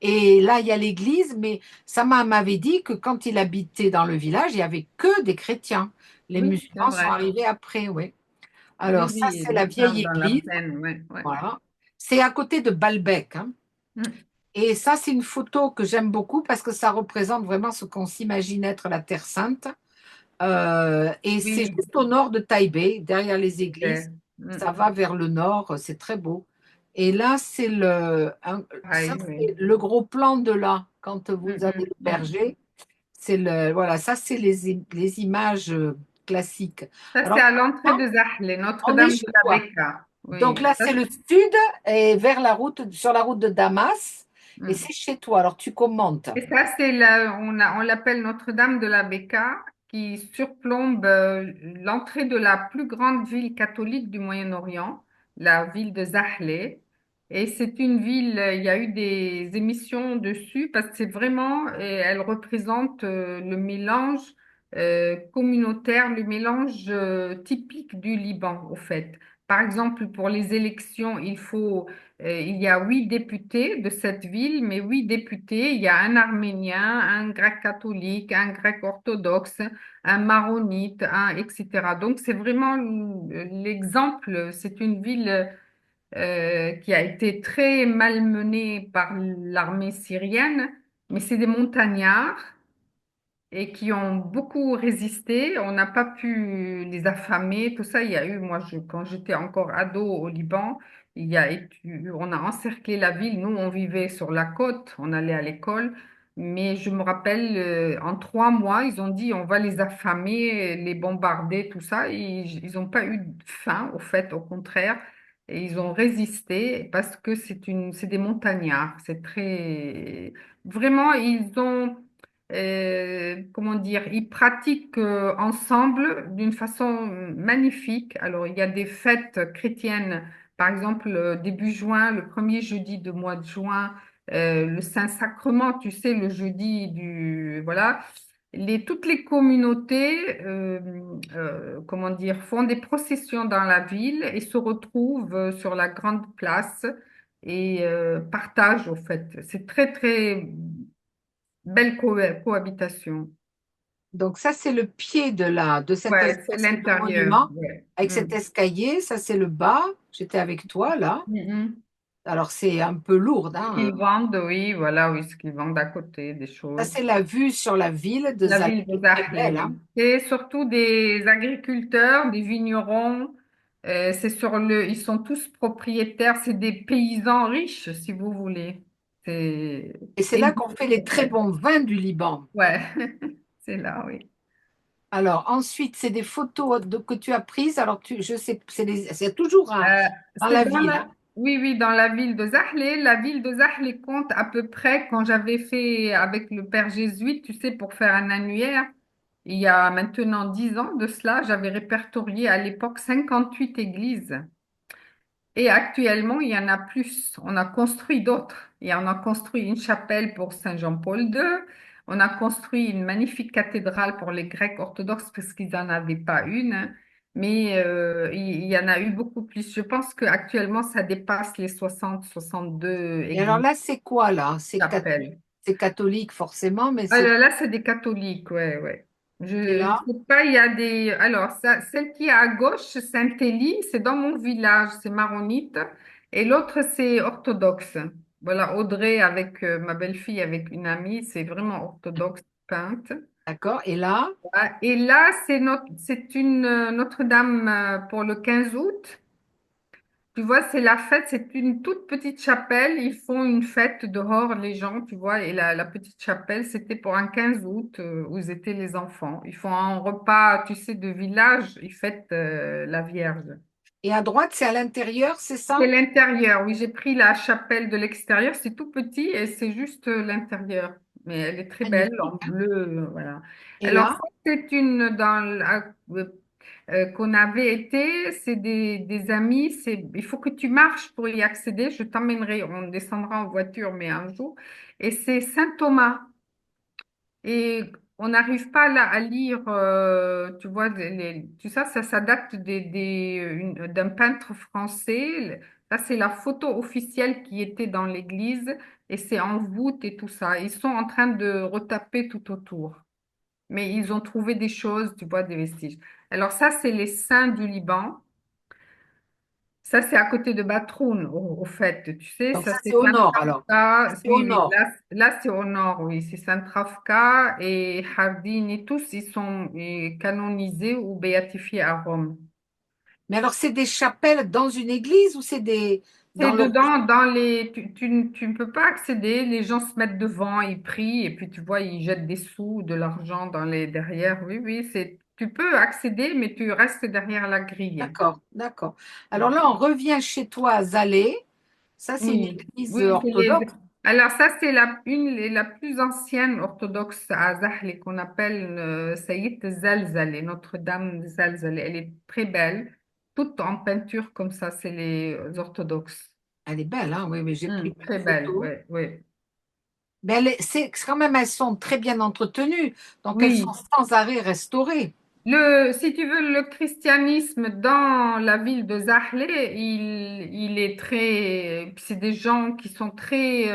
Et là, il y a l'église, mais Sama m'avait dit que quand il habitait dans le village, il n'y avait que des chrétiens. Les Oui, c'est musulmans sont vrai. arrivés après, oui. Oui, Alors, ça, oui, c'est la vieille dans la église. plaine, ouais, ouais. Voilà. C'est à côté de Balbec, hein. Mm. Et ça, c'est une photo que j'aime beaucoup parce que ça représente vraiment ce qu'on s'imagine être la Terre Sainte. Et c'est Oui, juste au nord de Taipei, derrière les églises. ok. Mm. Ça va vers le nord, c'est très beau. Et là, ça, Pareil, oui. c'est le gros plan de là, quand Mm, vous avez mm, le mm. berger. Voilà, ça, c'est les images classiques. Ça, c'est Alors, à l'entrée maintenant, de Zahle, on est Notre-Dame de chez la toi. Becca. Donc Oui. là, Ça, c'est le sud et vers sur la route de Damas. Et mm. c'est chez toi. Alors, tu commentes. Et ça, on l'appelle Notre-Dame de la Becca, qui surplombe l'entrée de la plus grande ville catholique du Moyen-Orient, la ville de Zahle. Et c'est une ville, il y a eu des émissions dessus parce que c'est vraiment, elle représente le mélange communautaire, le mélange typique du Liban, au fait. Par exemple, pour les élections, il y a 8 députés de cette ville, mais 8 députés. Il y a un Arménien, un grec catholique, un grec orthodoxe, un maronite, etc. Donc, c'est vraiment l'exemple. C'est une ville qui a été très malmenée par l'armée syrienne, mais c'est des montagnards et qui ont beaucoup résisté. On n'a pas pu les affamer, tout ça. Il y a eu, quand j'étais encore ado au Liban, on a encerclé la ville. Nous, on vivait sur la côte, on allait à l'école. Mais je me rappelle, en 3 mois, ils ont dit on va les affamer, les bombarder, tout ça. Ils n'ont pas eu de faim, au fait, au contraire. Et ils ont résisté parce que c'est des montagnards. C'est très, vraiment, comment dire, ils pratiquent ensemble d'une façon magnifique. Alors, il y a des fêtes chrétiennes, par exemple, début juin, le premier jeudi de mois de juin, le Saint-Sacrement, tu sais, le jeudi voilà. Toutes les communautés, comment dire, font des processions dans la ville et se retrouvent sur la grande place et partagent, au fait. C'est très, très belle cohabitation. Donc ça, c'est le pied de cet Ouais, c'est espèce de l'intérieur. monument Ouais. avec cet escalier. Ça, c'est le bas. J'étais avec toi là. Mhm. Alors c'est un peu lourd, Ce hein. qu'ils vendent, oui, voilà, oui, ce qu'ils vendent à côté, des Ça, choses. c'est la vue sur la ville de La Zalé, ville de qui est très Dakhla, belle, hein. oui. C'est surtout des agriculteurs, des vignerons. Ils sont tous propriétaires. C'est des paysans riches, si vous voulez. C'est Et c'est et là qu'on fait les très bons vins du Liban. ouais, c'est là, oui. Alors ensuite, c'est des photos que tu as prises. Alors je sais, c'est toujours Euh, dans c'est la dans ville, hein. oui, oui, dans la ville de Zahle. La ville de Zahle compte à peu près, quand j'avais fait avec le père jésuite, tu sais, pour faire un annuaire, il y a maintenant 10 ans de cela, j'avais répertorié à l'époque 58 églises. Et actuellement, il y en a plus. On a construit d'autres. Et on a construit une chapelle pour Saint Jean-Paul II. On a construit une magnifique cathédrale pour les Grecs orthodoxes parce qu'ils n'en avaient pas une. Mais il y en a eu beaucoup plus. Je pense qu'actuellement, ça dépasse les 60, 62 Et alors églises, là, c'est quoi là? chapelles. C'est catholique forcément, mais Ah c'est. là, c'est des catholiques, ouais, ouais. Et Je ne là, sais pas, il y a des. Alors, ça, celle qui est à gauche, Saint-Élie, c'est dans mon village, c'est maronite. Et l'autre, c'est orthodoxe. Voilà, Audrey avec ma belle-fille, avec une amie, c'est vraiment orthodoxe peinte. d'accord. Et là, Ah, et là, c'est une Notre-Dame pour le 15 août. Tu vois, c'est la fête, c'est une toute petite chapelle. Ils font une fête dehors, les gens, tu vois. Et la petite chapelle, c'était pour un 15 août où ils étaient les enfants. Ils font un repas, tu sais, de village. Ils fêtent la Vierge. et à droite, c'est à l'intérieur, c'est C'est ça? l'intérieur. Oui, j'ai pris la chapelle de l'extérieur. C'est tout petit et c'est juste l'intérieur. Mais elle est très belle, en Magnifique, hein. bleu, voilà. Et Alors, là, ça, c'est une qu'on avait été, c'est des amis, il faut que tu marches pour y accéder, je t'emmènerai, on descendra en voiture, mais un jour, et c'est Saint Thomas, et on n'arrive pas là à lire, tu vois, tout ça, ça date d'un peintre français, ça c'est la photo officielle qui était dans l'église, et c'est en voûte et tout ça, ils sont en train de retaper tout autour. Mais ils ont trouvé des choses, tu vois, des vestiges. Alors ça, c'est les saints du Liban. Ça, c'est à côté de Batroun, au fait. Tu sais, donc ça, ça, c'est c'est au Saint nord alors. Rafka. C'est au Oui, oui, nord. là c'est au nord, oui. C'est Saint Rafka et Hardin et tous, ils sont canonisés ou béatifiés à Rome. Mais alors, c'est des chapelles dans une église ou c'est des C'est dans le. dedans, tu ne peux pas accéder. Les gens se mettent devant, ils prient, et puis tu vois, ils jettent des sous, de l'argent dans les derrière. Oui, oui, tu peux accéder, mais tu restes derrière la grille. D'accord, d'accord. Alors là, on revient chez toi à Zalé. Ça, c'est une Oui, église oui, orthodoxe. alors ça, c'est la plus ancienne orthodoxe à Zahle qu'on appelle Saïd Zalzale, Notre-Dame de Zalzale. Elle est très belle, toute en peinture comme ça, c'est les orthodoxes. Elle est belle, hein? Oui, mais j'ai pris plein de Très belle, photos. oui, oui. Mais c'est quand même, elles sont très bien entretenues. Donc, elles sont Oui, sans arrêt restaurées. Si tu veux, le christianisme dans la ville de Zahle, il est très, c'est des gens qui sont très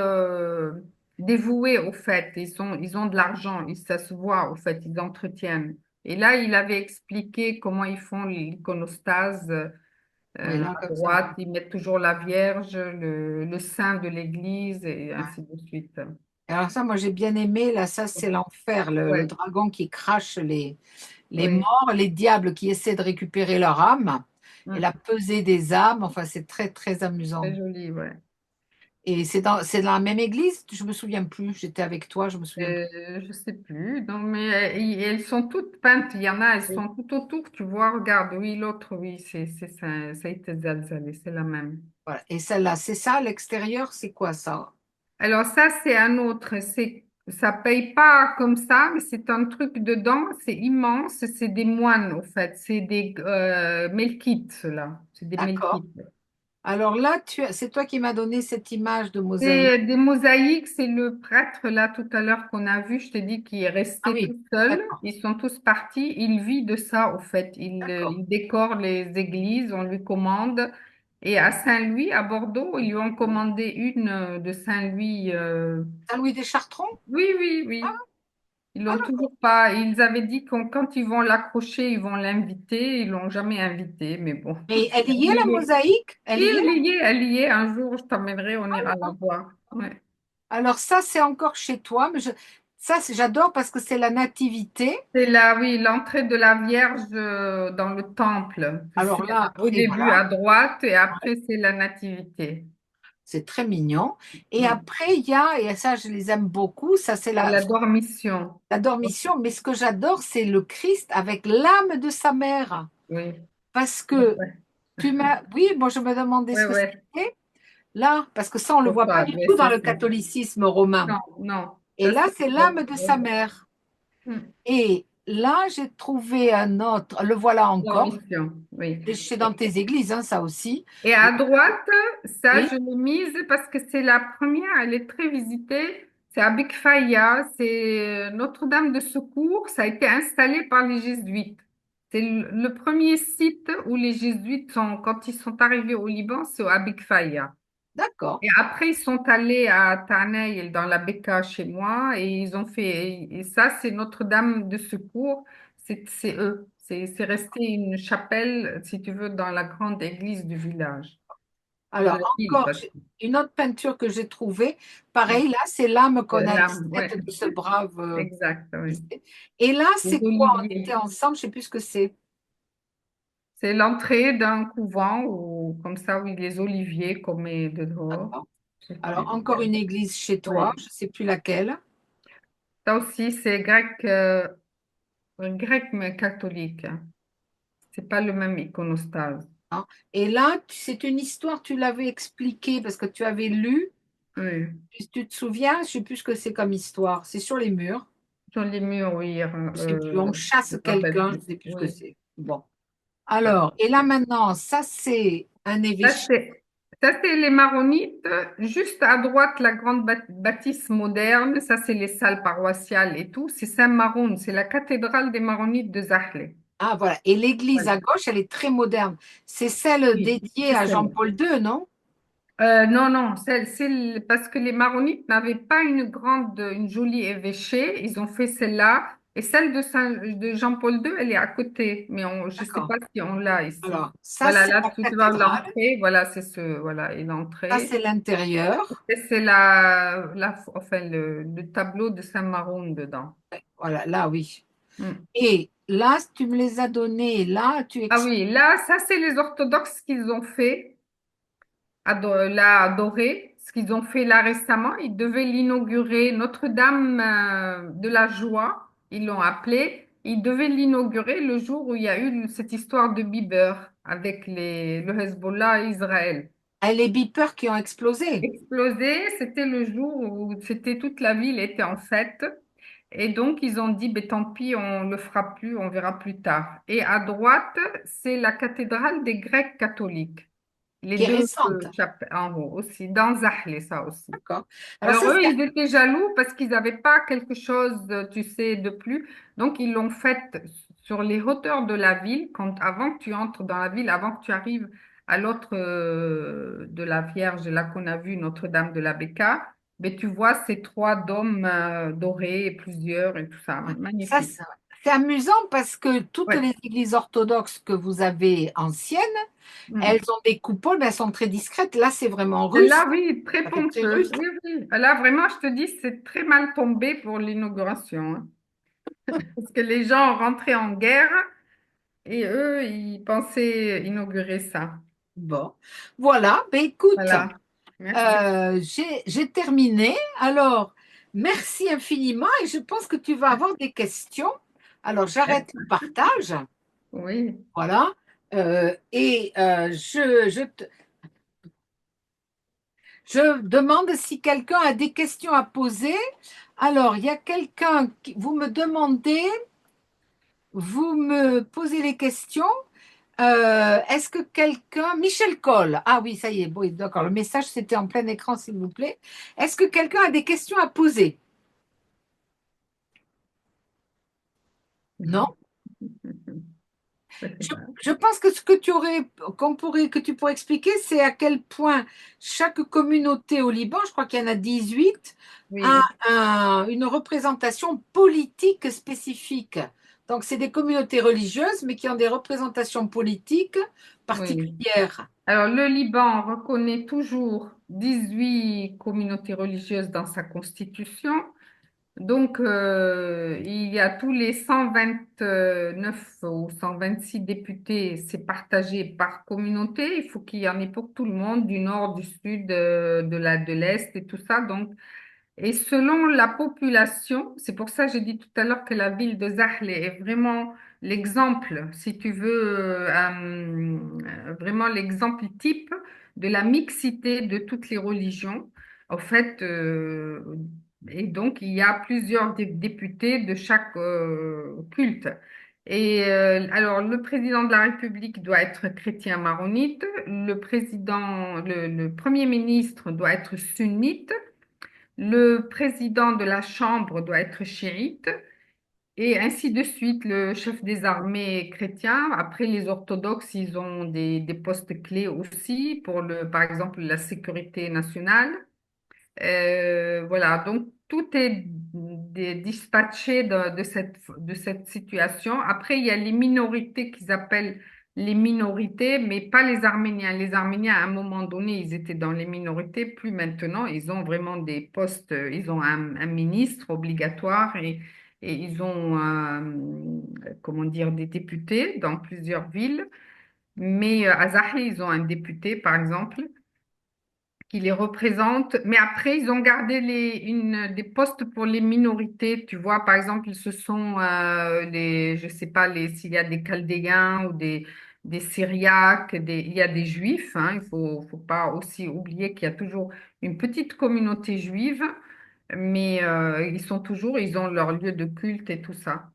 dévoués au fait. Ils ont de l'argent, ça se voit au fait, ils entretiennent. Et là, il avait expliqué comment ils font l'iconostase. Oui, là, À comme ça. droite, ils mettent toujours la Vierge, le saint de l'Église et Ouais. ainsi de suite. Alors ça, moi, j'ai bien aimé. Là, ça, c'est l'enfer. Le Ouais, dragon qui crache les oui. morts, les diables qui essaient de récupérer leur âme. Et la Mm. pesée des âmes. Enfin, c'est très, très Très amusant. joli, ouais. Et c'est dans la même église? Je me souviens plus. J'étais avec toi, je me souviens plus. Je sais plus, non, mais elles sont toutes peintes. Il y en a, elles sont tout autour. Tu vois, regarde, oui, l'autre, oui, ça a été Zalzalé, c'est la même. Voilà. Et celle-là, c'est ça, l'extérieur, c'est quoi ça? Alors ça, c'est un autre. Ça paye pas comme ça, mais c'est un truc dedans. C'est immense. C'est des moines, au fait. C'est des melkites, là. C'est des D'accord. melkites. Alors là, c'est toi qui m'as donné cette image de mosaïque. C'est des mosaïques, c'est le prêtre là tout à l'heure qu'on a vu, je t'ai dit qu'il est Ah resté oui, tout seul. d'accord, Ils sont tous partis. Il vit de ça au fait. d'accord. Il décore les églises, on lui commande. Et à Saint-Louis, à Bordeaux, ils lui ont commandé une de Saint-Louis. Saint-Louis des Chartrons? Oui, oui, oui. Ils Ah, l'ont toujours pas. Ils avaient dit que quand ils vont l'accrocher, ils vont l'inviter. Ils l'ont jamais invité, mais bon. mais elle y est, Elle la y est. mosaïque? Elle y est? Elle y est, elle y est. Un jour, je t'emmènerai, on ira la D'accord. voir. Ouais. Alors ça, c'est encore chez toi, mais ça, j'adore parce que c'est la nativité. C'est là, oui, l'entrée de la Vierge dans le temple. Alors C'est là, au après, début voilà, à droite et après c'est la Nativité. c'est très mignon. Et Mm. après, il y a, et ça, je les aime beaucoup, ça, c'est Et la Dormition. la dormition. Mais ce que j'adore, c'est le Christ avec l'âme de sa mère. Oui. Parce que Ouais, oui, moi, je me demandais ce ouais, que ouais. c'était là, parce que ça, on ne le voit pas Pourquoi? du Ouais, tout dans c'est le ça. catholicisme romain. Non, non. Et Ça, là, c'est c'est bon. l'âme de sa Ouais. mère. Mm. Et là, j'ai trouvé un autre, le voilà encore. Dormition, oui. C'est dans tes églises, hein, ça aussi. Et à droite, ça, Oui, je l'ai mise parce que c'est la première, elle est très visitée. C'est à Big Faya, c'est Notre-Dame de Secours. Ça a été installé par les Jésuites. C'est le premier site où les Jésuites sont, quand ils sont arrivés au Liban, c'est à Big Faya. d'accord. Et après, ils sont allés à Taneil, dans la Beka chez moi, et ils ont fait, et ça, c'est Notre-Dame de Secours. C'est eux. C'est resté une chapelle, si tu veux, dans la grande église du village de Alors, la ville, encore parce que une autre peinture que j'ai trouvée. Pareil, là, c'est l'âme qu'on a l'âme, ouais, faite de ce brave. exact, oui. Et là, Les c'est quoi? On était oliviers. ensemble, je ne sais plus ce que c'est. C'est l'entrée d'un couvent ou comme ça, oui, les oliviers qu'on met dehors. D'accord. Je sais Alors, plus. encore une église chez toi, Oui. je ne sais plus laquelle, Ça aussi, c'est grec, grec mais catholique, hein. C'est pas le même iconostase. hein. Et là, c'est une histoire, tu l'avais expliquée parce que tu avais lu. Oui. Tu te souviens? Je ne sais plus ce que c'est comme histoire. C'est sur les murs. Sur les murs, oui. Je ne sais plus. On Je chasse me rappelle quelqu'un, je plus. ne sais plus ce que Oui. c'est. Bon. Ça, Alors, et là maintenant, ça, c'est un ça, évêché. c'est les Maronites. Juste à droite, la grande bâtisse moderne. Ça, c'est les salles paroissiales et tout. C'est Saint-Maroun. C'est la cathédrale des Maronites de Zahle. Ah, voilà. Et l'église Voilà. à gauche, elle est très moderne. C'est celle Oui, dédiée c'est à celle-là. Jean-Paul II, non? Non, non, parce que les Maronites n'avaient pas une jolie évêché. Ils ont fait celle-là. Et celle de Jean-Paul II, elle est à côté. Mais je ne sais D'accord. pas si on l'a ici. Alors, ça, Voilà, c'est là, la tu vois cathédrale. l'entrée. Voilà, voilà, et Ça, l'entrée. c'est l'intérieur. Et c'est enfin, le tableau de Saint-Maroun dedans. Voilà, là, oui. Hmm. Et là, tu me les as donnés. Là, tu Ah expliques. oui, là, ça, c'est les orthodoxes qu'ils ont fait. L'a adoré. Ce qu'ils ont fait là récemment, ils devaient l'inaugurer, Notre-Dame de la Joie, ils l'ont appelé. Ils devaient l'inaugurer le jour où il y a eu cette histoire de Bieber avec le Hezbollah et Israël. Les beepers qui ont explosé. Explosé, c'était le jour où c'était toute la ville était en fête. Et donc, ils ont dit, ben, tant pis, on le fera plus, on verra plus tard. Et à droite, c'est la cathédrale des Grecs catholiques. Les Qui est deux récente. chapelles en haut aussi, dans Zahle, ça aussi. D'accord. Alors, Alors ça, eux, c'est. ils étaient jaloux parce qu'ils n'avaient pas quelque chose, tu sais, de plus. Donc ils l'ont fait sur les hauteurs de la ville, avant que tu entres dans la ville, avant que tu arrives à l'autre de la Vierge, là qu'on a vu, Notre-Dame de la Becca, mais tu vois ces trois dômes dorés et plusieurs et tout ça, Ouais. Ça, magnifique. c'est amusant parce que toutes Ouais. les églises orthodoxes que vous avez anciennes, elles Hmm. ont des coupoles, mais elles sont très discrètes. Là, c'est vraiment russe. Celle-là, oui, très Ça fait très pompeuse. russe. Oui, oui. Là, vraiment, je te dis, c'est très mal tombé pour l'inauguration, hein. Parce que les gens rentraient en guerre et eux, ils pensaient inaugurer ça. Bon. Voilà. Ben, écoute, Voilà. Merci. j'ai terminé. Alors, merci infiniment et je pense que tu vas avoir des questions. Alors, j'arrête le partage. Oui. Voilà. Je demande si quelqu'un a des questions à poser. Alors, il y a quelqu'un qui, vous me posez les questions. Est-ce que quelqu'un... Michel Coll. Ah oui, ça y est. Oui, d'accord. Le message, c'était en plein écran, s'il vous plaît. Est-ce que quelqu'un a des questions à poser? Non? Je pense que ce que que tu pourrais expliquer, c'est à quel point chaque communauté au Liban, je crois qu'il y en a 18, a Oui, une représentation politique spécifique. Donc, c'est des communautés religieuses, mais qui ont des représentations politiques oui. particulières. Alors, le Liban reconnaît toujours 18 communautés religieuses dans sa constitution. Donc, il y a tous les 129 ou 126 députés, c'est partagé par communauté. Il faut qu'il y en ait pour tout le monde, du nord, du sud, de l'est et tout ça. Donc, et selon la population, c'est pour ça que j'ai dit tout à l'heure que la ville de Zahle est vraiment l'exemple, si tu veux, vraiment l'exemple type de la mixité de toutes les religions. En fait, et donc il y a plusieurs députés de chaque culte. Et alors, le président de la République doit être chrétien maronite, le premier ministre doit être sunnite. Le président de la Chambre doit être chiite et ainsi de suite. Le chef des armées chrétien. Après, les orthodoxes, ils ont des postes clés aussi pour par exemple, la sécurité nationale. Voilà, donc tout est dispatché de cette situation. Après, il y a les minorités qu'ils appellent les minorités, mais pas les Arméniens. Les Arméniens, à un moment donné, ils étaient dans les minorités, plus maintenant. Ils ont vraiment des postes, ils ont un ministre obligatoire et ils ont, comment dire, des députés dans plusieurs villes. Mais à Zahe, ils ont un député, par exemple qui les représentent. Mais après, ils ont gardé des postes pour les minorités. Tu vois, par exemple, ce sont je sais pas, s'il y a des Chaldéens ou des Syriaques, il y a des Juifs. Hein, faut pas aussi oublier qu'il y a toujours une petite communauté juive, mais ils ont leur lieu de culte et tout ça.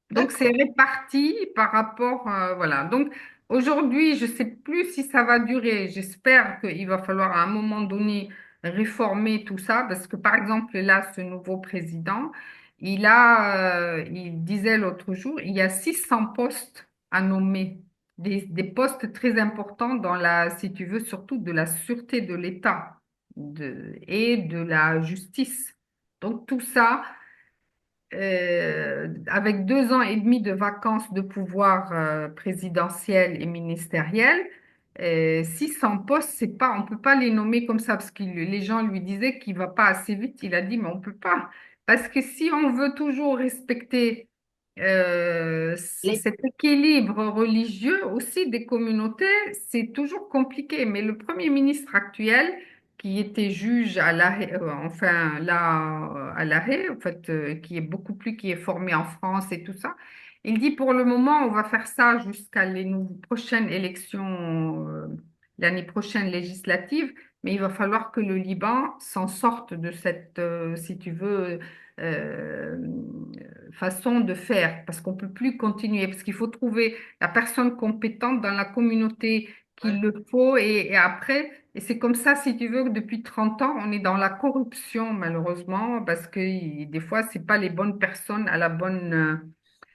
Donc, c'est D'accord. réparti par rapport, voilà. Donc, aujourd'hui, je ne sais plus si ça va durer. J'espère qu'il va falloir à un moment donné réformer tout ça parce que, par exemple, là, ce nouveau président, il disait l'autre jour, il y a 600 postes à nommer, des postes très importants dans si tu veux, surtout de la sûreté de l'État et de la justice. Donc, tout ça avec 2 ans et demi de vacances de pouvoir présidentiel et ministériel, 600 postes, c'est pas, on peut pas les nommer comme ça parce que les gens lui disaient qu'il va pas assez vite. Il a dit, mais on peut pas. Parce que si on veut toujours respecter Les- cet équilibre religieux aussi des communautés, c'est toujours compliqué. Mais le Premier ministre actuel, qui était juge à La Haye, enfin là à La Haye, en fait, qui est formé en France et tout ça. Il dit pour le moment, on va faire ça jusqu'à prochaines élections, l'année prochaine législative, mais il va falloir que le Liban s'en sorte de cette, si tu veux, euh, façon de faire, parce qu'on peut plus continuer, parce qu'il faut trouver la personne compétente dans la communauté qu'il le faut, et après. Et c'est comme ça, si tu veux, que depuis 30 ans, on est dans la corruption, malheureusement, parce que des fois, c'est pas les bonnes personnes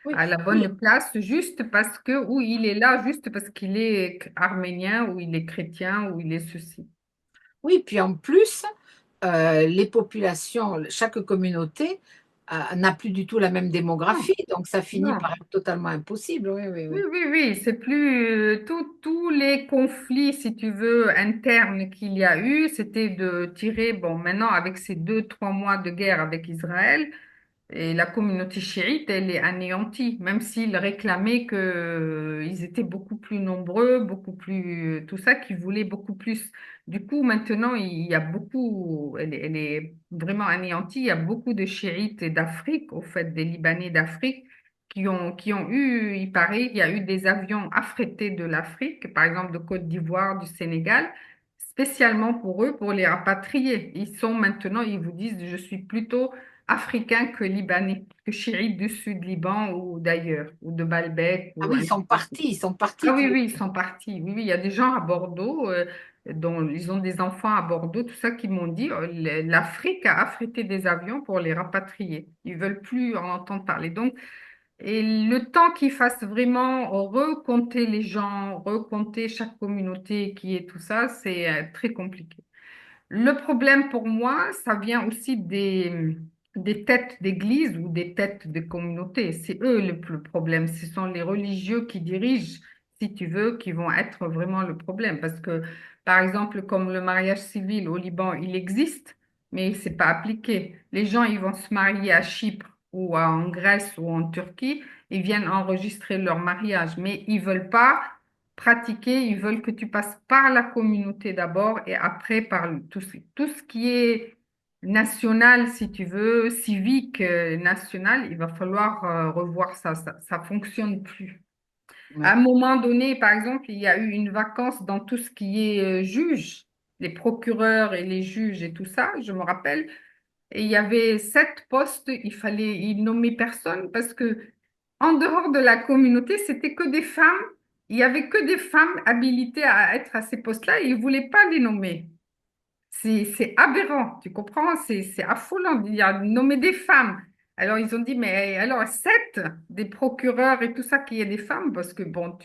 Oui, à la oui, bonne place, juste parce que, ou il est là, juste parce qu'il est arménien, ou il est chrétien, ou il est ceci. oui, puis en plus, les populations, chaque communauté n'a plus du tout la même Non, démographie, donc ça finit par non. être totalement impossible. Oui, oui, Oui, oui. oui, oui, c'est plus tous les conflits, si tu veux, internes qu'il y a eu, c'était de tirer, bon, maintenant avec ces 2, 3 mois de guerre avec Israël, et la communauté chiite, elle est anéantie, même s'ils réclamaient que, ils étaient beaucoup plus nombreux, beaucoup plus, tout ça, qu'ils voulaient beaucoup plus. Du coup, maintenant, il y a beaucoup, elle est vraiment anéantie. Il y a beaucoup de chiites d'Afrique, au fait, des Libanais d'Afrique, qui ont eu, il paraît, il y a eu des avions affrétés de l'Afrique, par exemple de Côte d'Ivoire, du Sénégal. spécialement pour eux, pour les rapatrier. Ils sont maintenant, ils vous disent, je suis plutôt africain que libanais, que chiite du sud Liban ou d'ailleurs, ou de Baalbek Ah ou oui, ainsi de suite. ils sont partis Ah oui, tous. oui, ils sont partis. Oui, oui, il y a des gens à Bordeaux, dont ils ont des enfants à Bordeaux, tout ça, qui m'ont dit, l'Afrique a affrété des avions pour les rapatrier. Ils veulent plus en entendre parler. Donc, et le temps qu'ils fassent vraiment recompter les gens, recompter chaque communauté qui est tout ça, c'est très compliqué. Le problème pour moi, ça vient aussi des têtes d'église ou des têtes de communauté. C'est eux le problème. Ce sont les religieux qui dirigent, si tu veux, qui vont être vraiment le problème. Parce que, par exemple, comme le mariage civil au Liban, il existe, mais c'est pas appliqué. Les gens, ils vont se marier à Chypre ou en Grèce ou en Turquie, ils viennent enregistrer leur mariage, mais ils veulent pas pratiquer, ils veulent que tu passes par la communauté d'abord et après par tout ce qui est national, si tu veux, civique, national, il va falloir revoir ça. Ça fonctionne plus. À un Ouais. moment donné, par exemple, il y a eu une vacance dans tout ce qui est juge, les procureurs et les juges et tout ça, je me rappelle. Et il y avait 7 postes, il fallait y nommer personne parce que en dehors de la communauté, c'était que des femmes. Il y avait que des femmes habilitées à être à ces postes-là et ils ne voulaient pas les nommer. C'est aberrant, tu comprends? C'est affolant. Il y a nommé des femmes. Alors ils ont dit, mais alors 7 des procureurs et tout ça, qu'il y ait des femmes, parce que bon,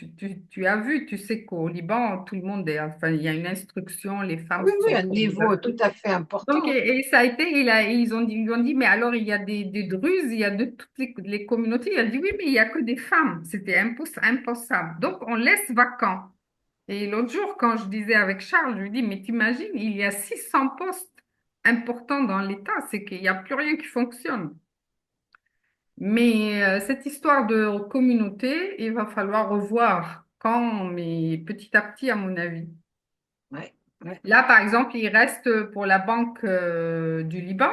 tu as vu, tu sais qu'au Liban, tout le monde est, enfin, il y a une instruction, les femmes Oui, oui, sont un pas des niveau tout adultes. à fait Donc, important. et ça a été, ils ont dit, mais alors il y a des Druzes, il y a de toutes les communautés. Il a dit, oui, mais il n'y a que des femmes. C'était impensable. Donc, on laisse vacant. Et l'autre jour, quand je disais avec Charles, je lui dis, mais t'imagines, il y a 600 postes importants dans l'État, c'est qu'il n'y a plus rien qui fonctionne. Mais cette histoire de communauté, il va falloir revoir quand, mais petit à petit, à mon avis. Ouais, ouais. Là, par exemple, il reste pour la Banque du Liban.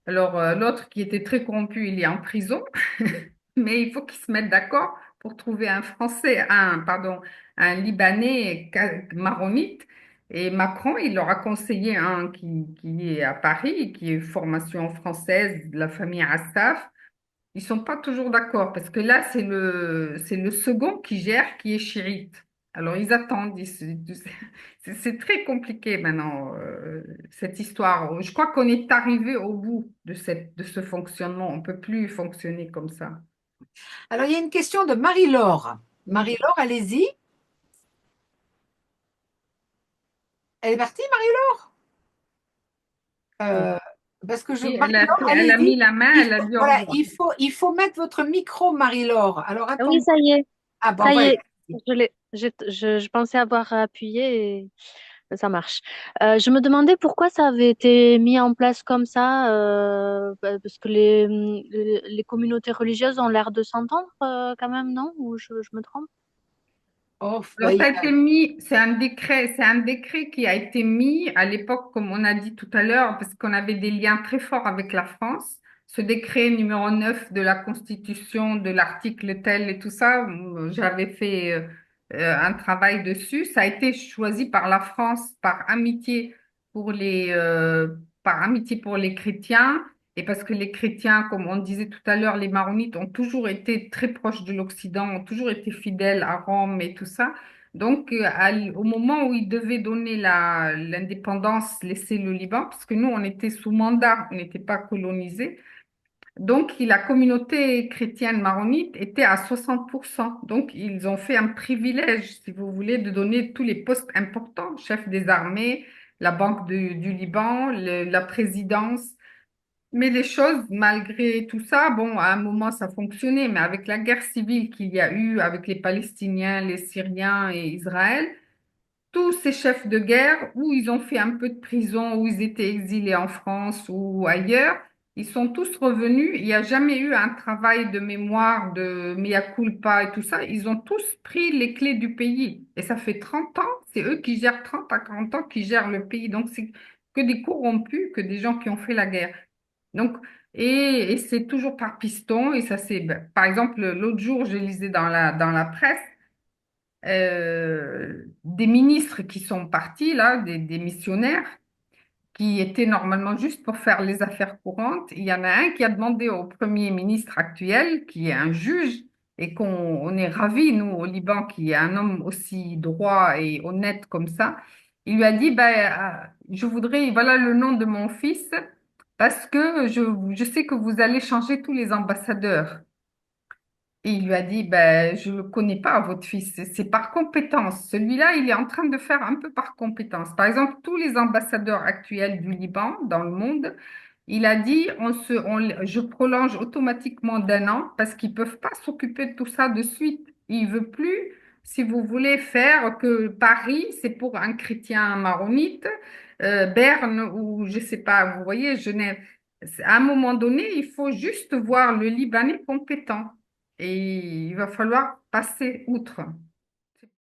Alors, l'autre qui était très corrompu, il est en prison, mais il faut qu'ils se mettent d'accord pour trouver un Français, pardon, un Libanais maronite. Et Macron, il leur a conseillé un qui est à Paris, qui est formation française de la famille Assaf. Ils sont pas toujours d'accord parce que là, c'est le second qui gère, qui est chiite. Alors, ils attendent. C'est très compliqué maintenant, cette histoire. Je crois qu'on est arrivé au bout de ce fonctionnement. On peut plus fonctionner comme ça. Alors, il y a une question de Marie-Laure. Oui. Marie-Laure, allez-y. Elle est partie, Marie-Laure? Oui. Euh, Parce que Oui, Marie-Laure, elle a mis allez-y. la main, elle a dit au Voilà, revoir. il faut mettre votre micro, Marie-Laure. Alors, Ah oui, attends. ça y est, Ah bon, ça y voilà. est. Je pensais avoir appuyé et ça marche. Je me demandais pourquoi ça avait été mis en place comme ça, parce que les communautés religieuses ont l'air de s'entendre quand même, non? Ou je me trompe? Oh, Alors, ça a été mis, c'est un décret qui a été mis à l'époque, comme on a dit tout à l'heure, parce qu'on avait des liens très forts avec la France. Ce décret numéro 9 de la Constitution, de l'article tel et tout ça, j'avais fait un travail dessus. Ça a été choisi par la France par amitié pour les chrétiens. Et parce que les chrétiens, comme on disait tout à l'heure, les maronites ont toujours été très proches de l'Occident, ont toujours été fidèles à Rome et tout ça. Donc, au moment où ils devaient donner l'indépendance, laisser le Liban, parce que nous, on était sous mandat, on n'était pas colonisés. Donc, la communauté chrétienne maronite était à 60%. Donc, ils ont fait un privilège, si vous voulez, de donner tous les postes importants, chef des armées, la Banque du Liban, la présidence. Mais les choses, malgré tout ça, bon, à un moment, ça fonctionnait, mais avec la guerre civile qu'il y a eu avec les Palestiniens, les Syriens et Israël, tous ces chefs de guerre, où ils ont fait un peu de prison, où ils étaient exilés en France ou ailleurs, ils sont tous revenus. Il n'y a jamais eu un travail de mémoire, de mea culpa et tout ça. Ils ont tous pris les clés du pays. Et ça fait 30 ans, c'est eux qui gèrent 30 à 40 ans, qui gèrent le pays. Donc, c'est que des corrompus, que des gens qui ont fait la guerre. Donc, et c'est toujours par piston. Et ça, c'est, par exemple, l'autre jour, je lisais dans la presse des ministres qui sont partis, là, des missionnaires, qui étaient normalement juste pour faire les affaires courantes. Il y en a un qui a demandé au Premier ministre actuel, qui est un juge, et qu'on est ravis, nous, au Liban, qu'il y ait un homme aussi droit et honnête comme ça. Il lui a dit, ben, je voudrais, voilà le nom de mon fils, parce que je sais que vous allez changer tous les ambassadeurs. Et il lui a dit, ben, je ne le connais pas, votre fils, c'est par compétence. Celui-là, il est en train de faire un peu par compétence. Par exemple, tous les ambassadeurs actuels du Liban dans le monde, il a dit, je prolonge automatiquement d'1 an parce qu'ils ne peuvent pas s'occuper de tout ça de suite. Il veut plus, si vous voulez, faire que Paris, c'est pour un chrétien maronite, Berne ou je ne sais pas, vous voyez, Genève. À un moment donné, il faut juste voir le Libanais compétent et il va falloir passer outre.